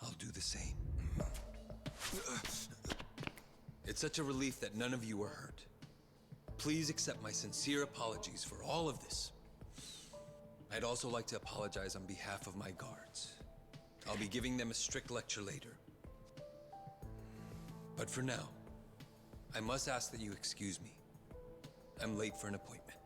I'll do the same. It's such a relief that none of you were hurt. Please accept my sincere apologies for all of this. I'd also like to apologize on behalf of my guards. I'll be giving them a strict lecture later. But for now, I must ask that you excuse me. I'm late for an appointment.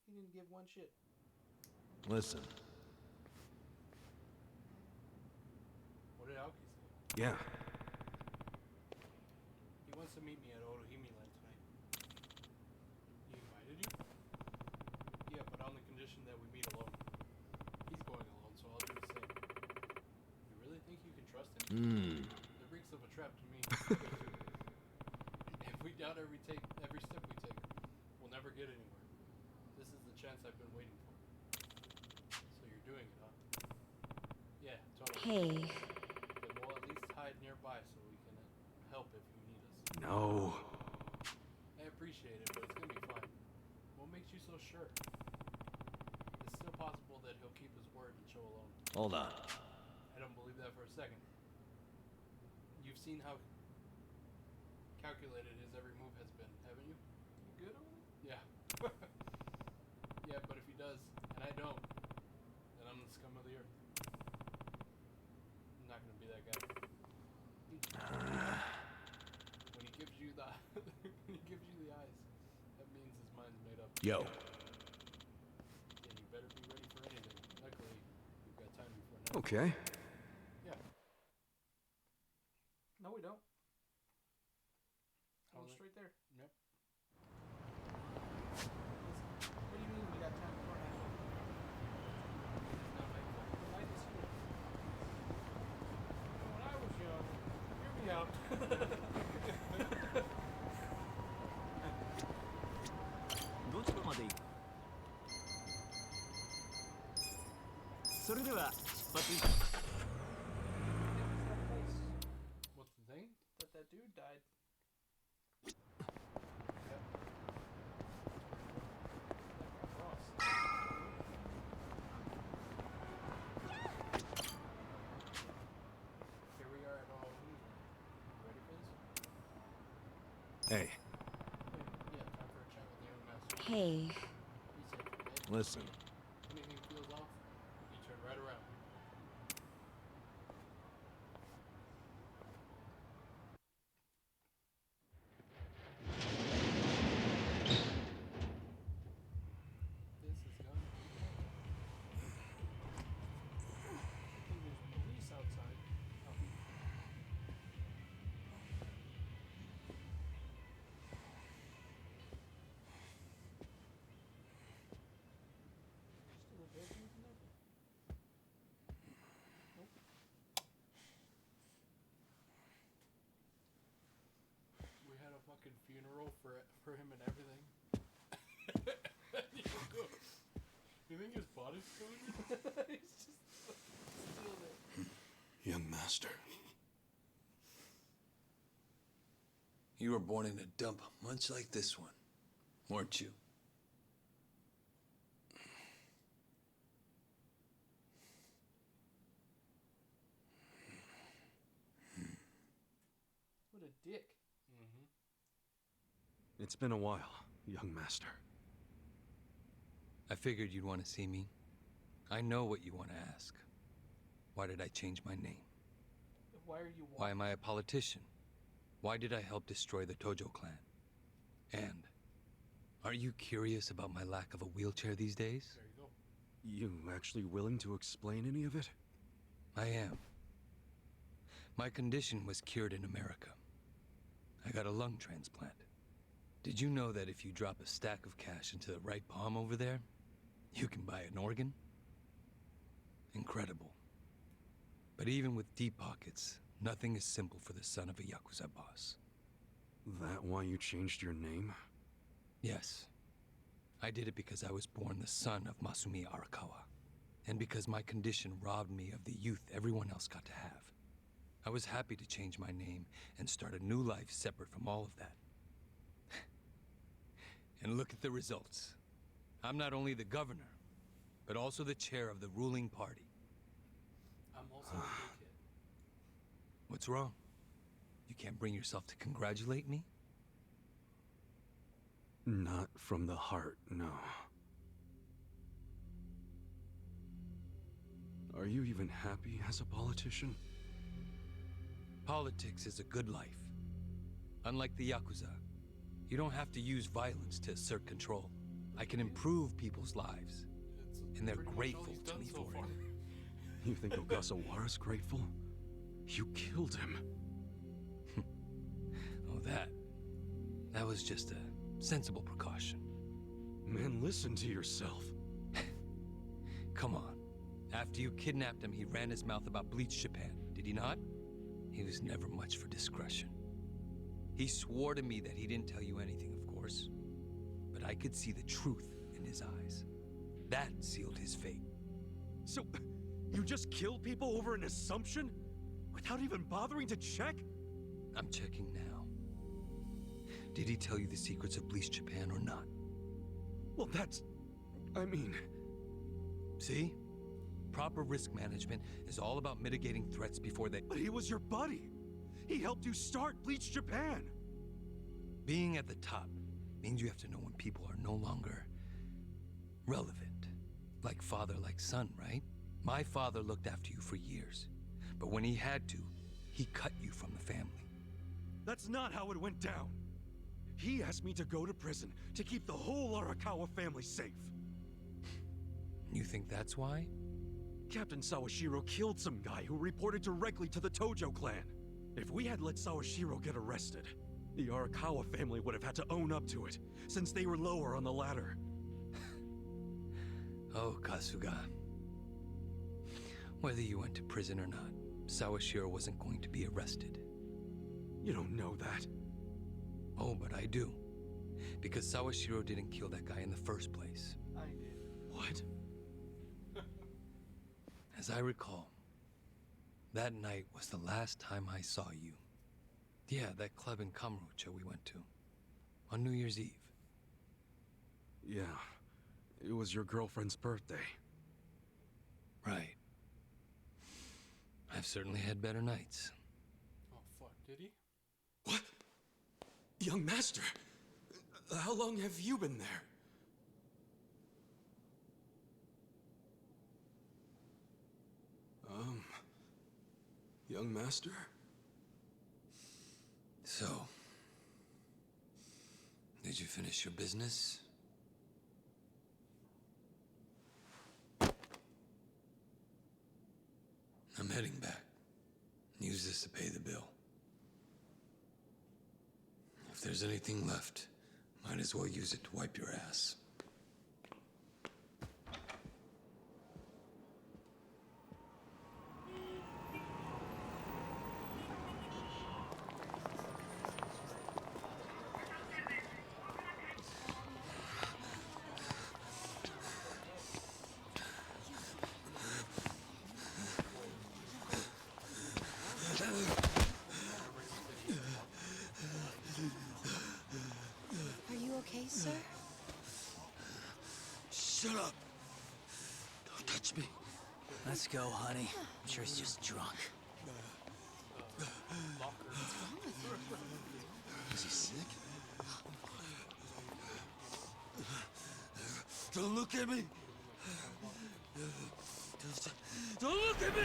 He didn't give one shit. Listen. What did Aoki say? Yeah. He wants to meet me at Orohime Land tonight. He invited you? Yeah, but on the condition that we meet alone. He's going alone, so I'll do the same. You really think you can trust him? That reeks of a trap to me. If we doubt every step we take, we'll never get anywhere. This is the chance I've been waiting for. So you're doing it, huh? Yeah, totally. Hey. Then we'll at least hide nearby so we can help if you need us. No. I appreciate it, but it's gonna be fine. What makes you so sure? It's still possible that he'll keep his word and show alone. Hold on. I don't believe that for a second. You've seen how calculated his every move has been, haven't you? You good on it? Yeah. Yeah, but if he does, and I don't, then I'm the scum of the earth. I'm not gonna be that guy. When he gives you the when he gives you the eyes, that means his mind's made up. Yo. Then you better be ready for anything. Luckily, we've got time before night. Okay. Yeah. No, we don't. Go Only- straight there. Yep. What do you mean we got time for night? The night is here. When I was young, hear me out. どちらまで行く？それでは出発。 What's the thing? That dude died. Here we are at all. You ready for this? Hey, Yeah, time for a chat with the young master. Hey. Be safe, okay? listen. Anything feels off, you turn right around. This is gonna be There's police outside. Still a dead dude in there? Nope. We had a fucking funeral for him and everything. You think his body's still in there? He's just still there. Young master. You were born in a dump much like this one, weren't you? What a dick. It's been a while, young master. I figured you'd want to see me. I know what you want to ask. Why did I change my name? Why are you? Why am I a politician? Why did I help destroy the Tojo clan? And are you curious about my lack of a wheelchair these days? There you go. You actually willing to explain any of it? I am. My condition was cured in America. I got a lung transplant. Did you know that if you drop a stack of cash into the right palm over there, you can buy an organ? Incredible. But even with deep pockets, nothing is simple for the son of a Yakuza boss. That why you changed your name? Yes. I did it because I was born the son of Masumi Arakawa, and because my condition robbed me of the youth everyone else got to have. I was happy to change my name and start a new life separate from all of that. And look at the results. I'm not only the governor, but also the chair of the ruling party. I'm also a good kid. What's wrong? You can't bring yourself to congratulate me? Not from the heart, no. Are you even happy as a politician? Politics is a good life. Unlike the Yakuza, you don't have to use violence to assert control. I can improve people's lives, and they're grateful to me for it. You think Ogasawara's grateful? You killed him. Oh, that was just a sensible precaution. Man, listen to yourself. Come on. After you kidnapped him, he ran his mouth about Bleach Japan, did he not? He was never much for discretion. He swore to me that he didn't tell you anything, of course. But I could see the truth in his eyes. That sealed his fate. So, you just killed people over an assumption? Without even bothering to check? I'm checking now. Did he tell you the secrets of Bleach Japan or not? Well, I mean... See? Proper risk management is all about mitigating threats before they... But he was your buddy! He helped you start Bleach Japan! Being at the top means you have to know when people are no longer relevant. Like father, like son, right? My father looked after you for years. But when he had to, he cut you from the family. That's not how it went down. He asked me to go to prison to keep the whole Arakawa family safe. You think that's why? Captain Sawashiro killed some guy who reported directly to the Tojo clan. If we had let Sawashiro get arrested, the Arakawa family would have had to own up to it, since they were lower on the ladder. Oh, Kasuga. Whether you went to prison or not, Sawashiro wasn't going to be arrested. You don't know that. Oh, but I do. Because Sawashiro didn't kill that guy in the first place. I did. What? As I recall, that night was the last time I saw you. Yeah, that club in Kamurocho we went to. On New Year's Eve. Yeah. It was your girlfriend's birthday. Right. I've certainly had better nights. Oh, fuck, did he? What? Young master! How long have you been there? Young master? So, did you finish your business? I'm heading back. Use this to pay the bill. If there's anything left, might as well use it to wipe your ass. sir? Shut up! Don't touch me. Let's go, honey. I'm sure he's just drunk. Is he sick? Don't look at me! Don't look at me!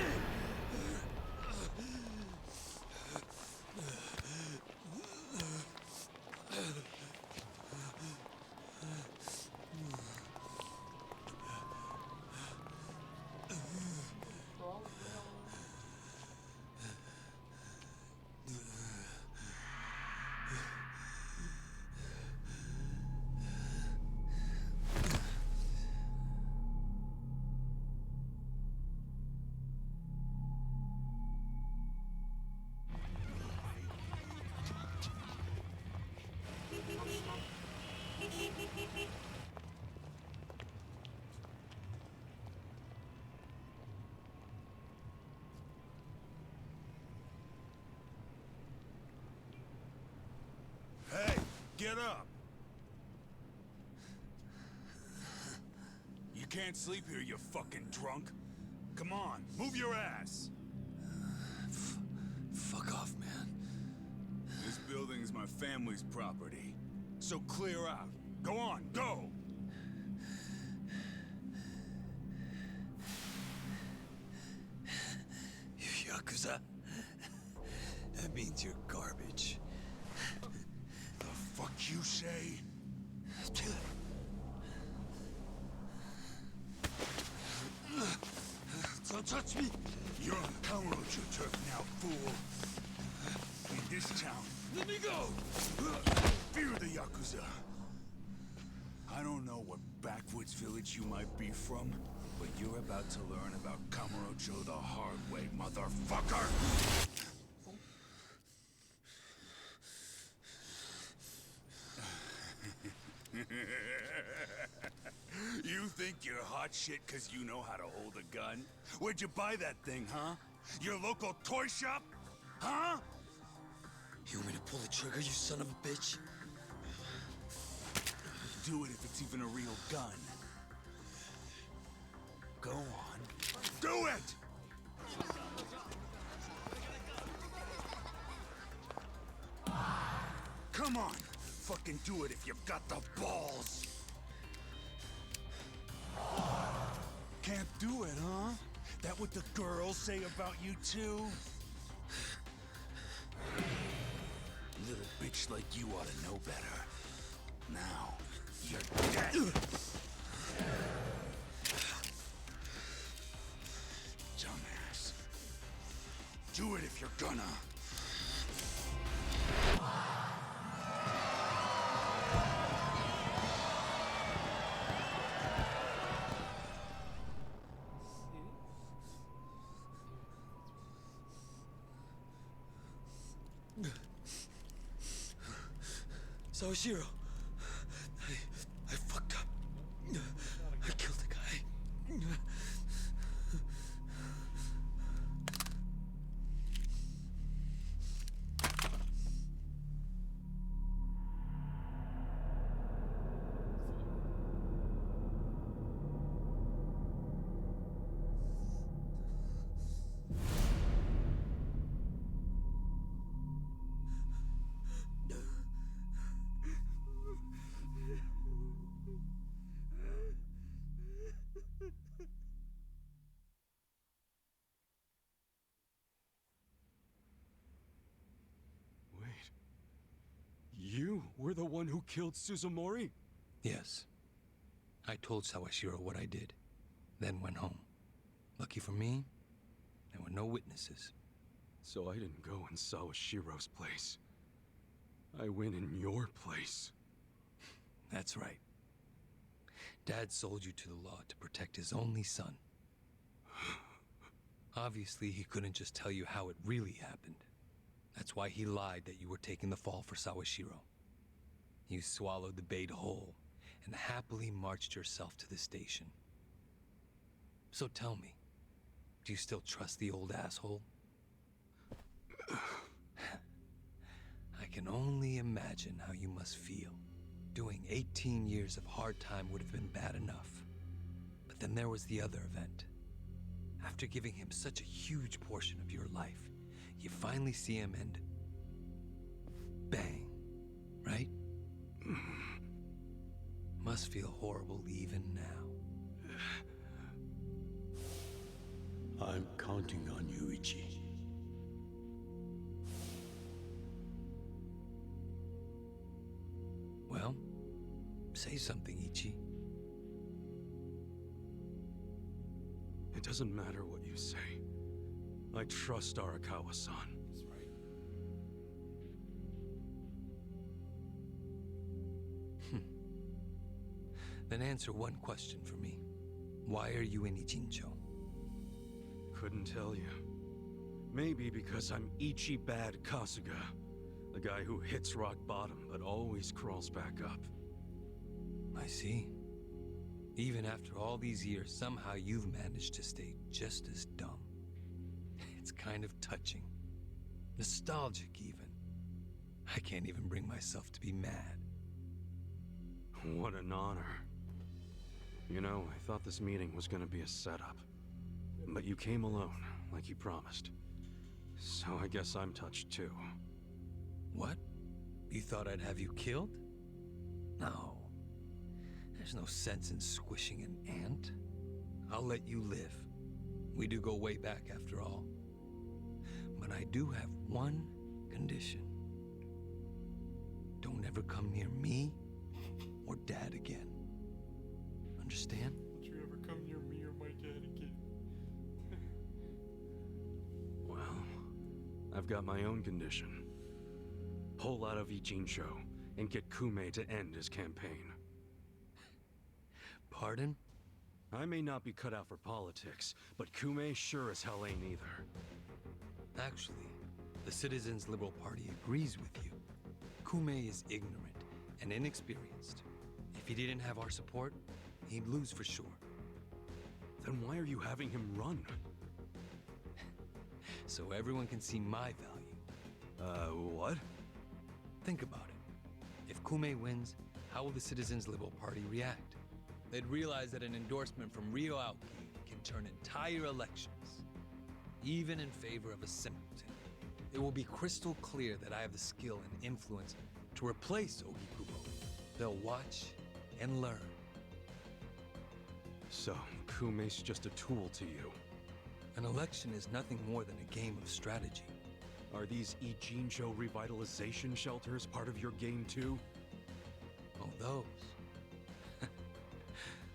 Hey, get up! You can't sleep here, you fucking drunk. Come on, move your ass! Fuck off, man. This building's my family's property. So clear out. Go on, go! You Yakuza? That means you're garbage. The fuck you say? Don't touch me! You're on Kamurocho turf now, fool. In this town, Let me go! fear the Yakuza. I don't know what backwoods village you might be from, but you're about to learn about Kamurocho the hard way, motherfucker! You think you're hot shit because you know how to hold a gun? Where'd you buy that thing, huh? Your local toy shop? Huh? You want me to pull the trigger, you son of a bitch? Do it if it's even a real gun. Go on. Do it! Come on! Fucking do it if you've got the balls! Can't do it, huh? That what the girls say about you too? Little bitch like you ought to know better. Now, you're dead! Dumbass. Do it if you're gonna. Sawashiro, I fucked up. I killed a guy. You were the one who killed Suzumori? Yes. I told Sawashiro what I did, then went home. Lucky for me, there were no witnesses. So I didn't go in Sawashiro's place. I went in your place. That's right. Dad sold you to the law to protect his only son. Obviously, he couldn't just tell you how it really happened. That's why he lied that you were taking the fall for Sawashiro. You swallowed the bait whole and happily marched yourself to the station. So tell me, do you still trust the old asshole? I can only imagine how you must feel. doing 18 years of hard time would have been bad enough. But then there was the other event. After giving him such a huge portion of your life, you finally see him and... bang, right? Must feel horrible even now. I'm counting on you, Ichi. Well, say something, Ichi. It doesn't matter what you say. I trust Arakawa-san. That's right. Then answer one question for me. Why are you in Ijincho? Couldn't tell you. Maybe because I'm Ichi Bad Kasuga. The guy who hits rock bottom but always crawls back up. I see. Even after all these years, somehow you've managed to stay just as dumb. It's kind of touching. Nostalgic, even. I can't even bring myself to be mad. What an honor. You know, I thought this meeting was gonna be a setup. But you came alone, like you promised. So I guess I'm touched too. What? You thought I'd have you killed? No. There's no sense in squishing an ant. I'll let you live. We do go way back after all. But I do have one condition. Don't ever come near me or Dad again. Understand? Don't you ever come near me or my dad again. Well, I've got my own condition. Pull out of Ijincho and get Kume to end his campaign. Pardon? I may not be cut out for politics, but Kume sure as hell ain't either. Actually, the Citizens Liberal Party agrees with you. Kume is ignorant and inexperienced. If he didn't have our support, he'd lose for sure. Then why are you having him run? So everyone can see my value. What? Think about it. If Kume wins, how will the Citizens Liberal Party react? They'd realize that an endorsement from Ryo Aoki can turn entire elections, even in favor of a simpleton. It will be crystal clear that I have the skill and influence to replace Ogikubo. They'll watch and learn. So, Kume's just a tool to you. An election is nothing more than a game of strategy. Are these Ijincho revitalization shelters part of your game too? Oh, those.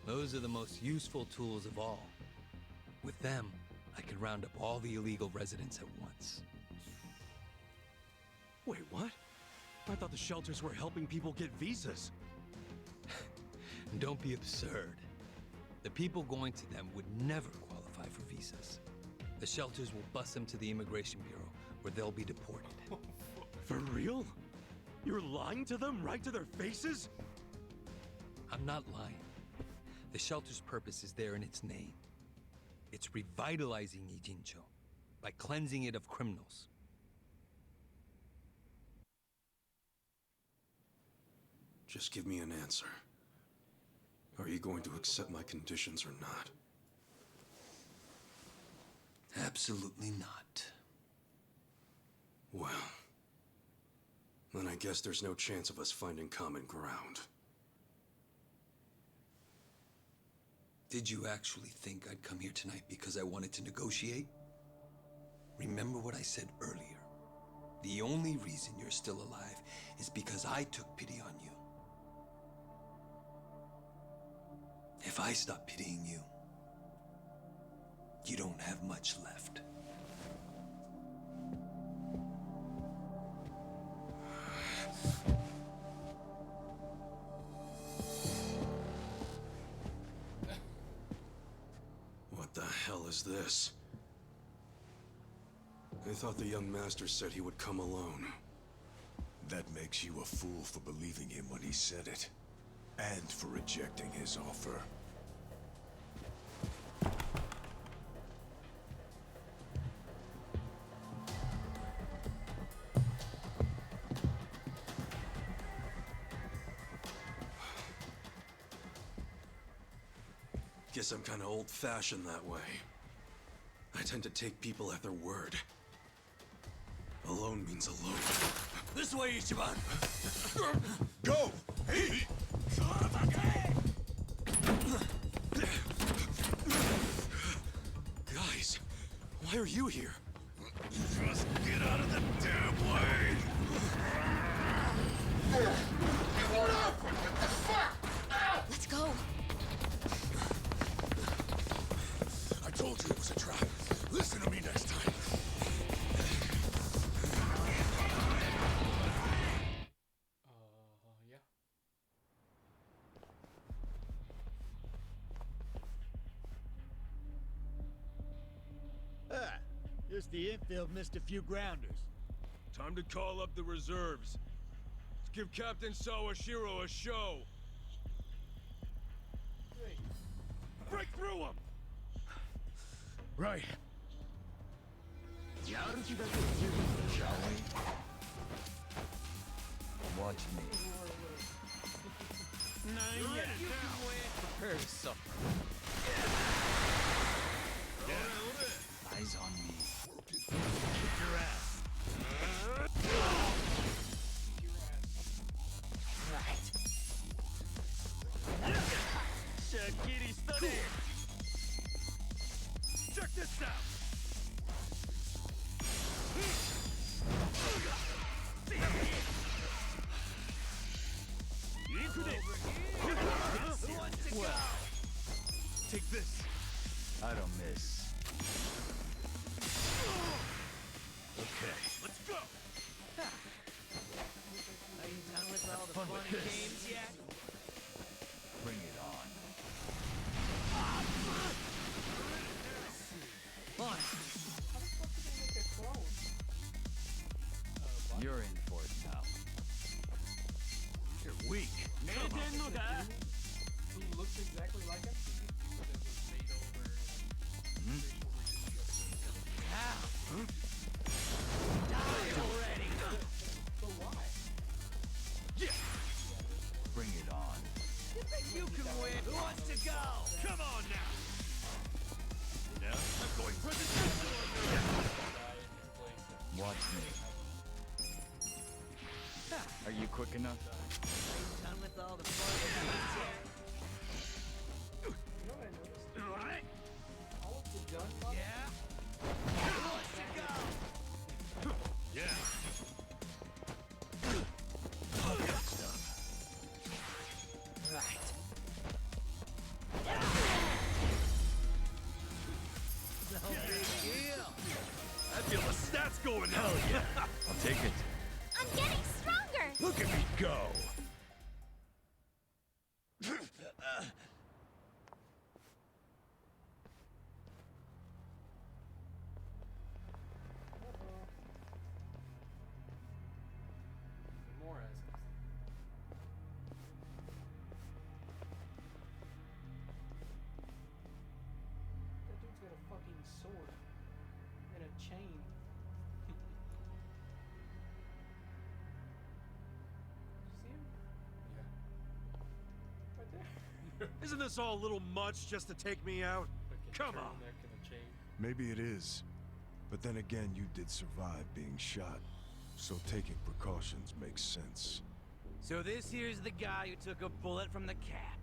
Those are the most useful tools of all. With them, I can round up all the illegal residents at once. Wait, what? I thought the shelters were helping people get visas. Don't be absurd. The people going to them would never qualify for visas. The shelters will bus them to the Immigration Bureau, where they'll be deported. For real? You're lying to them right to their faces? I'm not lying. The shelter's purpose is there in its name. It's revitalizing Ijincho by cleansing it of criminals. Just give me an answer. Are you going to accept my conditions or not? Absolutely not. Well, then I guess there's no chance of us finding common ground. Did you actually think I'd come here tonight because I wanted to negotiate? Remember what I said earlier. The only reason you're still alive is because I took pity on you. If I stop pitying you, you don't have much left. What the hell is this? I thought the young master said he would come alone. That makes you a fool for believing him when he said it. And for rejecting his offer. Guess I'm kind of old-fashioned that way. I tend to take people at their word. Alone means alone. This way, Ichiban! Go! Hey! Guys, why are you here? Just get out of the damn way! What happened? What the fuck? Let's go. I told you it was a trap. Listen to me next time. Yeah. Ah, just the infield missed a few grounders. Time to call up the reserves. Let's give Captain Sawashiro a show. Break through him! Right. Shall we? Watch me. Prepare to suffer. Eyes on me. Kick your ass. Right. Shakiri study! Check this out! Well, take this. I don't miss. Okay, let's go. Are you done with all the fun fun with and this. games yet? Bring it on. Fun. You're in for it now. You're weak. Who looks exactly like him? die already! But why? Yeah. Bring it on. You think you can win? Who wants to go? Come on now. Yeah, I'm going for the Watch me. Are you quick enough? Done with all the fun and games yet? You know what I noticed? All of the gun buttons. Yeah? Who wants to go? Yeah. Good stuff. Right. No big deal. I feel the stats going now. Hell yeah. I'll take it. I'm getting stronger. Look at me go! More assets. That dude's got a fucking sword and a chain. See him? Yeah. Right there. Isn't this all a little much just to take me out? Come on. Neck and a chain. Maybe it is. But then again, you did survive being shot. So taking precautions makes sense. So this here's the guy who took a bullet from the cap.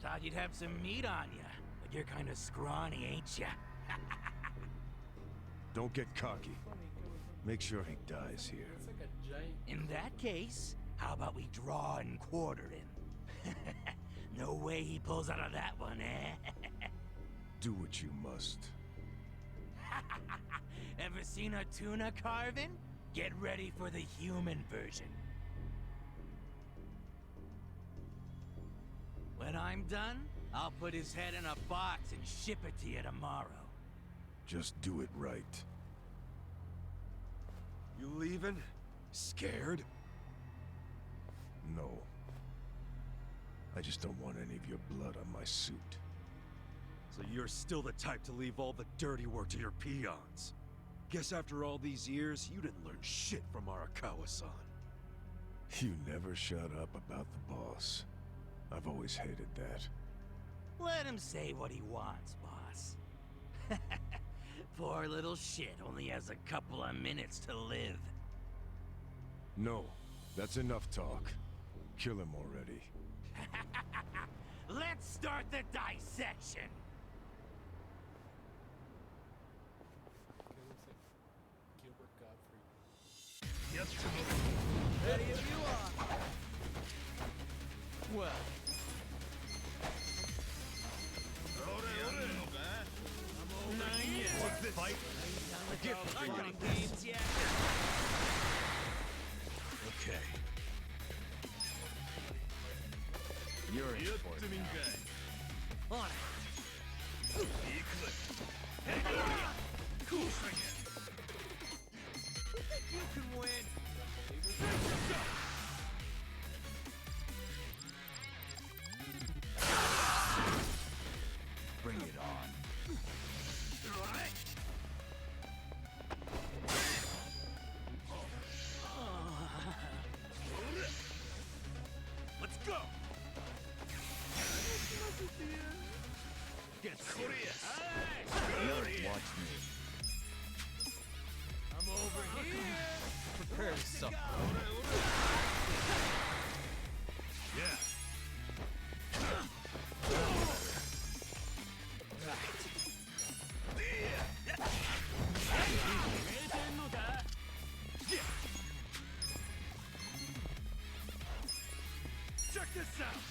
Thought you'd have some meat on ya, but you're kinda scrawny, ain't ya? Don't get cocky. Make sure he dies here. It's like a giant. In that case, how about we draw and quarter him? No way he pulls out of that one, eh? Do what you must. Ever seen a tuna carving? Get ready for the human version. When I'm done, I'll put his head in a box and ship it to you tomorrow. Just do it right. You leaving? Scared? No. I just don't want any of your blood on my suit. So you're still the type to leave all the dirty work to your peons. Guess after all these years, you didn't learn shit from Arakawa-san. You never shut up about the boss. I've always hated that. Let him say what he wants, boss. Poor little shit only has a couple of minutes to live. No, that's enough talk. Kill him already. Let's start the dissection. Gilbert Godfrey. Ready if you are. Well. Fight. Games yet? Okay. You're in for it now. On it. Cool thing. You think you can win? Bring it on. Let's go. Get serious. Watch me. I'm over here. Prepare to suffer. Yeah. Check this out.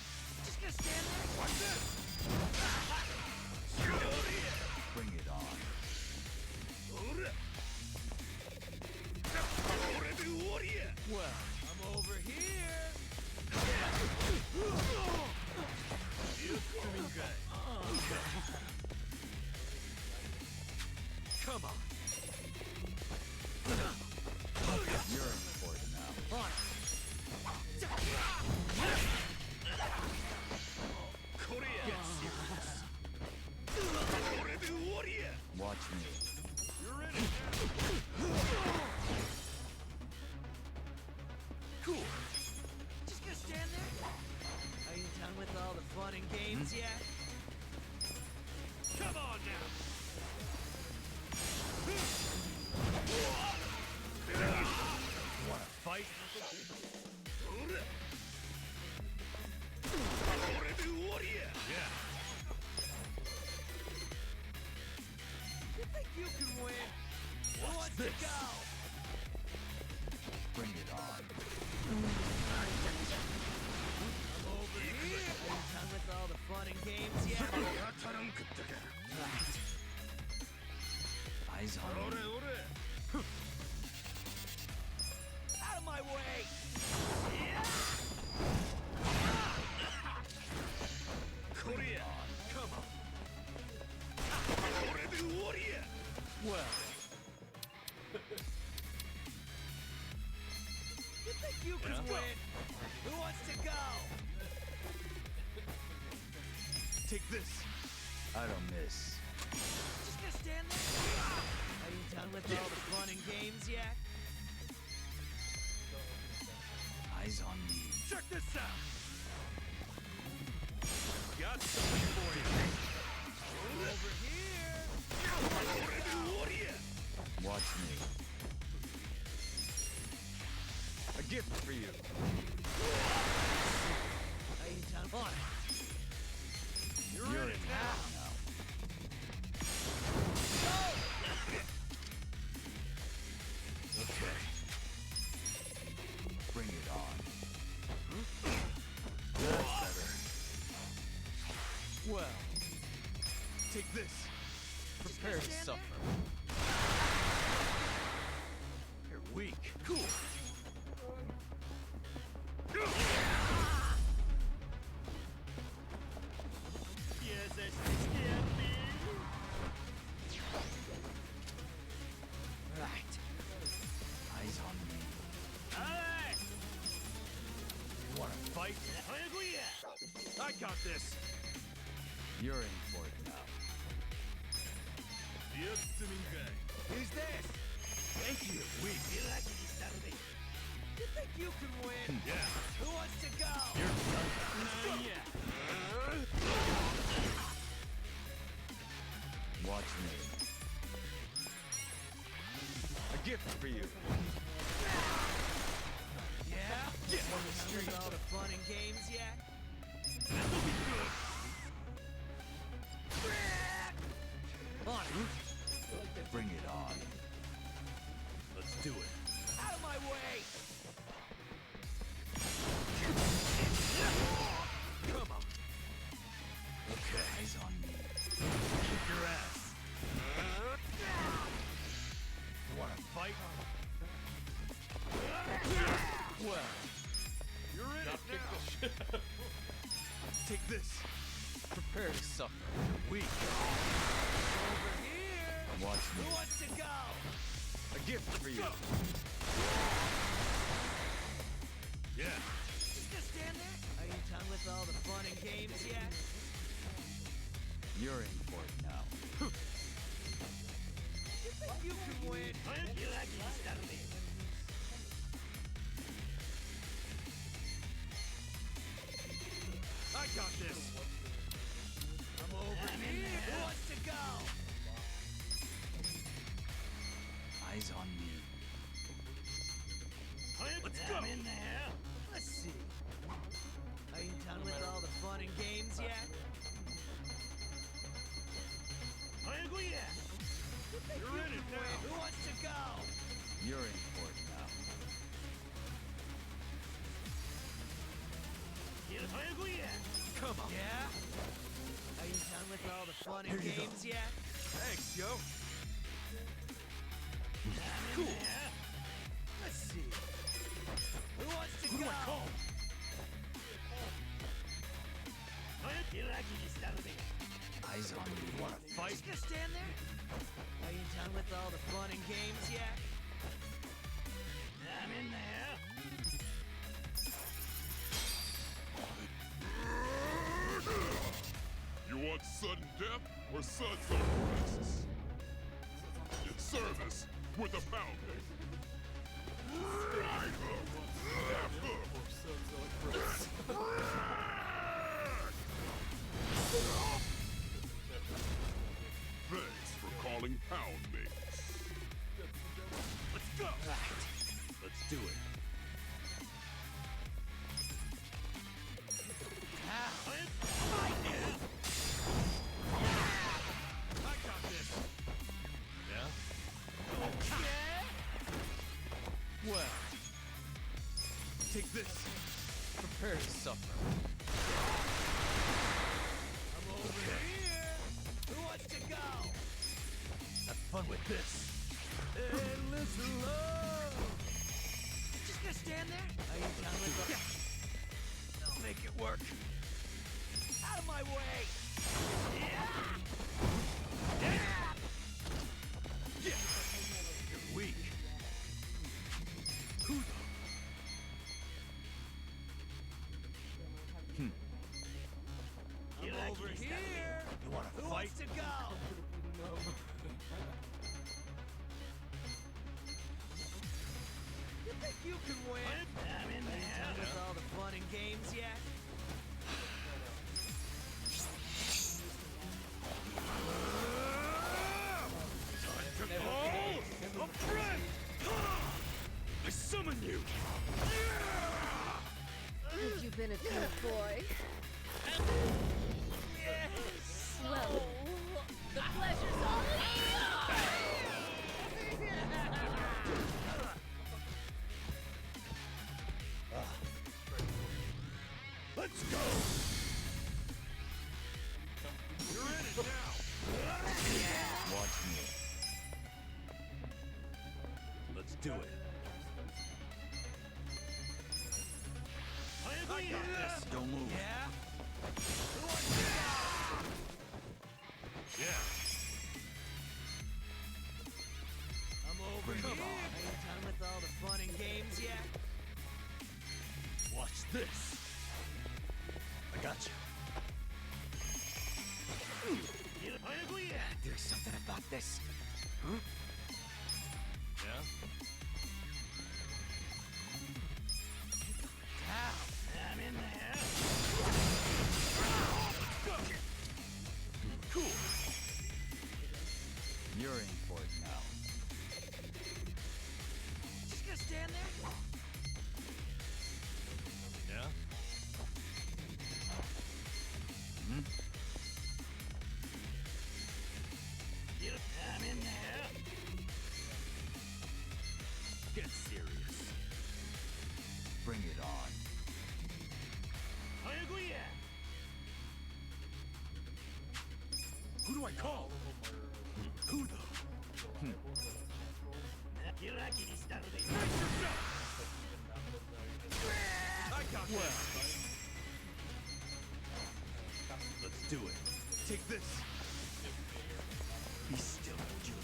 Just gonna stand there. Watch this. Bring it on. Well, I'm over here. Come on. You're in for it now. On it. Get serious. Watch me. You're in it. Cool. Just gonna stand there? Are you done with all the fun and games yet? Come on now. Wanna fight? Yeah. You think you can win? Who wants to go? Bring it on. I'm over here. Are you done with all the fun and games yet? Right. Eyes on me. Out of my way! Korea. Come on. Well. You think you can win? Who wants to go? Take this. I don't miss. Just gonna stand there? Are you done with all the fun and games yet? Eyes on me. Check this out. Got something for you. Over here. Watch me. A gift for you. Are you done? On it. You're in it now. Okay. Bring it on. That's better. Well, take this. Prepare to suffer. You're weak. Cool. Right. Eyes on me. You wanna fight? I got this. You're in for it now. Who's this? Thank you. Weak. You think you can win? Yeah. Who wants to go? You're done. Not yet. Watch me. A gift for you. Yeah? Get on the street. All the fun and games yet? This'll be good. On it. Bring it on. Let's do it. Out of my way! Come on. Okay. Eyes on me. Kick your ass. You wanna fight? Well, You're in it now. take this. Prepare to suffer. Weak. Over here! Watch me. Who wants to go? A gift for you. Yeah. Just gonna stand there? Are you done with all the fun and games yet? You're in for it now. You think you can win? I got this. I'm over here. Who wants to go? Eyes on me. Let's go. In there. Let's see. Are you done with all the fun and games yet? You're in it now. Who wants to go? You're in for it now. Come on. Yeah? Are you done with all the fun and games yet? Thanks, yo. Cool. Let's see. Who wants to Who go? do I call? Eyes on me. You wanna fight? Just gonna stand there? Are you done with all the fun and games yet? I'm in there. You want sudden death or suds on breasts? In service with a pounding. Right hook, left hook. Thanks for calling pound mates. Let's go. Let's do it. I got this. Yeah? Well, take this. Prepare to suffer. I'm over here. Who wants to go? Have fun with this. Endless love. Just gonna stand there? Are you done with the... I'll make it work. Out of my way. Yeah. You're weak. Who the? I'm over here. You wanna Who fight? wants to go? You think you can win? I'm in there. Are you done with all the fun and games yet? Time to call a friend! I summon you! Have you been a good boy? Yes! Well, the pleasure's all Let's go! You're in it now! Watch me. Let's do it. I got this. Don't move. Yeah? Who wants to go? Yeah. I'm over here. Are you done with all the fun and games yet? Watch this. I got you. There's something about this. Huh? Yeah? Get serious. Bring it on. Who do I call? Who the? I got this. Let's do it. Take this. Be still, would you?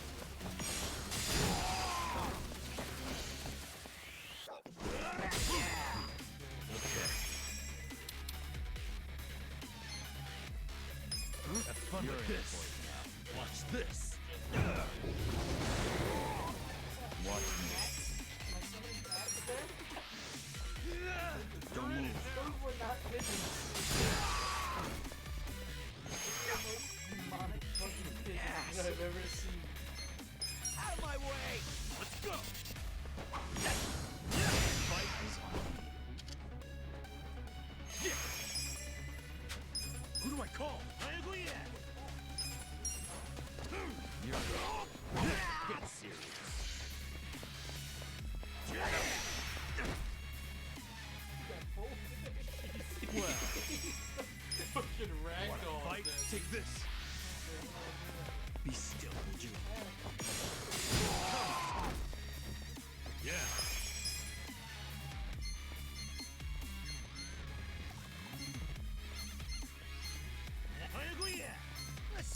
Okay. Have fun with this. Watch this. Watch me. Don't move. Those were not pigeons. The most demonic fucking pigeons I've ever seen. Out of my way! Let's go! Fight is on me. Who do I call? Get serious. Well, Fucking ragdoll. fight? Take this. Be still, would you? Come on. Yeah.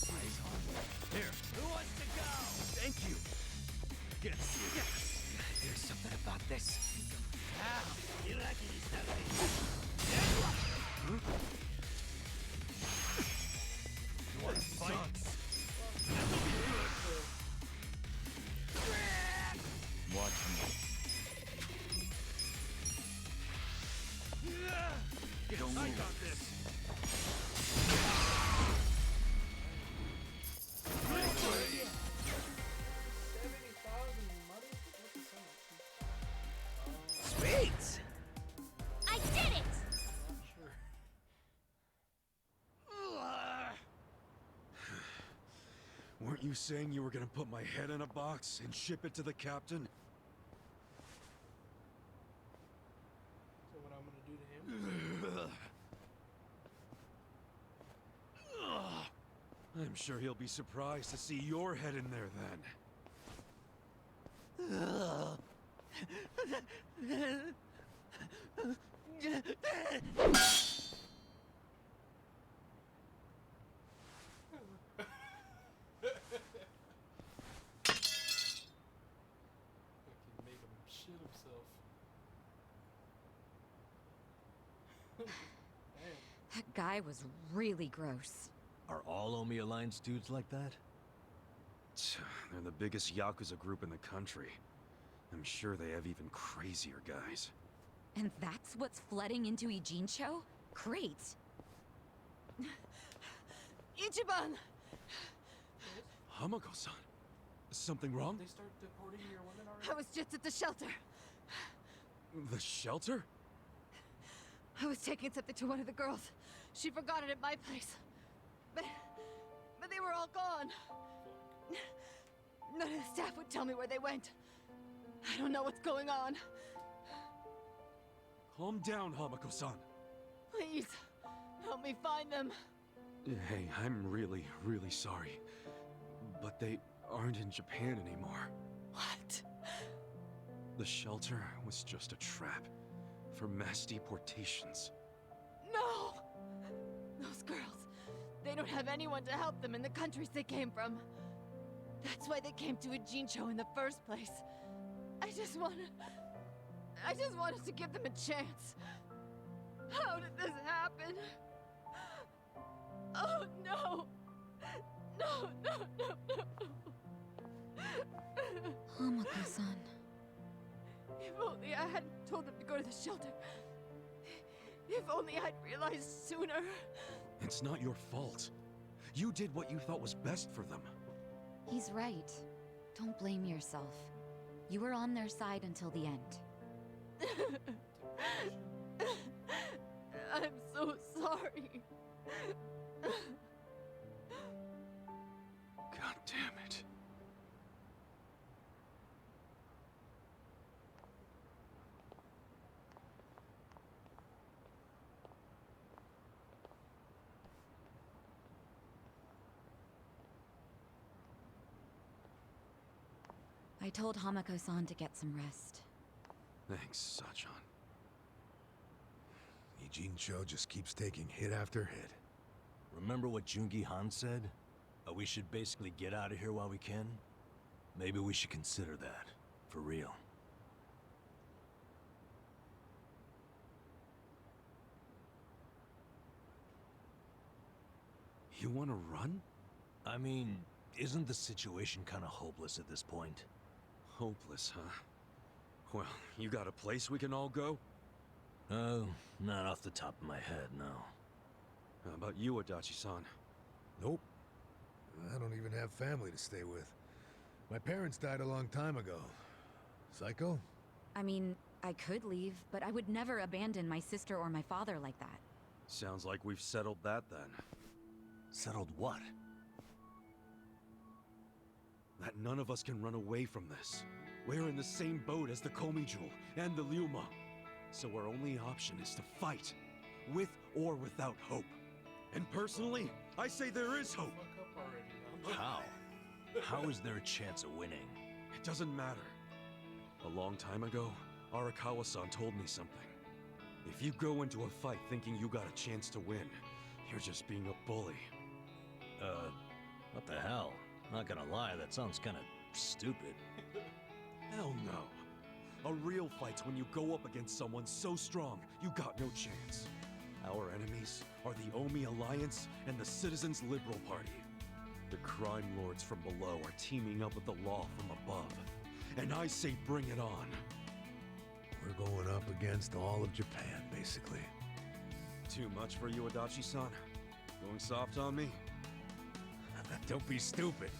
Eyes on me. Here. Who wants to go? Thank you. Get serious. There's something about this. Ow! You want to fight? This'll be good. Watch me. Don't move. I got this. Sweet! I did it! Weren't you saying you were gonna put my head in a box and ship it to the captain? So what I'm gonna do to him? I'm sure he'll be surprised to see your head in there then. Fucking make him shit himself. That guy was really gross. Are all Omi Alliance dudes like that? They're the biggest Yakuza group in the country. I'm sure they have even crazier guys. And that's what's flooding into Ijincho? Great. Ichiban! Hamako-san, something wrong? They start deporting your women already? I was just at the shelter. The shelter? I was taking something to one of the girls. She forgot it at my place. But they were all gone. None of the staff would tell me where they went. I don't know what's going on. Calm down, Hamako-san. Please, help me find them. Hey, I'm really, really sorry. But they aren't in Japan anymore. What? The shelter was just a trap for mass deportations. No! Those girls, they don't have anyone to help them in the countries they came from. That's why they came to Ijincho in the first place. I just wanted to give them a chance. How did this happen? Oh no! No, no, no, no! Hamako-san. If only I hadn't told them to go to the shelter. If only I'd realized sooner. It's not your fault. You did what you thought was best for them. He's right. Don't blame yourself. You were on their side until the end. I'm so sorry. God damn it. I told Hamako-san to get some rest. Thanks, Sachan. Ijincho just keeps taking hit after hit. Remember what Jungi Han said? We should basically get out of here while we can? Maybe we should consider that. For real. You want to run? I mean, isn't the situation kind of hopeless at this point? Hopeless, huh? Well, you got a place we can all go? Oh, not off the top of my head, no. How about you, Adachi-san? Nope. I don't even have family to stay with. My parents died a long time ago. Psycho? I mean, I could leave, but I would never abandon my sister or my father like that. Sounds like we've settled that then. Settled what? That none of us can run away from this. We're in the same boat as the Komijul and the Ryuma. So our only option is to fight, with or without hope. And personally, I say there is hope. How? How is there a chance of winning? It doesn't matter. A long time ago, Arakawa-san told me something. If you go into a fight thinking you got a chance to win, you're just being a bully. What the hell? Not gonna lie, that sounds kinda stupid. Hell no. A real fight's when you go up against someone so strong, you got no chance. Our enemies are the Omi Alliance and the Citizens Liberal Party. The crime lords from below are teaming up with the law from above. And I say bring it on. We're going up against all of Japan, basically. Too much for you, Adachi-san? Going soft on me? Don't be stupid.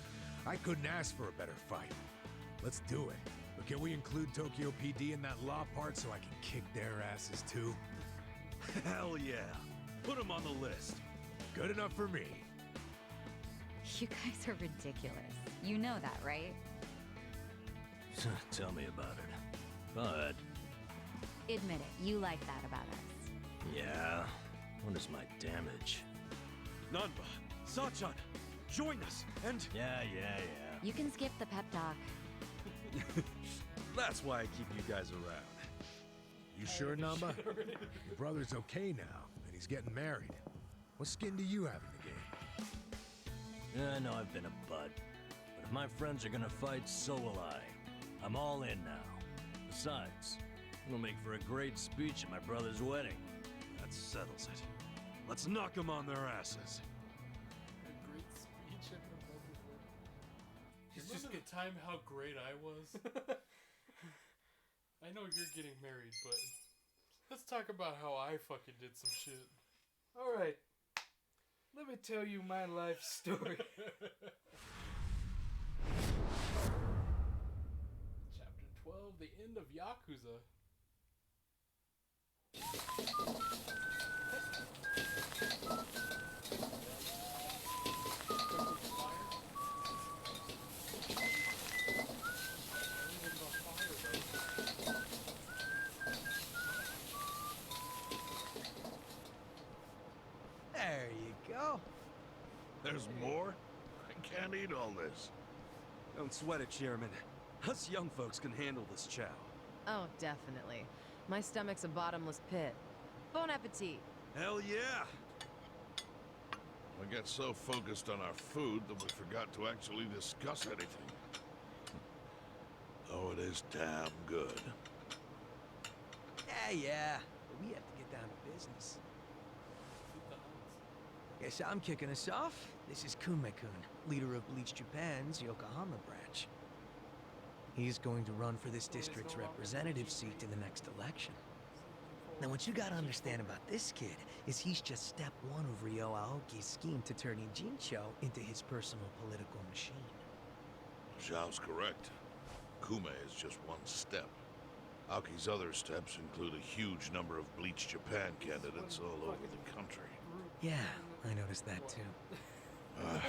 I couldn't ask for a better fight. Let's do it. But can we include Tokyo PD in that law part so I can kick their asses too? Hell yeah. Put them on the list. Good enough for me. You guys are ridiculous. You know that, right? Tell me about it. But... Admit it, you like that about us. yeah, what is my damage? Nanba, Sachan, join us, and... Yeah. You can skip the pep talk. That's why I keep you guys around. You sure, Namba? Your brother's okay now, and he's getting married. What skin do you have in the game? Yeah, I know I've been a bud. But if my friends are gonna fight, so will I. I'm all in now. Besides, it'll make for a great speech at my brother's wedding. That settles it. Let's knock them on their asses. A great speech at my brother's wedding. He's just gonna time how great I was. I know you're getting married, but let's talk about how I fucking did some shit. Alright. Let me tell you my life story. Chapter 12, the end of Yakuza. There you go. There's more? I can't eat all this. Don't sweat it, Chairman. Us young folks can handle this chow. Oh, definitely. My stomach's a bottomless pit. Bon appetit. Hell yeah! We get so focused on our food that we forgot to actually discuss anything. Oh, it is damn good. Yeah. But we have to get down to business. Guess I'm kicking us off. This is Kume-kun, leader of Bleach Japan's Yokohama branch. He's going to run for this district's representative seat in the next election. Now, what you gotta understand about this kid is he's just step one of Ryo Aoki's scheme to turn Ijincho into his personal political machine. Zhao's correct. Kume is just one step. Aoki's other steps include a huge number of Bleach Japan candidates all over the country. Yeah, I noticed that too. And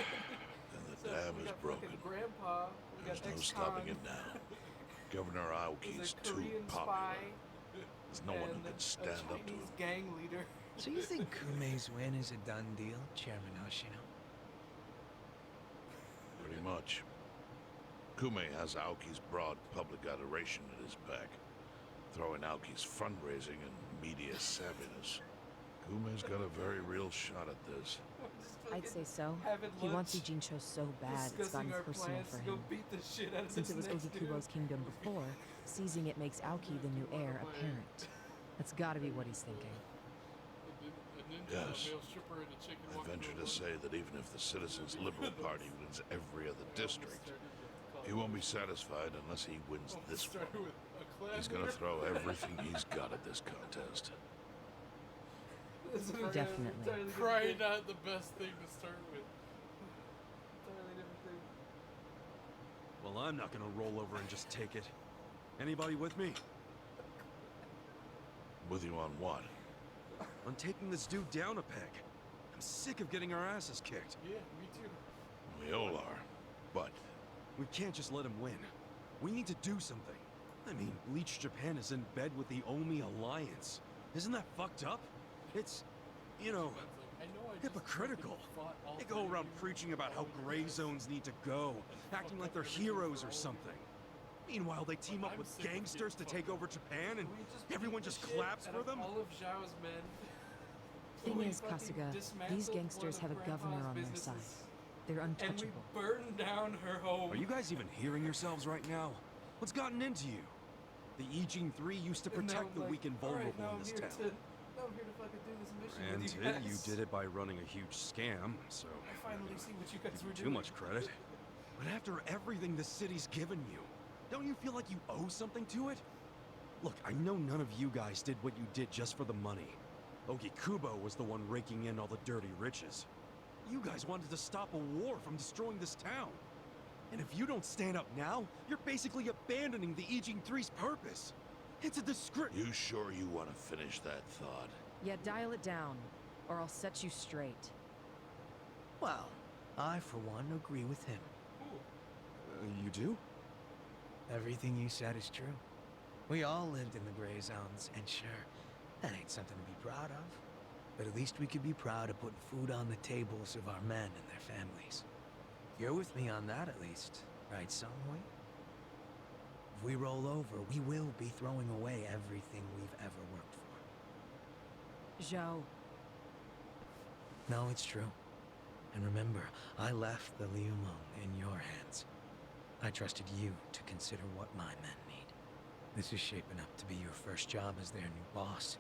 the dam is broken. Grandpa, we got There's no ex-con, stopping it now. Governor Aoki's too Korean popular. spy, There's no one who and can stand a up to him. Chinese gang leader. So you think Kume's win is a done deal, Chairman Hoshino? Pretty much. Kume has Aoki's broad public adoration at his back, throwing Aoki's fundraising and media savviness. Kume's got a very real shot at this. I'd say so. Having He wants lunch, Ijincho so bad it's discussing gotten our personal plans for to go him. beat the shit out of Since this it was next Ogikubo's kingdom before, seizing it makes Aoki the new heir apparent. That's gotta be what he's thinking. Yes. I venture to say that even if the Citizens' Liberal Party wins every other district, he won't be satisfied unless he wins this one. He's gonna throw everything he's got at this contest. Definitely. Probably not the best thing to start with. Entirely different thing. Well, I'm not gonna roll over and just take it. Anybody with me? With you on what? On taking this dude down a peg. I'm sick of getting our asses kicked. Yeah, me too. We all are, but we can't just let him win. We need to do something. I mean, Bleach Japan is in bed with the Omi Alliance. Isn't that fucked up? It's, you know, hypocritical. They go around preaching about how gray zones need to go, acting like they're heroes or something. Meanwhile, they team up with gangsters to take over Japan, and everyone just claps for them? All of Zhao's men. Thing is, Kasuga, these gangsters have a governor on their side. They're untouchable. And we burned down her home. Are you guys even hearing yourselves right now? What's gotten into you? The Ijin 3 used to protect the weak and vulnerable in this town. Now I'm here to fucking do this mission Granted, with you guys. you did it by running a huge scam, so I finally see what you guys were too doing. much credit. But after everything the city's given you, don't you feel like you owe something to it? Look, I know none of you guys did what you did just for the money. Ogikubo was the one raking in all the dirty riches. You guys wanted to stop a war from destroying this town. And if you don't stand up now, you're basically abandoning the Ijin 3's purpose. It's a disgrace. You sure you want to finish that thought? Yeah, dial it down, or I'll set you straight. Well, I, for one, agree with him. You do? Everything you said is true. We all lived in the gray zones, and sure, that ain't something to be proud of. But at least we could be proud of putting food on the tables of our men and their families. You're with me on that, at least, right, Songhui? If we roll over, we will be throwing away everything we've ever worked for. Zhao. No, it's true. And remember, I left the Liumeng in your hands. I trusted you to consider what my men need. This is shaping up to be your first job as their new boss.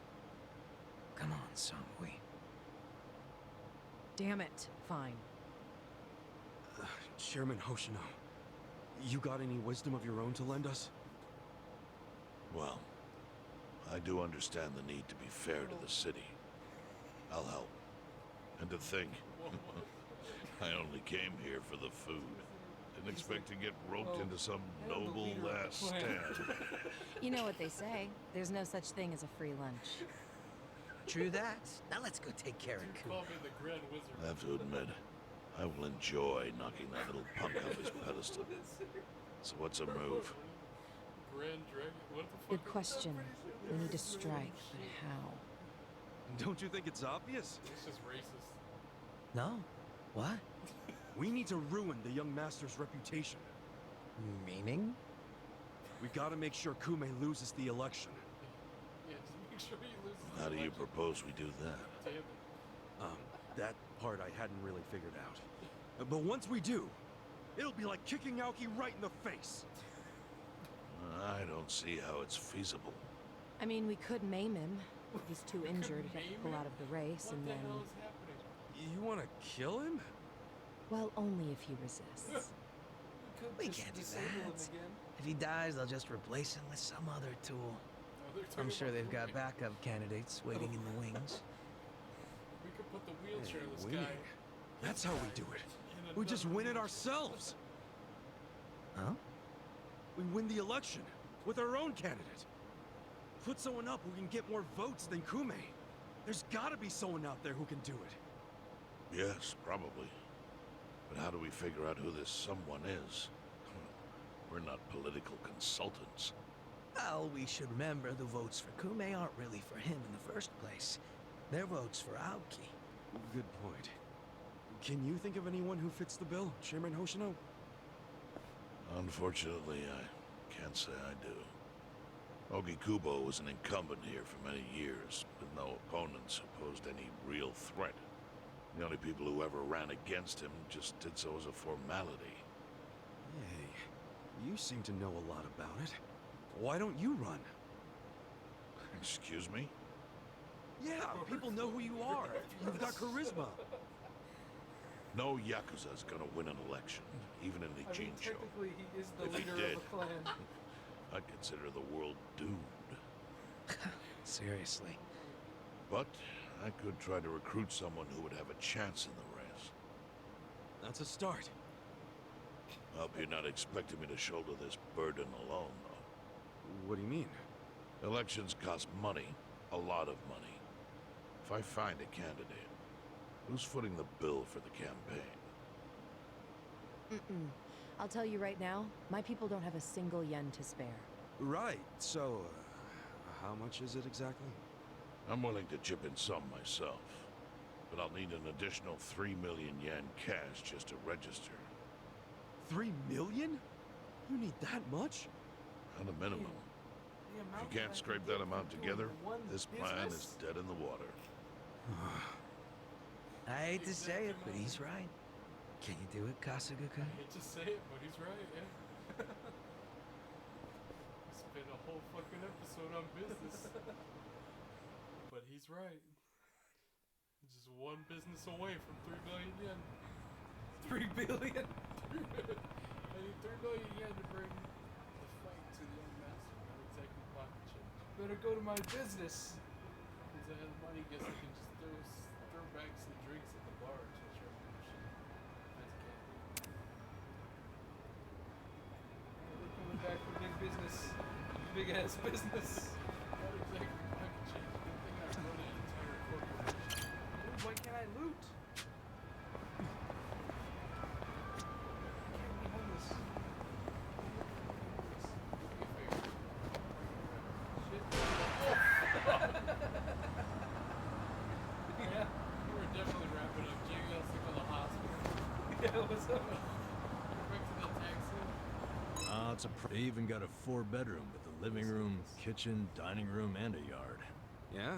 Come on, Songhui. Damn it. Fine. Chairman Hoshino, you got any wisdom of your own to lend us? Well, I do understand the need to be fair to the city. I'll help. And to think, I only came here for the food. Didn't expect to get roped into some noble last stand. You know what they say. There's no such thing as a free lunch. True that. Now let's go take care of Kume. Call me the Grand Wizard. I have to admit, I will enjoy knocking that little punk off his pedestal. So what's a move? Grand Dragon? What the fuck? Good question. We need to strike, but how? Don't you think it's obvious? It's just racist. No? What? We need to ruin the young master's reputation. Meaning? We gotta make sure Kume loses the election. Yeah, just make sure he loses. How do you propose we do that? Damn it. That part I hadn't really figured out. But once we do, it'll be like kicking Aoki right in the face. I don't see how it's feasible. I mean, we could maim him. He's too injured to pull out of the race, and then... What the hell is happening? You wanna kill him? Well, only if he resists. We can't do that. If he dies, they'll just replace him with some other tool. I'm sure they've got backup candidates waiting in the wings. We could put the wheelchair in this winning. guy. That's how we do it. We just win it ourselves. Huh? We win the election with our own candidate. Put someone up who can get more votes than Kume. There's gotta be someone out there who can do it. Yes, probably. But how do we figure out who this someone is? We're not political consultants. Well, we should remember the votes for Kume aren't really for him in the first place. They're votes for Aoki. Good point. Can you think of anyone who fits the bill, Chairman Hoshino? Unfortunately, I can't say I do. Ogi Kubo was an incumbent here for many years, with no opponents who posed any real threat. The only people who ever ran against him just did so as a formality. Hey, you seem to know a lot about it. Why don't you run? Excuse me? Yeah, people know who you are. You've got charisma. No Yakuza's gonna win an election, even in the Jincho. Technically, he is the If he leader did, of a clan. I'd consider the world doomed. Seriously. But I could try to recruit someone who would have a chance in the race. That's a start. I hope you're not expecting me to shoulder this burden alone, though. What do you mean? Elections cost money, a lot of money. If I find a candidate, who's footing the bill for the campaign? I'll tell you right now, my people don't have a single yen to spare. Right, so, how much is it exactly? I'm willing to chip in some myself, but I'll need an additional 3 million yen cash just to register. 3 million? You need that much? At a minimum. If you can't scrape that amount together, this plan is dead in the water. I hate to say it, but he's right. Can you do it, Kasuga-kun? I hate to say it, but he's right, yeah. Spent a whole fucking episode on business. But he's right. Just one business away from 3 billion yen. 3 billion? I need 3 billion yen to bring the fight to the unmastered. Not exactly pocket change. Better go to my business. Since I have money, guess I can just throw back some drinks at the bar until sharp shit. That's candy. We're coming back for big business. Big ass business. Not exactly pocket change. Good thing I run an entire corporation. Dude, why can't I loot? I can't be homeless. Yeah. We're definitely wrapping up. Jay got sick of the hospital. Yeah, what's up? Back to the taxi. They even got a 4-bedroom with a living room, kitchen, dining room, and a yard. Yeah?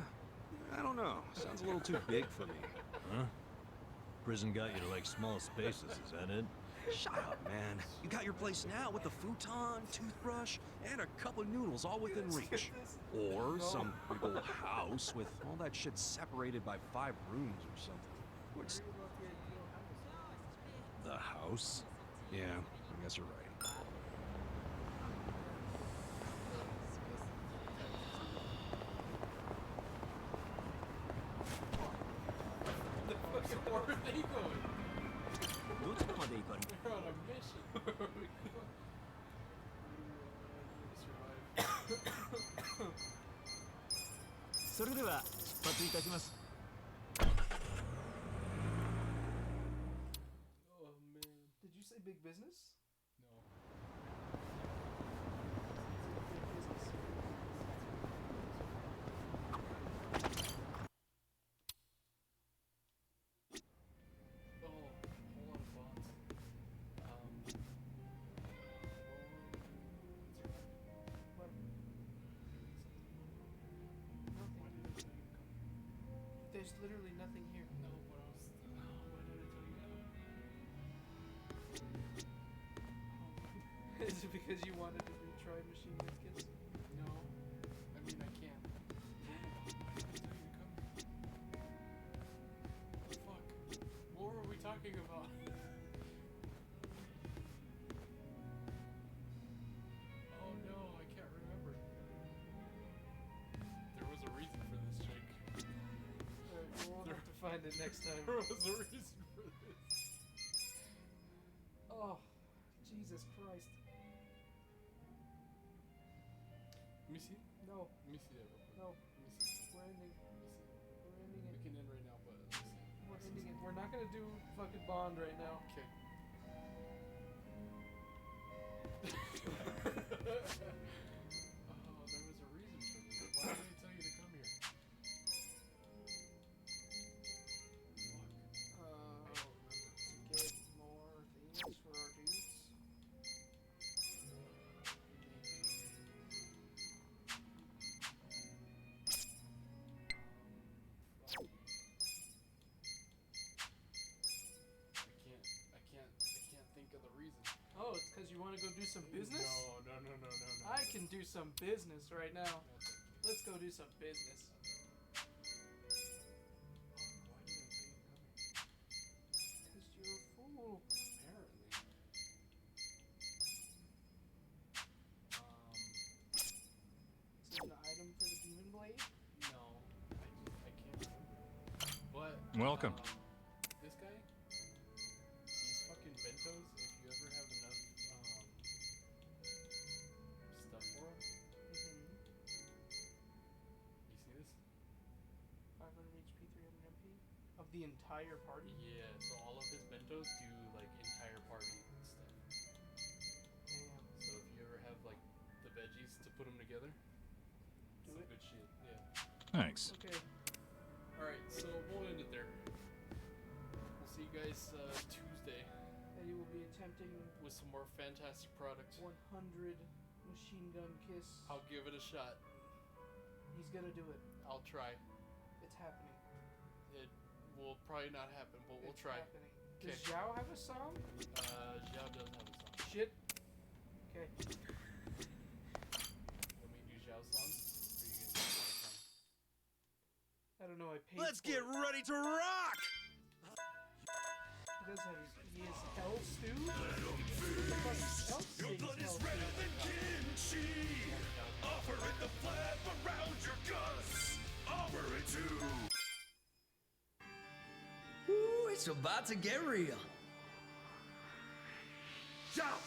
I don't know. Sounds a little too big for me. Huh? Prison got you to like small spaces, is that it? Shut up, man. You got your place now with the futon, toothbrush, and a cup of noodles all within reach. Or some big old house with all that shit separated by 5 rooms or something. What's... The house? Yeah, I guess you're right. Where are they going? They're on a mission. Oh man. Did you say big business? No. There's literally nothing here. No, but I was. Why did I tell you that? Is it because you wanted to retry Machine Gun Kids? No. I mean, I can't. Why did I tell you to come here? Fuck. What were we talking about? Oh no, I can't remember. There was a reason for this chick. We'll have to find it next time. There was a reason for this. Oh, Jesus Christ. Let me see. No. Let me see that real quick. No. Let me see. We're ending. Let me see. We're ending it. We can end right now, but let me see. We're ending it. We're not gonna do fucking Bond right now. Okay. Oh, there was a reason for this. Why did I tell you to come here? Fuck. To get more things for our dudes. do some business? No. I can do some business right now. Let's go do some business. Because you're a fool. Apparently. Is it an item for the demon blade? No. I can't remember. But Welcome. This guy, these fucking bentos, if you ever have enough stuff for him. You see this? 500 HP, 300 MP? Of the entire party? Yeah, so all of his bentos do like entire party stuff. Damn. So if you ever have like the veggies to put them together, Do some it. good shit. Yeah. Thanks. Okay. Alright, so we'll end it there. We'll see you guys Tuesday Eddie will be attempting with some more fantastic products. 100 machine gun kiss. I'll give it a shot. He's gonna do it. I'll try. It's happening. It will probably not happen, but we'll It's try. happening. Does Okay. Zhao have a song? Zhao does have a song. Shit. Okay. Let me do Zhao's song. Or are you gonna do Zhao's song? I don't know. I paid. Let's for get it. ready to rock! He does have. He is hell stew. What the fuck is hell stew? Kimchi. Offer it the flap around your guts. Offer it to. Ooh, it's about to get real. Jump.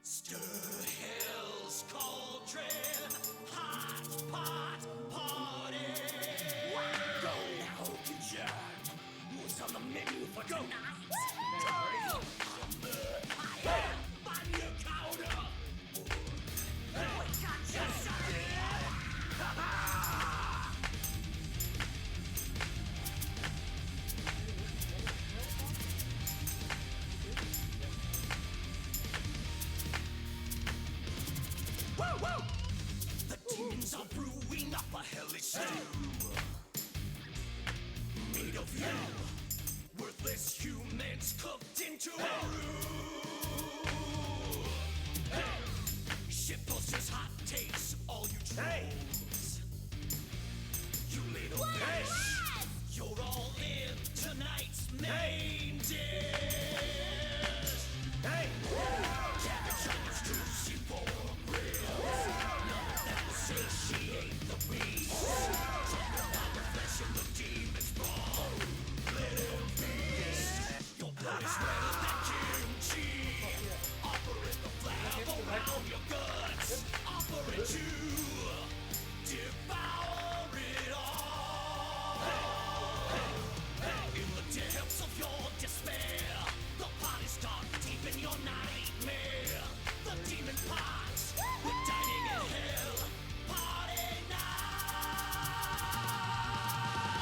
Stir Hell's Cauldron, hot pot party. Go now, John. What's on the menu for tonight? Turn on the find your counter. We got you surrounded. Woo, woo! The demons are brewing up a hellish stew. Made of you, worthless humans cooked into a roux. Hey! Shitposter's hot takes, all you trolls. You little fish, you're all in tonight's main dish. Hey! Cabbage on your juicy pork ribs. None of that will say she ain't the beast. Talk about the flesh and the demon's bone. Let him feast. Your blood is wetter than kimchi. Offer it the flap around your guts. Offer it to devour it all. In the depths of your despair, the pot is dark deep in your nightmare. The demon pot, we're dining in hell. Party night!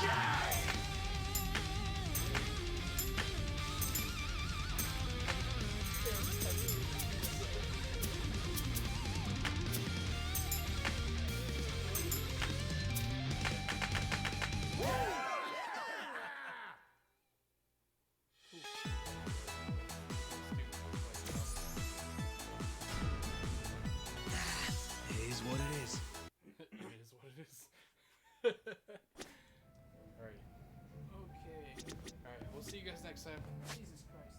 Yeah! It is what it is. It is what it is. Alright. Okay. Alright, we'll see you guys next time. Jesus Christ.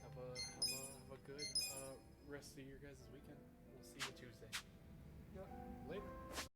Have a good rest of your guys' weekend. We'll see you Tuesday. Yep. Later.